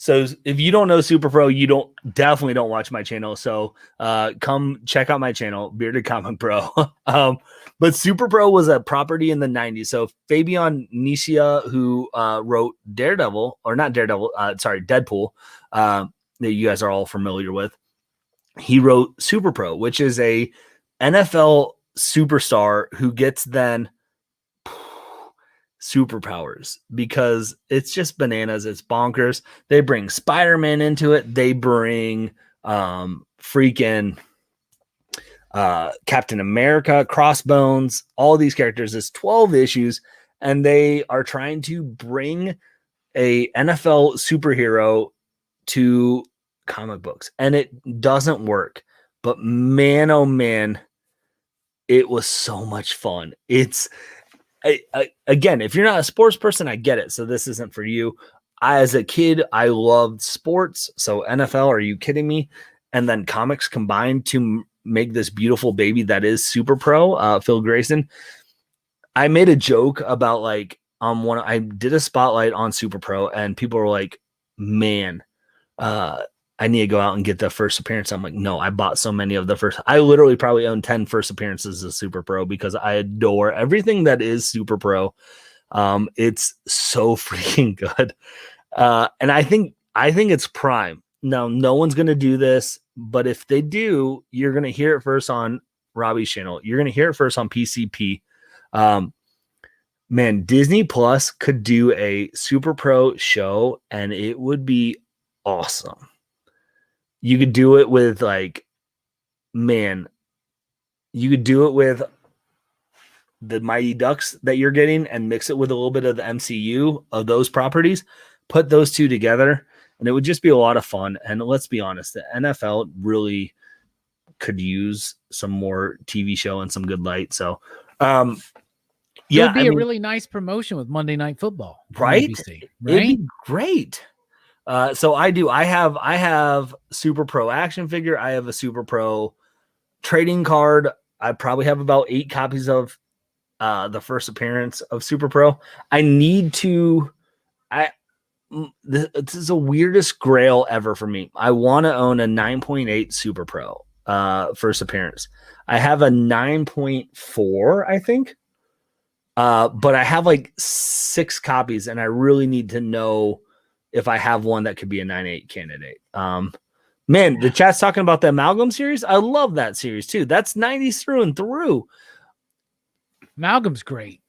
So if you don't know Super Pro, you definitely don't watch my channel. So come check out my channel, Bearded Comic Pro. But Super Pro was a property in the 90s. So Fabian Nicieza, who wrote Deadpool, that you guys are all familiar with. He wrote Super Pro, which is a NFL superstar who gets then superpowers because it's just bananas. It's bonkers. They bring Spider-Man into it. They bring freaking Captain America, Crossbones, all these characters. It's 12 issues and they are trying to bring a NFL superhero to comic books and it doesn't work. But man, oh man, it was so much fun. Again, if you're not a sports person, I get it. So this isn't for you. As a kid, I loved sports. So NFL, are you kidding me? And then comics combined to make this beautiful baby that is Super Pro, Phil Grayson. I made a joke about like I did a spotlight on Super Pro and people were like, man, I need to go out and get the first appearance. I'm like, no, I bought so many of the first. I literally probably own 10 first appearances of Super Pro because I adore everything that is Super Pro. It's so freaking good. And I think it's prime. Now, no one's going to do this, but if they do, you're going to hear it first on Robbie's channel. You're going to hear it first on PCP. Man, Disney Plus could do a Super Pro show and it would be awesome. You could do it with you could do it with the Mighty Ducks that you're getting and mix it with a little bit of the MCU of those properties, put those two together, and it would just be a lot of fun. And let's be honest, the NFL really could use some more TV show and some good light. So, it would be a really nice promotion with Monday Night Football. Right? ABC, right? It'd be great. So I have Super Pro action figure. I have a Super Pro trading card. I probably have about 8 copies of the first appearance of Super Pro. I need to. This is the weirdest grail ever for me. I want to own a 9.8 Super Pro first appearance. I have a 9.4, I think. But I have like 6 copies, and I really need to know if I have one that could be a 9.8 candidate. Man, the chat's talking about the Amalgam series. I love that series too. That's 90s through and through. Amalgam's great.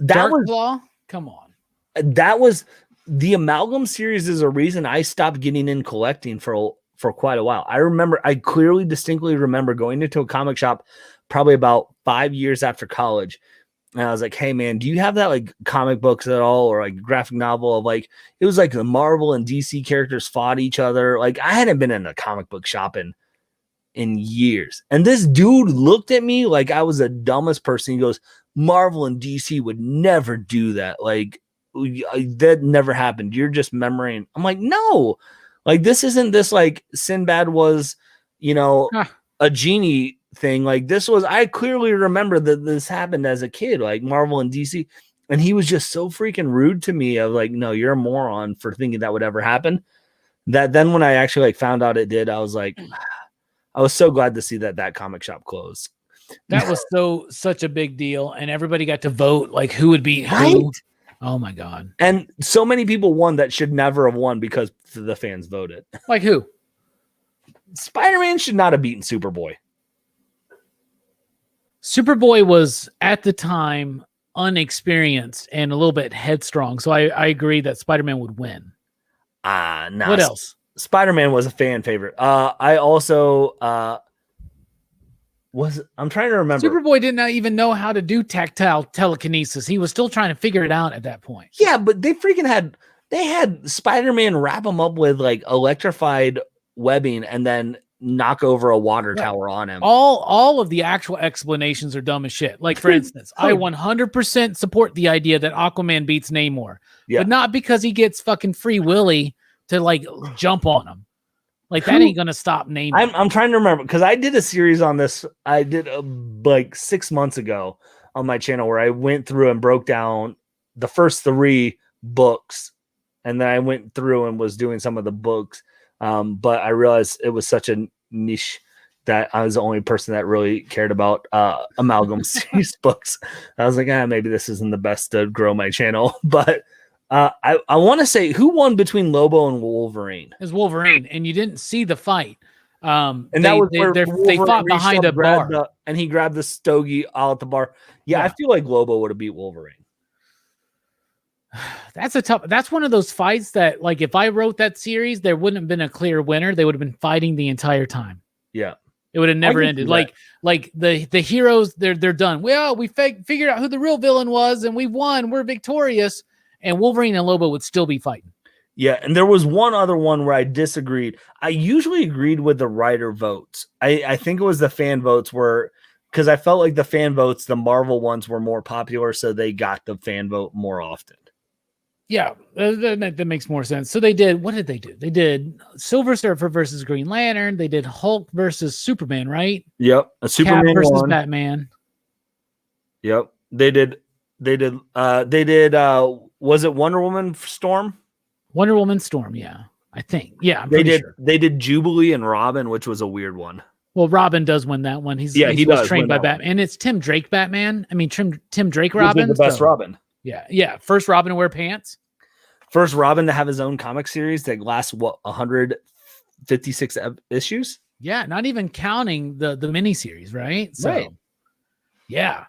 Dark Claw, come on. That was the Amalgam series is a reason I stopped getting in collecting for quite a while. I clearly distinctly remember going into a comic shop probably about 5 years after college. And I was like, hey man, do you have that like comic books at all, or like graphic novel of like, it was like the Marvel and DC characters fought each other. Like I hadn't been in a comic book shop in years. And this dude looked at me like I was the dumbest person. He goes, Marvel and DC would never do that. Like that never happened. You're just memorizing. I'm like, no, like this isn't this like Sinbad was, a genie thing. Like this was, I clearly remember that this happened as a kid, like Marvel and DC. And he was just so freaking rude to me of like, no, you're a moron for thinking that would ever happen. That then when I actually like found out it did, I was like, I was so glad to see that comic shop closed. That was such a big deal. And everybody got to vote like who would be right? who. Oh my God. And so many people won that should never have won because the fans voted. Like who? Spider-Man should not have beaten Superboy. Superboy was at the time unexperienced and a little bit headstrong. So I agree that Spider-Man would win. No. What else? Spider-Man was a fan favorite. I also I'm trying to remember. Superboy didn't even know how to do tactile telekinesis. He was still trying to figure it out at that point. Yeah, but they had Spider-Man wrap him up with like electrified webbing and then knock over a water tower on him. All of the actual explanations are dumb as shit. Like for instance, I 100% support the idea that Aquaman beats Namor, but not because he gets fucking Free Willy to like jump on him. Like that ain't gonna stop Namor. I'm trying to remember because I did a series on this. I did like 6 months ago on my channel where I went through and broke down the first 3 books, and then I went through and was doing some of the books. But I realized it was such a niche that I was the only person that really cared about Amalgam series books. I was like, maybe this isn't the best to grow my channel. But I want to say, who won between Lobo and Wolverine? It was Wolverine, and you didn't see the fight. And that was where they fought behind a bar. And he grabbed the stogie out at the bar. Yeah, I feel like Lobo would have beat Wolverine. That's one of those fights that, like, if I wrote that series, there wouldn't have been a clear winner. They would have been fighting the entire time. Yeah. It would have never ended. Like the heroes, they're done. Well, we figured out who the real villain was, and we won. We're victorious. And Wolverine and Lobo would still be fighting. Yeah, and there was one other one where I disagreed. I usually agreed with the writer votes. I think it was the fan votes because I felt like the fan votes, the Marvel ones were more popular, so they got the fan vote more often. Yeah, that makes more sense. So they did, what did they do? They did Silver Surfer versus Green Lantern. They did Hulk versus Superman, right? Yep. A Superman Cap versus won. Batman. Yep. They did, was it Wonder Woman Storm? Wonder Woman Storm, yeah. I think. Yeah, I'm they pretty did. sure. They did Jubilee and Robin, which was a weird one. Well, Robin does win that one. He was trained by Batman. And it's Tim Drake Batman. I mean, Tim Drake Robin. The best Robin. Yeah. First Robin to wear pants. First Robin to have his own comic series that lasts 156 issues. Yeah, not even counting the miniseries, right? So, right. Yeah.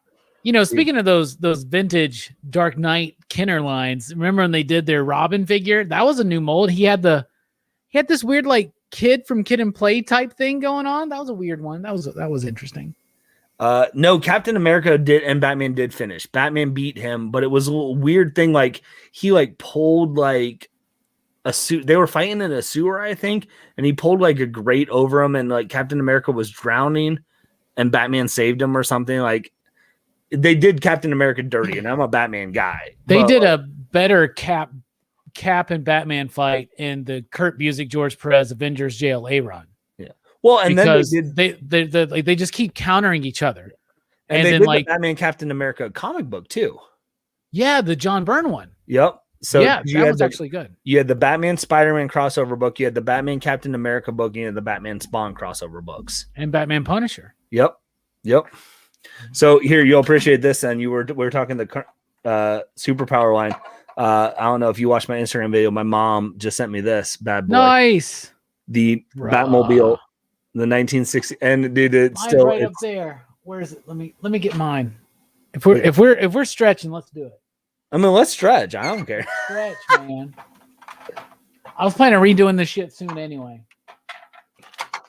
Speaking of those vintage Dark Knight Kenner lines, remember when they did their Robin figure? That was a new mold. He had this weird like kid from Kid and Play type thing going on. That was a weird one. That was interesting. No, Captain America did and Batman did finish. Batman beat him, but it was a little weird thing. Like he like pulled like a suit. They were fighting in a sewer, I think, and he pulled like a grate over him, and like Captain America was drowning, and Batman saved him or something. Like they did Captain America dirty, and I'm a Batman guy. They did a better Cap and Batman fight in the Kurt Busiek, George Perez Avengers JLA run. Yeah. Well, and because then they just keep countering each other. And they then did like the Batman Captain America comic book too. yeah, the John Byrne one. Yep. So yeah, that was actually good. You had the Batman Spider-Man crossover book, you had the Batman Captain America book, you had the Batman Spawn crossover books. And Batman Punisher. Yep. So here, you'll appreciate this. And we were talking the superpower line. I don't know if you watched my Instagram video. My mom just sent me this bad boy. Nice. The Batmobile, the 1960, and dude, it's Mine's still right up there. Where is it? Let me get mine. If we're stretching, let's do it. I mean, let's stretch. I don't care. Stretch, man. I was planning on redoing this shit soon anyway.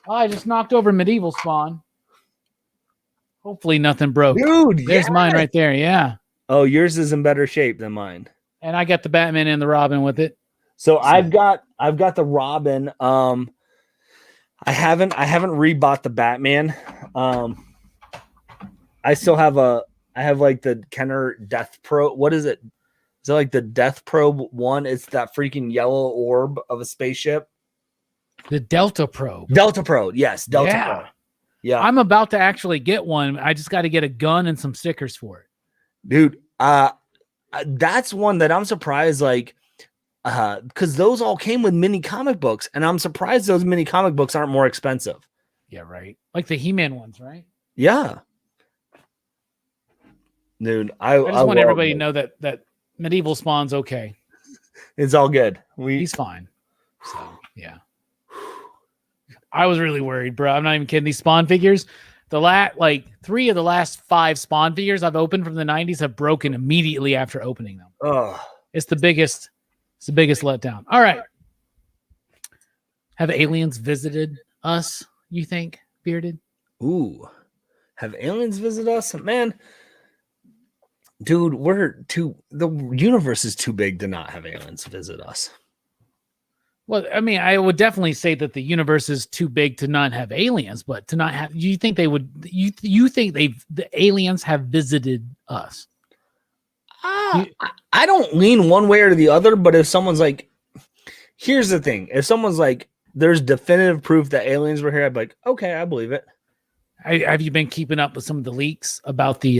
Oh, I just knocked over Medieval Spawn. Hopefully nothing broke. Dude, there's mine right there. Yeah. Oh, yours is in better shape than mine. And I got the Batman and the Robin with it. So I've got the Robin. I haven't rebought the Batman. I still have like the Kenner Death Probe. What is it? Is it like the Death Probe 1? It's that freaking yellow orb of a spaceship. The Delta Probe. Delta Probe. Yes, Delta Probe. Yeah. I'm about to actually get one. I just got to get a gun and some stickers for it. Dude, that's one that I'm surprised, like, because those all came with mini comic books, and I'm surprised those mini comic books aren't more expensive. Yeah, right. Like the He-Man ones, right? Yeah. Dude, I just want everybody to know that Medieval Spawn's okay. It's all good. He's fine. So, yeah. I was really worried, bro. I'm not even kidding. These Spawn figures, like 3 of the last 5 Spawn figures I've opened from the 90s have broken immediately after opening them. Oh, it's the biggest letdown. All right. Have aliens visited us, you think, Bearded? Ooh. Have aliens visited us? Man, dude, the universe is too big to not have aliens visit us. Well, I mean, I would definitely say that the universe is too big to not have aliens, but to not have, you think they would, you think the aliens have visited us? I don't lean one way or the other, but if someone's like, here's the thing. If someone's like, there's definitive proof that aliens were here, I'd be like, okay, I believe it. Have you been keeping up with some of the leaks about the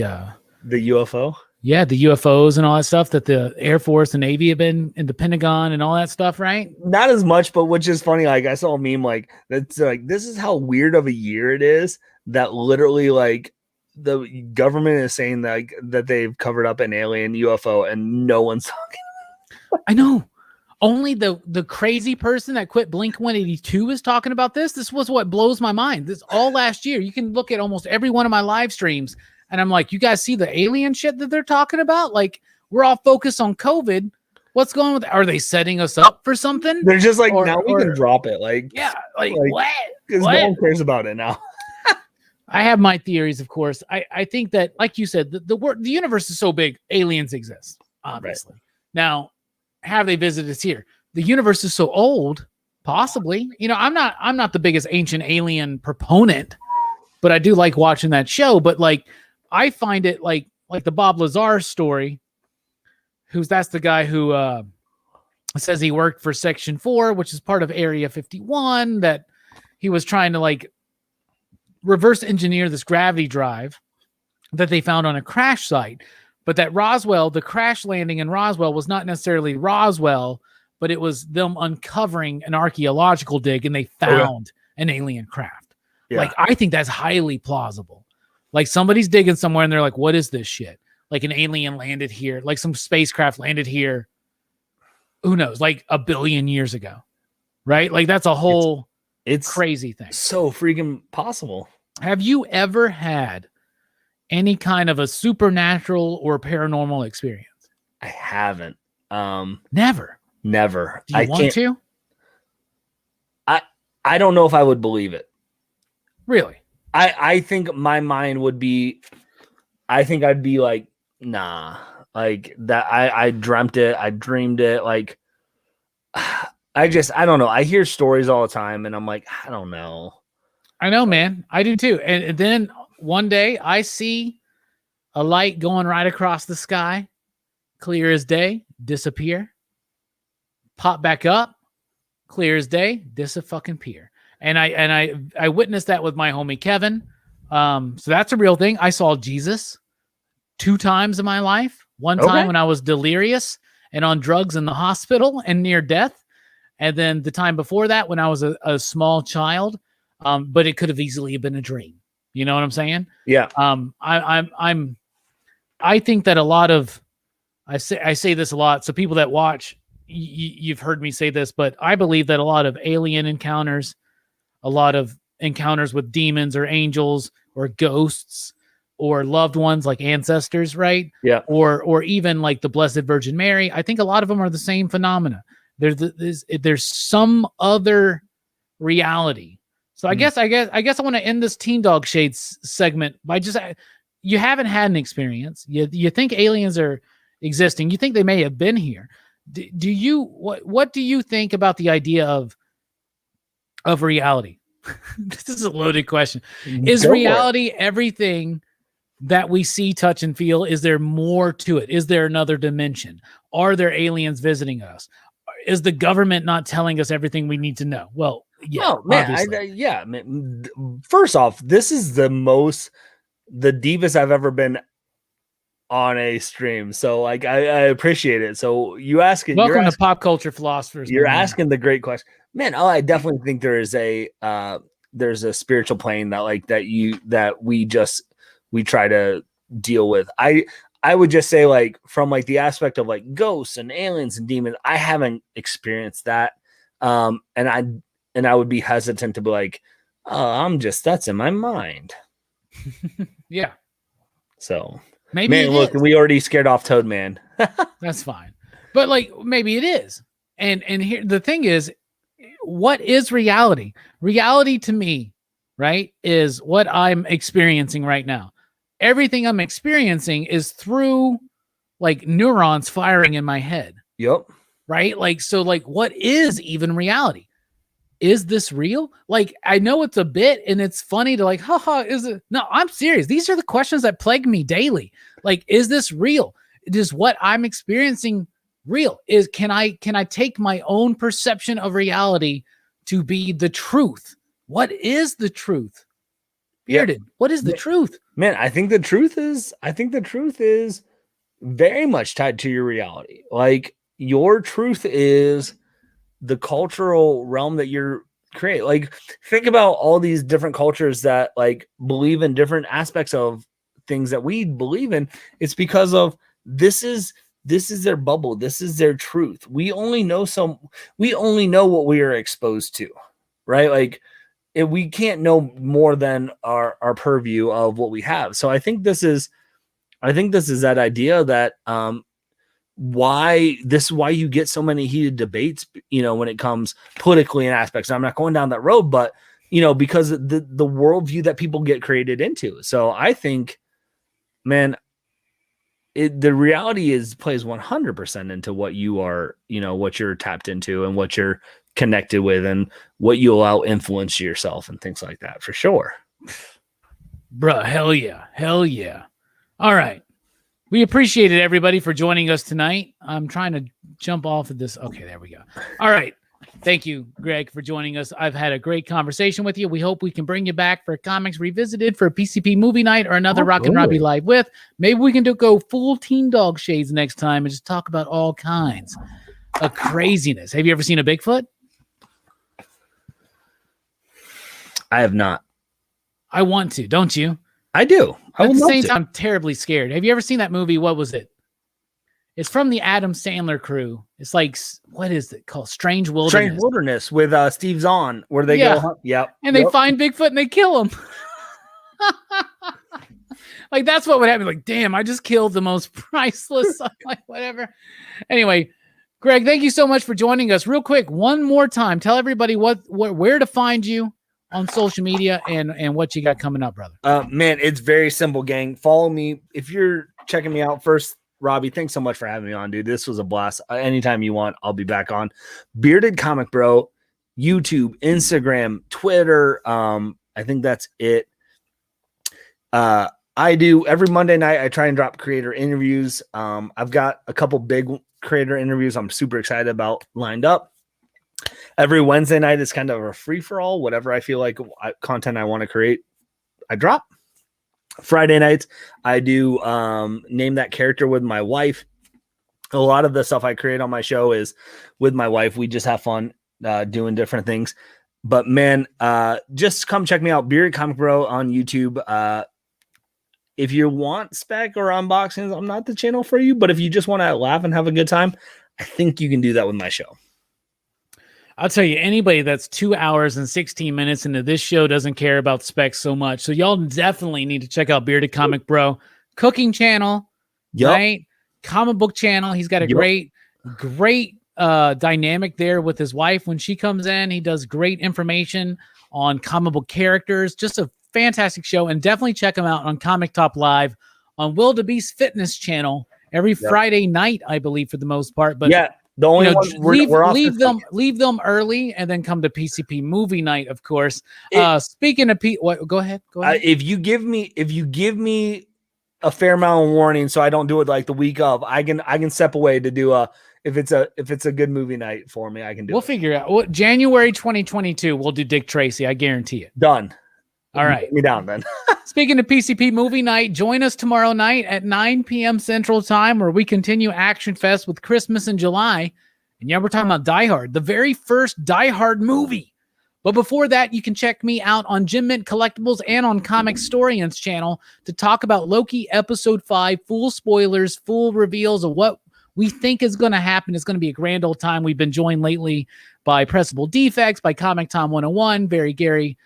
UFO? Yeah, the UFOs and all that stuff that the Air Force and Navy have been in the Pentagon and all that stuff, right? Not as much, but which is funny. Like I saw a meme like that's like, this is how weird of a year it is that literally like the government is saying that they've covered up an alien UFO and no one's talking. I know. Only the crazy person that quit Blink-182 is talking about this. This was what blows my mind. This all last year. You can look at almost every one of my live streams. And I'm like, you guys see the alien shit that they're talking about? Like, we're all focused on COVID. What's going on with? Are they setting us up for something? They're just like, now we can drop it. Like, yeah, like what? Because no one cares about it now. I have my theories, of course. I think that, like you said, the universe is so big, aliens exist, obviously. Right. Now, have they visited us here? The universe is so old, possibly. You know, I'm not the biggest ancient alien proponent, but I do like watching that show. But like, I find it like the Bob Lazar story, that's the guy who says he worked for Section 4, which is part of Area 51, that he was trying to like reverse engineer this gravity drive that they found on a crash site. But that Roswell, the crash landing in Roswell was not necessarily Roswell, but it was them uncovering an archaeological dig and they found an alien craft. Yeah. Like, I think that's highly plausible. Like somebody's digging somewhere and they're like, what is this shit? Like an alien landed here, like some spacecraft landed here. Who knows? Like 1 billion years ago, right? Like that's a whole it's crazy thing. So freaking possible. Have you ever had any kind of a supernatural or paranormal experience? I haven't. Never. Do you want to? I don't know if I would believe it. Really? I think my mind would be, I think I'd be like, nah, like that. I dreamt it. I dreamed it. Like, I don't know. I hear stories all the time and I'm like, I don't know. I know, man. I do too. And then one day I see a light going right across the sky, clear as day, disappear, pop back up, clear as day, disappear. And I witnessed that with my homie Kevin. So that's a real thing. I saw Jesus 2 times in my life. One time when I was delirious and on drugs in the hospital and near death. And then the time before that when I was a small child. But it could have easily been a dream. You know what I'm saying? Yeah. I think that a lot of, I say this a lot. So people that watch, you've heard me say this, but I believe that a lot of alien encounters, a lot of encounters with demons or angels or ghosts or loved ones like ancestors, right? Yeah. Or even like the Blessed Virgin Mary. I think a lot of them are the same phenomena. There's some other reality. So I guess I want to end this Teen Dog Shades segment by just, you haven't had an experience. You think aliens are existing. You think they may have been here. What do you think about the idea of reality? This is a loaded question. Is reality everything that we see, touch, and feel? Is there more to it? Is there another dimension? Are there aliens visiting us? Is the government not telling us everything we need to know? Well, yeah, man. First off, this is the deepest I've ever been on a stream. So like, I appreciate it. So welcome to Pop Culture Philosophers. You're asking the great question, man. Oh, I definitely think there's a spiritual plane that we try to deal with. I would just say, like, from like the aspect of like ghosts and aliens and demons, I haven't experienced that. And I would be hesitant to be like, oh, that's in my mind. Yeah. So maybe, man, look, we already scared off Toad Man. That's fine. But like, maybe it is. And here, the thing is, what is reality? Reality to me, right, is what I'm experiencing right now. Everything I'm experiencing is through like neurons firing in my head. Yep. Right? Like, so like, what is even reality? Is this real? Like, I know it's a bit and it's funny to like, haha, is it? No, I'm serious. These are the questions that plague me daily. Like, is this real? Is what I'm experiencing real? Can I take my own perception of reality to be the truth? What is the truth? Bearded. Yep. What is the truth? Man, I think the truth is very much tied to your reality. Like, your truth is the cultural realm that you're creating. Like, think about all these different cultures that like believe in different aspects of things that we believe in. It's because of this is their bubble. This is their truth. We only know what we are exposed to, right? Like, we can't know more than our purview of what we have. So I think this is that idea that why you get so many heated debates, when it comes politically in aspects. I'm not going down that road, but because the worldview that people get created into. So I think, man, the reality plays 100% into what you are, what you're tapped into and what you're connected with and what you allow influence yourself and things like that, for sure. Bruh, hell yeah. All right. We appreciate it, everybody, for joining us tonight. I'm trying to jump off of this. Okay, there we go. All right. Thank you, Greg, for joining us. I've had a great conversation with you. We hope we can bring you back for Comics Revisited, for a PCP movie night, or another Rockin Robbie Live with. Maybe we can go full Teen Dog Shades next time and just talk about all kinds of craziness. Have you ever seen a Bigfoot? I have not. I want to, don't you? I do. At the same time, I'm terribly scared. Have you ever seen that movie? What was it? It's from the Adam Sandler crew. It's like, what is it called? Strange Wilderness. Strange Wilderness with Steve Zahn, where they go. Yep. And they find Bigfoot and they kill him. Like, that's what would happen. Like, damn, I just killed the most priceless. Like, whatever. Anyway, Greg, thank you so much for joining us. Real quick, one more time, tell everybody where to find you on social media and what you got coming up, brother. Man, it's very simple, gang. Follow me. If you're checking me out first, Robbie, thanks so much for having me on, dude. This was a blast. Anytime you want, I'll be back on. Bearded Comic Bro, YouTube, Instagram, Twitter. I think that's it. I do every Monday night. I try and drop creator interviews. I've got a couple big creator interviews I'm super excited about lined up. Every Wednesday night is kind of a free for all. Whatever I feel like content I want to create, I drop. Friday nights, I do name that character with my wife. A lot of the stuff I create on my show is with my wife. We just have fun doing different things. But man, just come check me out, Bearded Comic Bro on YouTube. If you want spec or unboxings, I'm not the channel for you. But if you just want to laugh and have a good time, I think you can do that with my show. I'll tell you, anybody that's 2 hours and 16 minutes into this show doesn't care about specs so much. So y'all definitely need to check out Bearded Comic Bro cooking channel, right? Comic book channel. He's got a great dynamic there with his wife. When she comes in, he does great information on comic book characters. Just a fantastic show. And definitely check him out on Comic Top Live on Will DeBeast Fitness channel every Friday night, I believe, for the most part. But yeah. The only one leave them early and then come to PCP movie night, of course. Speaking of go ahead. If you give me a fair amount of warning, so I don't do it like the week of, I can step away to do if it's a good movie night for me, I can do. We'll figure it out. January 2022, we'll do Dick Tracy. I guarantee it. Done. All right. Put me down then. Speaking of PCP movie night, join us tomorrow night at 9 p.m. Central Time, where we continue Action Fest with Christmas in July. And yeah, we're talking about Die Hard, the very first Die Hard movie. But before that, you can check me out on Jim Mint Collectibles and on Comic Storian's channel to talk about Loki Episode 5, full spoilers, full reveals of what we think is going to happen. It's going to be a grand old time. We've been joined lately by Pressable Defects, by Comic Tom 101, Very Gary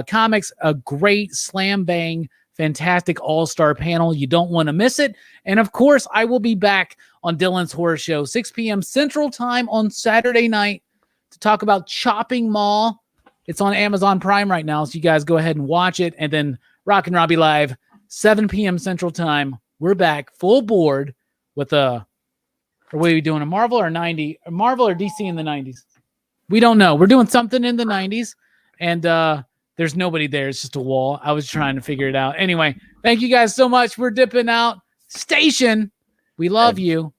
Comics, a great slam bang, fantastic all-star panel. You don't want to miss it. And of course, I will be back on Dylan's Horror Show, 6 p.m. Central Time on Saturday night to talk about Chopping Mall. It's on Amazon Prime right now, so you guys go ahead and watch it. And then Rockin Robbie Live, 7 p.m. Central Time. We're back full board with what are we doing, a Marvel or 90? A Marvel or DC in the 90s? We don't know. We're doing something in the 90s. And there's nobody there. It's just a wall. I was trying to figure it out. Anyway, thank you guys so much. We're dipping out. Station, we love you.